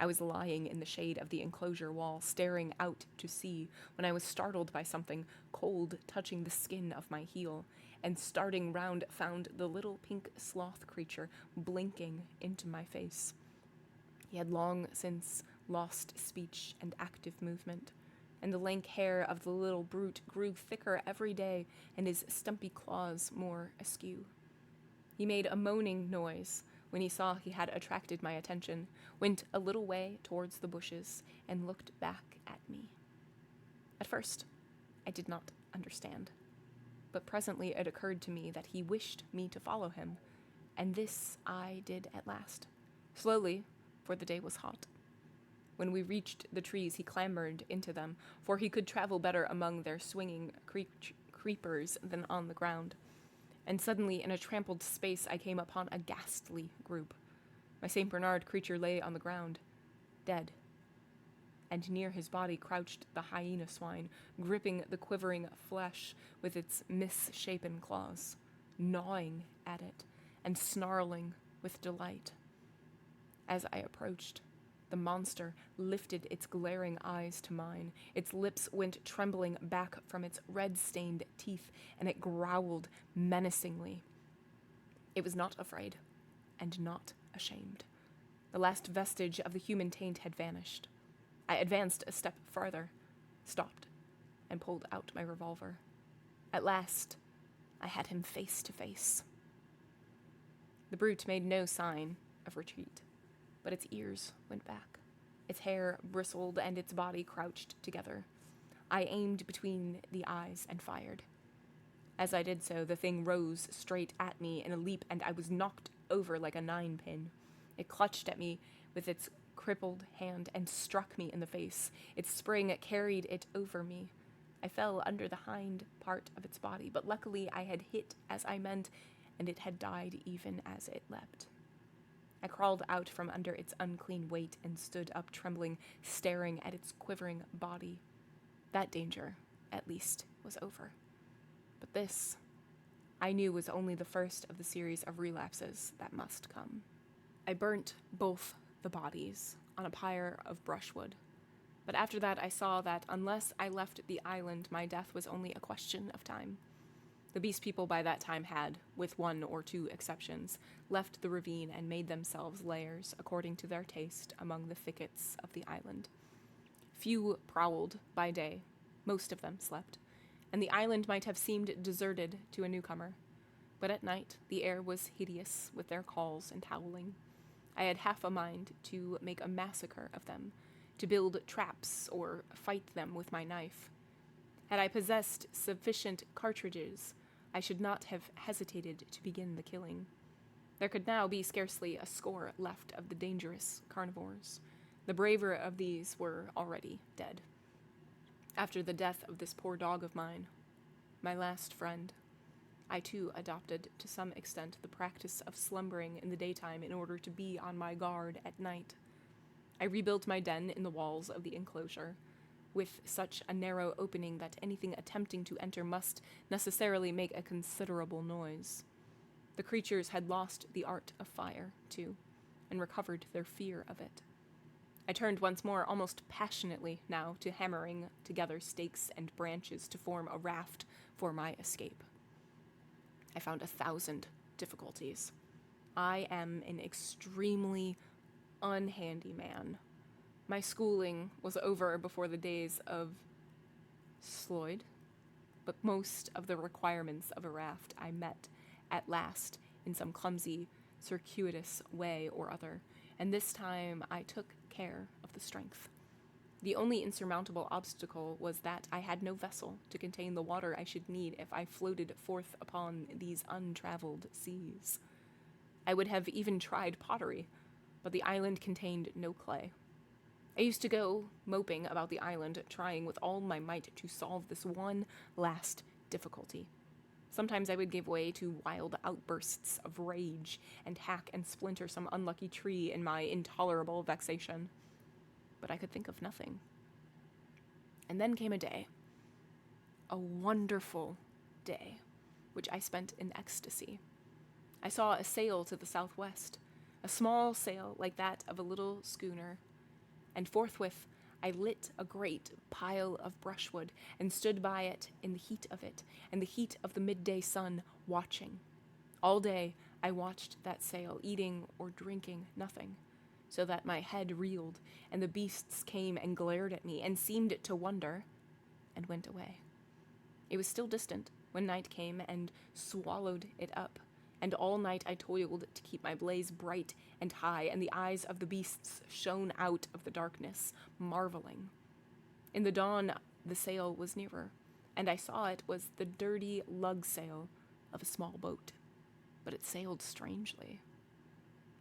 I was lying in the shade of the enclosure wall, staring out to sea, when I was startled by something cold touching the skin of my heel, and starting round found the little pink sloth creature blinking into my face. He had long since lost speech and active movement, and the lank hair of the little brute grew thicker every day, and his stumpy claws more askew. He made a moaning noise when he saw he had attracted my attention, went a little way towards the bushes, and looked back at me. At first, I did not understand, but presently it occurred to me that he wished me to follow him, and this I did at last, slowly, for the day was hot. When we reached the trees, he clambered into them, for he could travel better among their swinging creepers than on the ground. And suddenly, in a trampled space, I came upon a ghastly group. My St. Bernard creature lay on the ground, dead, and near his body crouched the hyena swine, gripping the quivering flesh with its misshapen claws, gnawing at it, and snarling with delight. As I approached, the monster lifted its glaring eyes to mine. Its lips went trembling back from its red-stained teeth, and it growled menacingly. It was not afraid, and not ashamed. The last vestige of the human taint had vanished. I advanced a step farther, stopped, and pulled out my revolver. At last, I had him face to face. The brute made no sign of retreat, but its ears went back. Its hair bristled and its body crouched together. I aimed between the eyes and fired. As I did so, the thing rose straight at me in a leap, and I was knocked over like a 9-pin. It clutched at me with its crippled hand and struck me in the face. Its spring carried it over me. I fell under the hind part of its body, but luckily I had hit as I meant, and it had died even as it leapt. I crawled out from under its unclean weight and stood up trembling, staring at its quivering body. That danger, at least, was over. But this, I knew, was only the first of the series of relapses that must come. I burnt both the bodies on a pyre of brushwood. But after that, I saw that unless I left the island, my death was only a question of time. The Beast People by that time had, with 1 or 2 exceptions, left the ravine and made themselves lairs according to their taste among the thickets of the island. Few prowled by day, most of them slept, and the island might have seemed deserted to a newcomer. But at night, the air was hideous with their calls and howling. I had half a mind to make a massacre of them, to build traps or fight them with my knife. Had I possessed sufficient cartridges, I should not have hesitated to begin the killing. There could now be scarcely a score left of the dangerous carnivores. The braver of these were already dead. After the death of this poor dog of mine, my last friend, I too adopted to some extent the practice of slumbering in the daytime in order to be on my guard at night. I rebuilt my den in the walls of the enclosure, with such a narrow opening that anything attempting to enter must necessarily make a considerable noise. The creatures had lost the art of fire, too, and recovered their fear of it. I turned once more, almost passionately now, to hammering together stakes and branches to form a raft for my escape. I found 1,000 difficulties. I am an extremely unhandy man. My schooling was over before the days of Sloyd, but most of the requirements of a raft I met at last in some clumsy, circuitous way or other, and this time I took care of the strength. The only insurmountable obstacle was that I had no vessel to contain the water I should need if I floated forth upon these untraveled seas. I would have even tried pottery, but the island contained no clay. I used to go moping about the island, trying with all my might to solve this one last difficulty. Sometimes I would give way to wild outbursts of rage and hack and splinter some unlucky tree in my intolerable vexation. But I could think of nothing. And then came a day, a wonderful day, which I spent in ecstasy. I saw a sail to the southwest, a small sail like that of a little schooner, and forthwith I lit a great pile of brushwood and stood by it in the heat of it, and the heat of the midday sun, watching. All day I watched that sail, eating or drinking nothing, so that my head reeled, and the beasts came and glared at me, and seemed to wonder, and went away. It was still distant when night came and swallowed it up, and all night I toiled to keep my blaze bright and high, and the eyes of the beasts shone out of the darkness, marveling. In the dawn the sail was nearer, and I saw it was the dirty lug sail of a small boat, but it sailed strangely.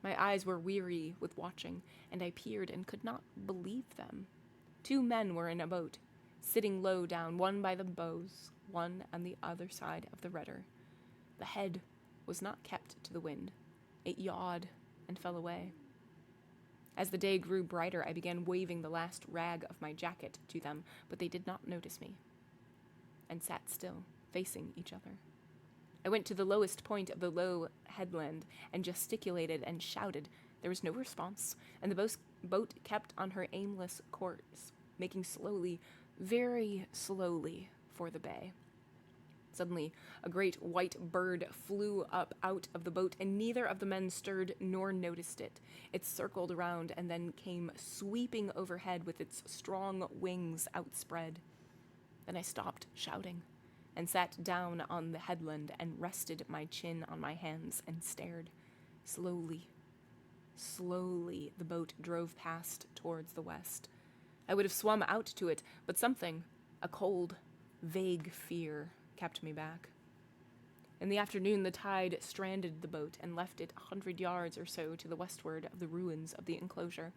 My eyes were weary with watching, and I peered and could not believe them. 2 men were in a boat, sitting low down, one by the bows, one on the other side of the rudder. The head was not kept to the wind. It yawed and fell away. As the day grew brighter, I began waving the last rag of my jacket to them, but they did not notice me, and sat still, facing each other. I went to the lowest point of the low headland and gesticulated and shouted. There was no response, and the boat kept on her aimless course, making slowly, very slowly, for the bay. Suddenly, a great white bird flew up out of the boat, and neither of the men stirred nor noticed it. It circled around and then came sweeping overhead with its strong wings outspread. Then I stopped shouting, and sat down on the headland and rested my chin on my hands and stared. Slowly, slowly, the boat drove past towards the west. I would have swum out to it, but something, a cold, vague fear, kept me back. In the afternoon, the tide stranded the boat and left it 100 yards or so to the westward of the ruins of the enclosure.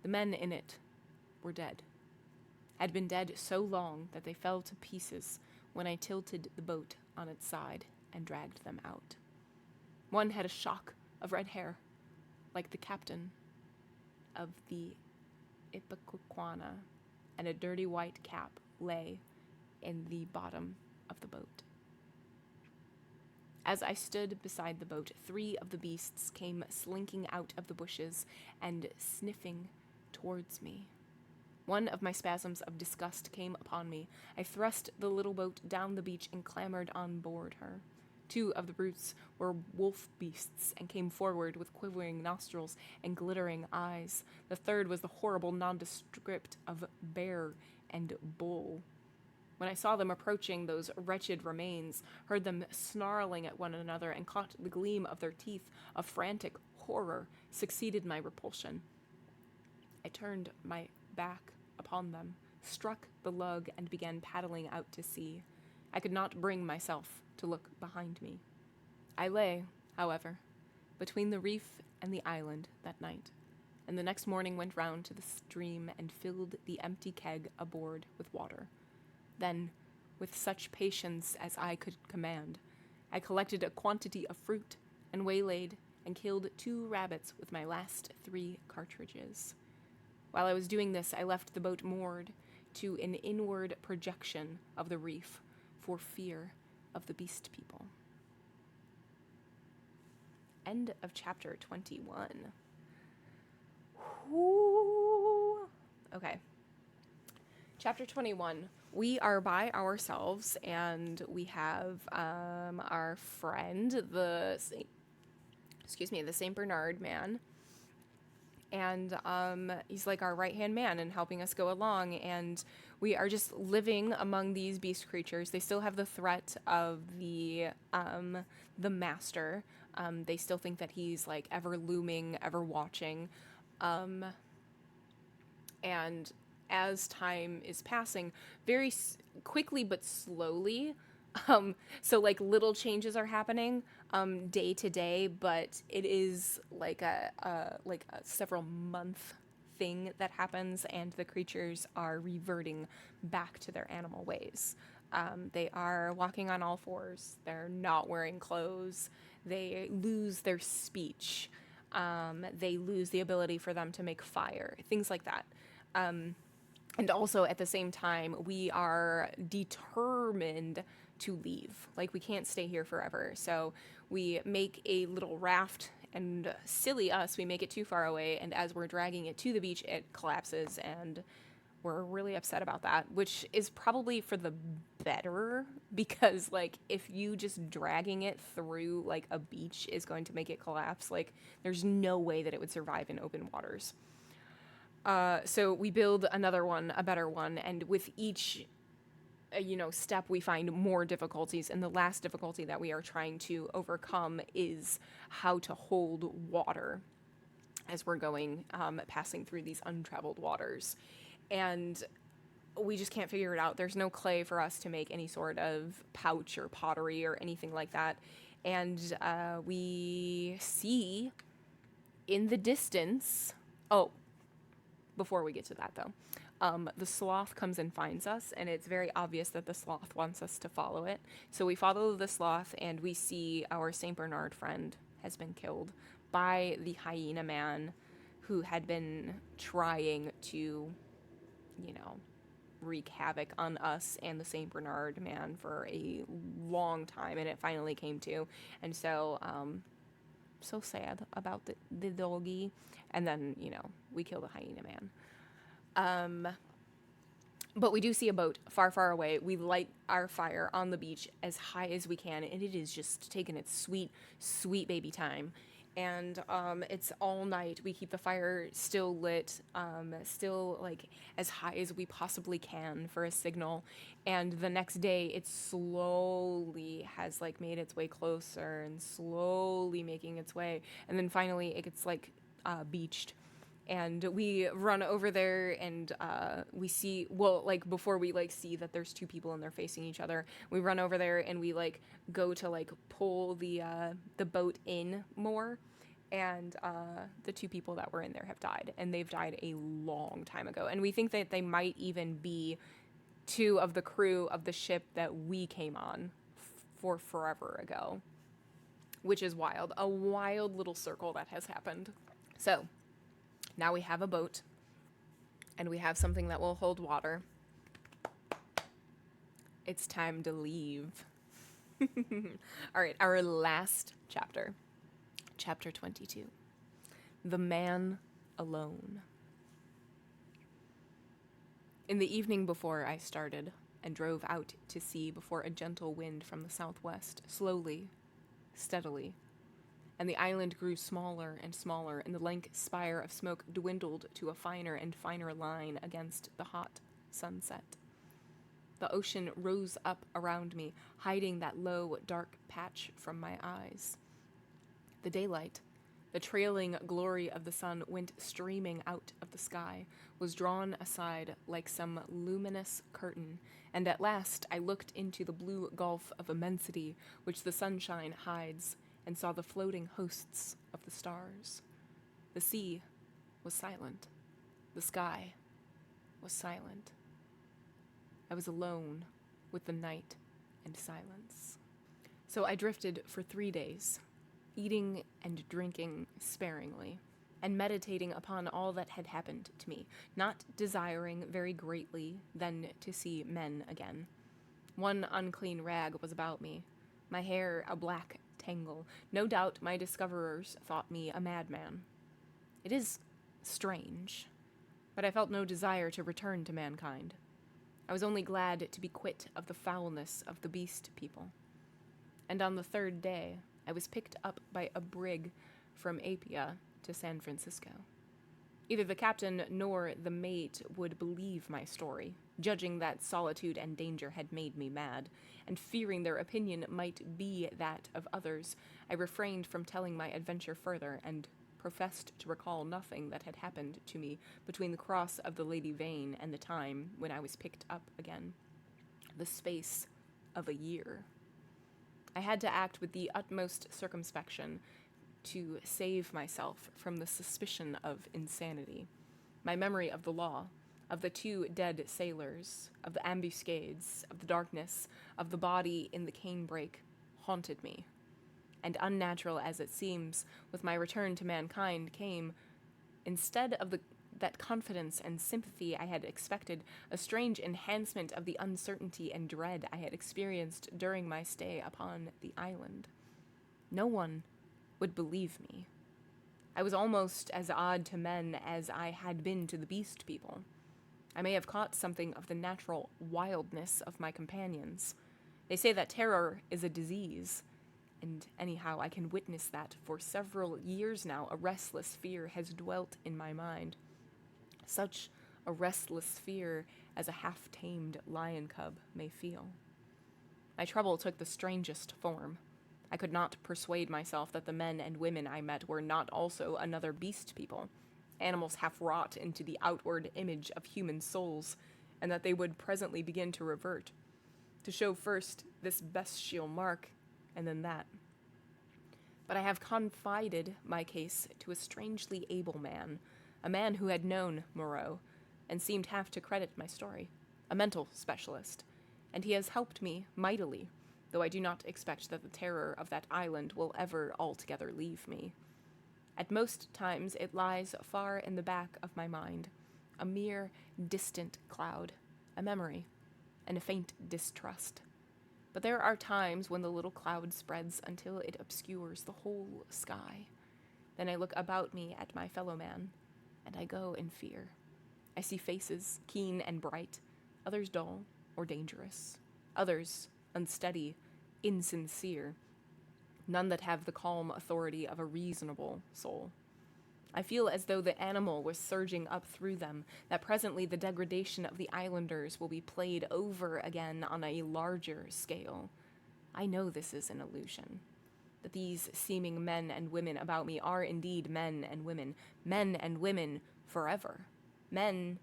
The men in it were dead. Had been dead so long that they fell to pieces when I tilted the boat on its side and dragged them out. One had a shock of red hair, like the captain of the Ipecacuanha, and a dirty white cap lay in the bottom of the boat. As I stood beside the boat, 3 of the beasts came slinking out of the bushes and sniffing towards me. One of my spasms of disgust came upon me. I thrust the little boat down the beach and clambered on board her. 2 of the brutes were wolf beasts and came forward with quivering nostrils and glittering eyes. The 3rd was the horrible nondescript of bear and bull. When I saw them approaching those wretched remains, heard them snarling at one another, and caught the gleam of their teeth, a frantic horror succeeded my repulsion. I turned my back upon them, struck the lug, and began paddling out to sea. I could not bring myself to look behind me. I lay, however, between the reef and the island that night, and the next morning went round to the stream and filled the empty keg aboard with water. Then, with such patience as I could command, I collected a quantity of fruit and waylaid and killed 2 rabbits with my last 3 cartridges. While I was doing this, I left the boat moored to an inward projection of the reef for fear of the beast people. End of chapter 21. Whew. Okay. Chapter 21. We are by ourselves, and we have our friend, the St. Bernard man, and he's like our right-hand man and helping us go along, and we are just living among these beast creatures. They still have the threat of the master. They still think that he's like ever looming, ever watching, and as time is passing, very quickly but slowly, so like little changes are happening day to day, but it is like a several month thing that happens, and the creatures are reverting back to their animal ways. They are walking on all fours. They're not wearing clothes. They lose their speech. They lose the ability for them to make fire, things like that. And also, at the same time, we are determined to leave. Like, we can't stay here forever. So we make a little raft, and silly us, we make it too far away. And as we're dragging it to the beach, it collapses, and we're really upset about that, which is probably for the better, because, like, if you just dragging it through, like, a beach is going to make it collapse, like, there's no way that it would survive in open waters. So we build another one, a better one, and with each, step we find more difficulties, and the last difficulty that we are trying to overcome is how to hold water as we're going, passing through these untraveled waters. And we just can't figure it out. There's no clay for us to make any sort of pouch or pottery or anything like that. And we see in the distance... Oh, before we get to that, though, the sloth comes and finds us, and it's very obvious that the sloth wants us to follow it. So we follow the sloth, and we see our St. Bernard friend has been killed by the hyena man who had been trying to, wreak havoc on us and the St. Bernard man for a long time, and it finally came to. And so, so sad about the doggy. And then, we kill the hyena man. But we do see a boat far, far away. We light our fire on the beach as high as we can, and it is just taking its sweet, sweet baby time. And it's all night. We keep the fire still lit, still like as high as we possibly can for a signal. And the next day, it slowly has like made its way closer and slowly making its way. And then finally, it gets like beached. And we run over there and we see, well, like before we like see that there's two people and they're facing each other, we run over there and we like go to like pull the boat in more. And the two people that were in there have died, and they've died a long time ago. And we think that they might even be two of the crew of the ship that we came on for forever ago, which is wild. A wild little circle that has happened. So now we have a boat, and we have something that will hold water. It's time to leave. All right, our last chapter. Chapter 22. The Man Alone. In the evening before I started and drove out to sea before a gentle wind from the southwest, slowly, steadily, and the island grew smaller and smaller, and the lank spire of smoke dwindled to a finer and finer line against the hot sunset. The ocean rose up around me, hiding that low, dark patch from my eyes. The daylight, the trailing glory of the sun went streaming out of the sky, was drawn aside like some luminous curtain, and at last I looked into the blue gulf of immensity which the sunshine hides, and saw the floating hosts of the stars. The sea was silent. The sky was silent. I was alone with the night and silence. So I drifted for 3 days, eating and drinking sparingly, and meditating upon all that had happened to me, not desiring very greatly then to see men again. One unclean rag was about me, my hair a black tangle. No doubt my discoverers thought me a madman. It is strange, but I felt no desire to return to mankind. I was only glad to be quit of the foulness of the beast people. And on the 3rd day, I was picked up by a brig from Apia to San Francisco. Either the captain nor the mate would believe my story, judging that solitude and danger had made me mad, and fearing their opinion might be that of others, I refrained from telling my adventure further, and professed to recall nothing that had happened to me between the cross of the Lady Vane and the time when I was picked up again. The space of a year. I had to act with the utmost circumspection to save myself from the suspicion of insanity. My memory of the law, of the 2 dead sailors, of the ambuscades, of the darkness, of the body in the canebrake, haunted me. And unnatural as it seems, with my return to mankind came, instead of that confidence and sympathy I had expected, a strange enhancement of the uncertainty and dread I had experienced during my stay upon the island. No one would believe me. I was almost as odd to men as I had been to the beast people. I may have caught something of the natural wildness of my companions. They say that terror is a disease, and anyhow I can witness that for several years now a restless fear has dwelt in my mind. Such a restless fear as a half-tamed lion cub may feel. My trouble took the strangest form. I could not persuade myself that the men and women I met were not also another beast people, animals half wrought into the outward image of human souls, and that they would presently begin to revert, to show first this bestial mark, and then that. But I have confided my case to a strangely able man, a man who had known Moreau, and seemed half to credit my story, a mental specialist, and he has helped me mightily, though I do not expect that the terror of that island will ever altogether leave me. At most times it lies far in the back of my mind, a mere distant cloud, a memory, and a faint distrust. But there are times when the little cloud spreads until it obscures the whole sky. Then I look about me at my fellow man, and I go in fear. I see faces, keen and bright, others dull or dangerous, others unsteady, insincere. none that have the calm authority of a reasonable soul. I feel as though the animal was surging up through them, that presently the degradation of the islanders will be played over again on a larger scale. I know this is an illusion, that these seeming men and women about me are indeed men and women forever. Men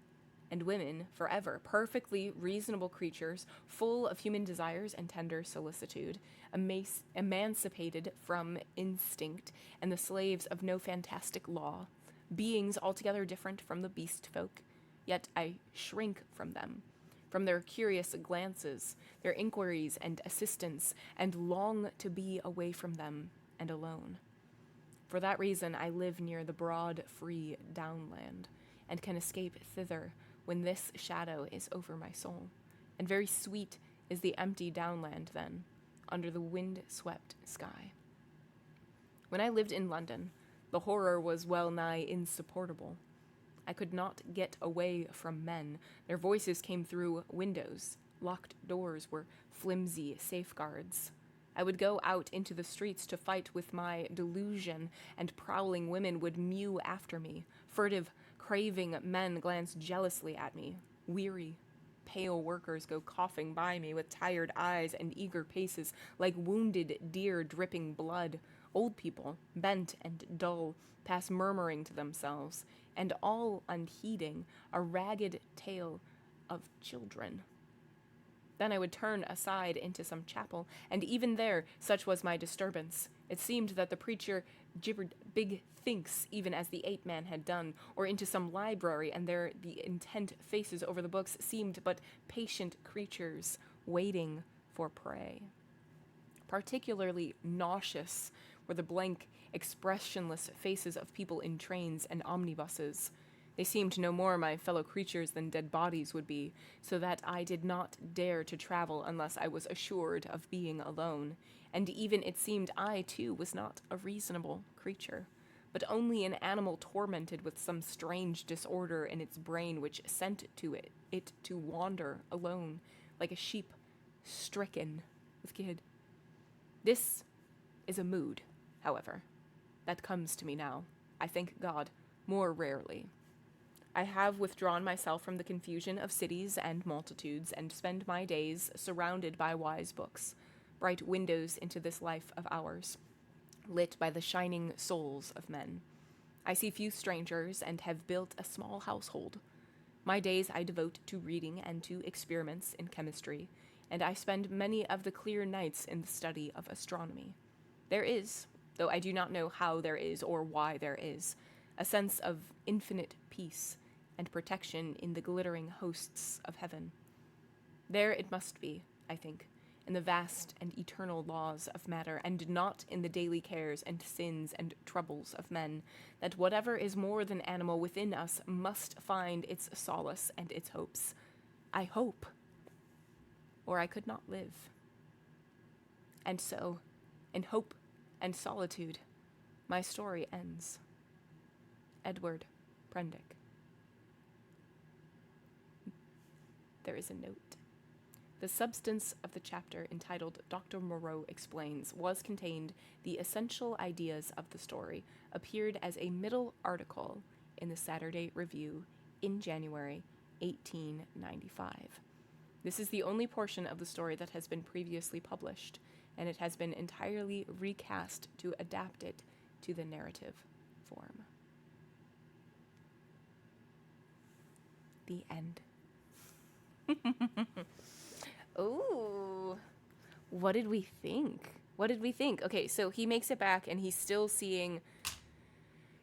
and women forever, perfectly reasonable creatures, full of human desires and tender solicitude, emancipated from instinct and the slaves of no fantastic law, beings altogether different from the beast folk, yet I shrink from them, from their curious glances, their inquiries and assistance, and long to be away from them and alone. For that reason I live near the broad, free downland, and can escape thither when this shadow is over my soul. And very sweet is the empty downland then, under the wind-swept sky. When I lived in London, the horror was well nigh insupportable. I could not get away from men. Their voices came through windows. Locked doors were flimsy safeguards. I would go out into the streets to fight with my delusion, and prowling women would mew after me. Furtive, craving men glance jealously at me. Weary, pale workers go coughing by me with tired eyes and eager paces, like wounded deer dripping blood. Old people, bent and dull, pass murmuring to themselves, and all unheeding a ragged tale of children. Then I would turn aside into some chapel, and even there, such was my disturbance, it seemed that the preacher gibbered big thinks, even as the ape man had done, or into some library, and there the intent faces over the books seemed but patient creatures waiting for prey. Particularly nauseous were the blank, expressionless faces of people in trains and omnibuses. They seemed no more my fellow creatures than dead bodies would be, so that I did not dare to travel unless I was assured of being alone, and even it seemed I, too, was not a reasonable creature, but only an animal tormented with some strange disorder in its brain which sent it to wander alone, like a sheep stricken with kid. This is a mood, however, that comes to me now, I thank God, more rarely. I have withdrawn myself from the confusion of cities and multitudes, and spend my days surrounded by wise books, bright windows into this life of ours, lit by the shining souls of men. I see few strangers, and have built a small household. My days I devote to reading and to experiments in chemistry, and I spend many of the clear nights in the study of astronomy. There is, though I do not know how there is or why there is, a sense of infinite peace and protection in the glittering hosts of heaven. There it must be, I think, in the vast and eternal laws of matter, and not in the daily cares and sins and troubles of men, that whatever is more than animal within us must find its solace and its hopes. I hope, or I could not live. And so, in hope and solitude, my story ends. Edward Prendick. There is a note. The substance of the chapter entitled Dr. Moreau Explains was contained the essential ideas of the story, appeared as a middle article in the Saturday Review in January 1895. This is the only portion of the story that has been previously published, and it has been entirely recast to adapt it to the narrative form. The end. Oh, what did we think? Okay, so he makes it back, and he's still seeing,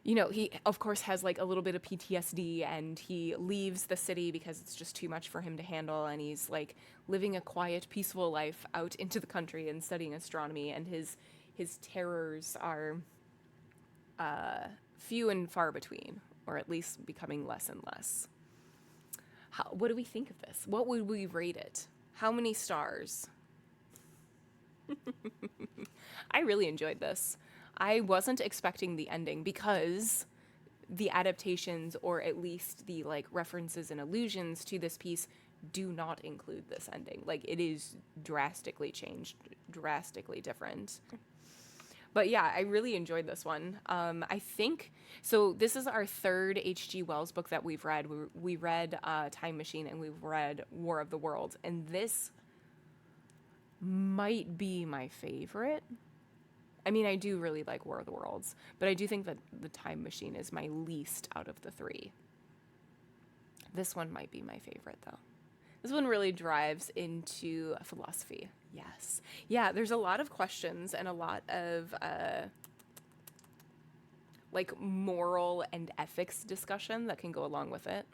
he of course has like a little bit of PTSD, and he leaves the city because it's just too much for him to handle, and he's like living a quiet, peaceful life out into the country and studying astronomy, and his terrors are few and far between, or at least becoming less and less. What do we think of this? What would we rate it? How many stars? I really enjoyed this. I wasn't expecting the ending because the adaptations, or at least the like references and allusions to this piece, do not include this ending. Like, it is drastically changed, drastically different. But yeah, I really enjoyed this one. I think so. This is our third H.G. Wells book that we've read. We read Time Machine and we've read War of the Worlds, and this might be my favorite. I mean, I do really like War of the Worlds, but I do think that the Time Machine is my least out of the three. This one might be my favorite, though. This one really drives into philosophy. Yes. Yeah, there's a lot of questions and a lot of like moral and ethics discussion that can go along with it.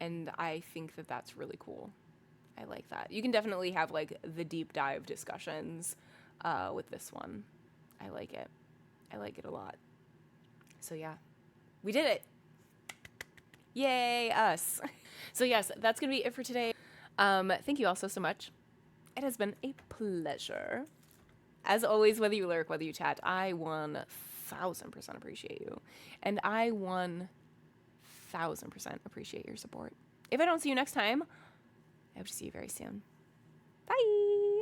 And I think that that's really cool. I like that. You can definitely have like the deep dive discussions with this one. I like it. I like it a lot. So yeah, we did it. Yay, us. So yes, that's going to be it for today. Thank you all so much. It has been a pleasure. As always, whether you lurk, whether you chat, I 1000% appreciate you. And I 1000% appreciate your support. If I don't see you next time, I hope to see you very soon. Bye!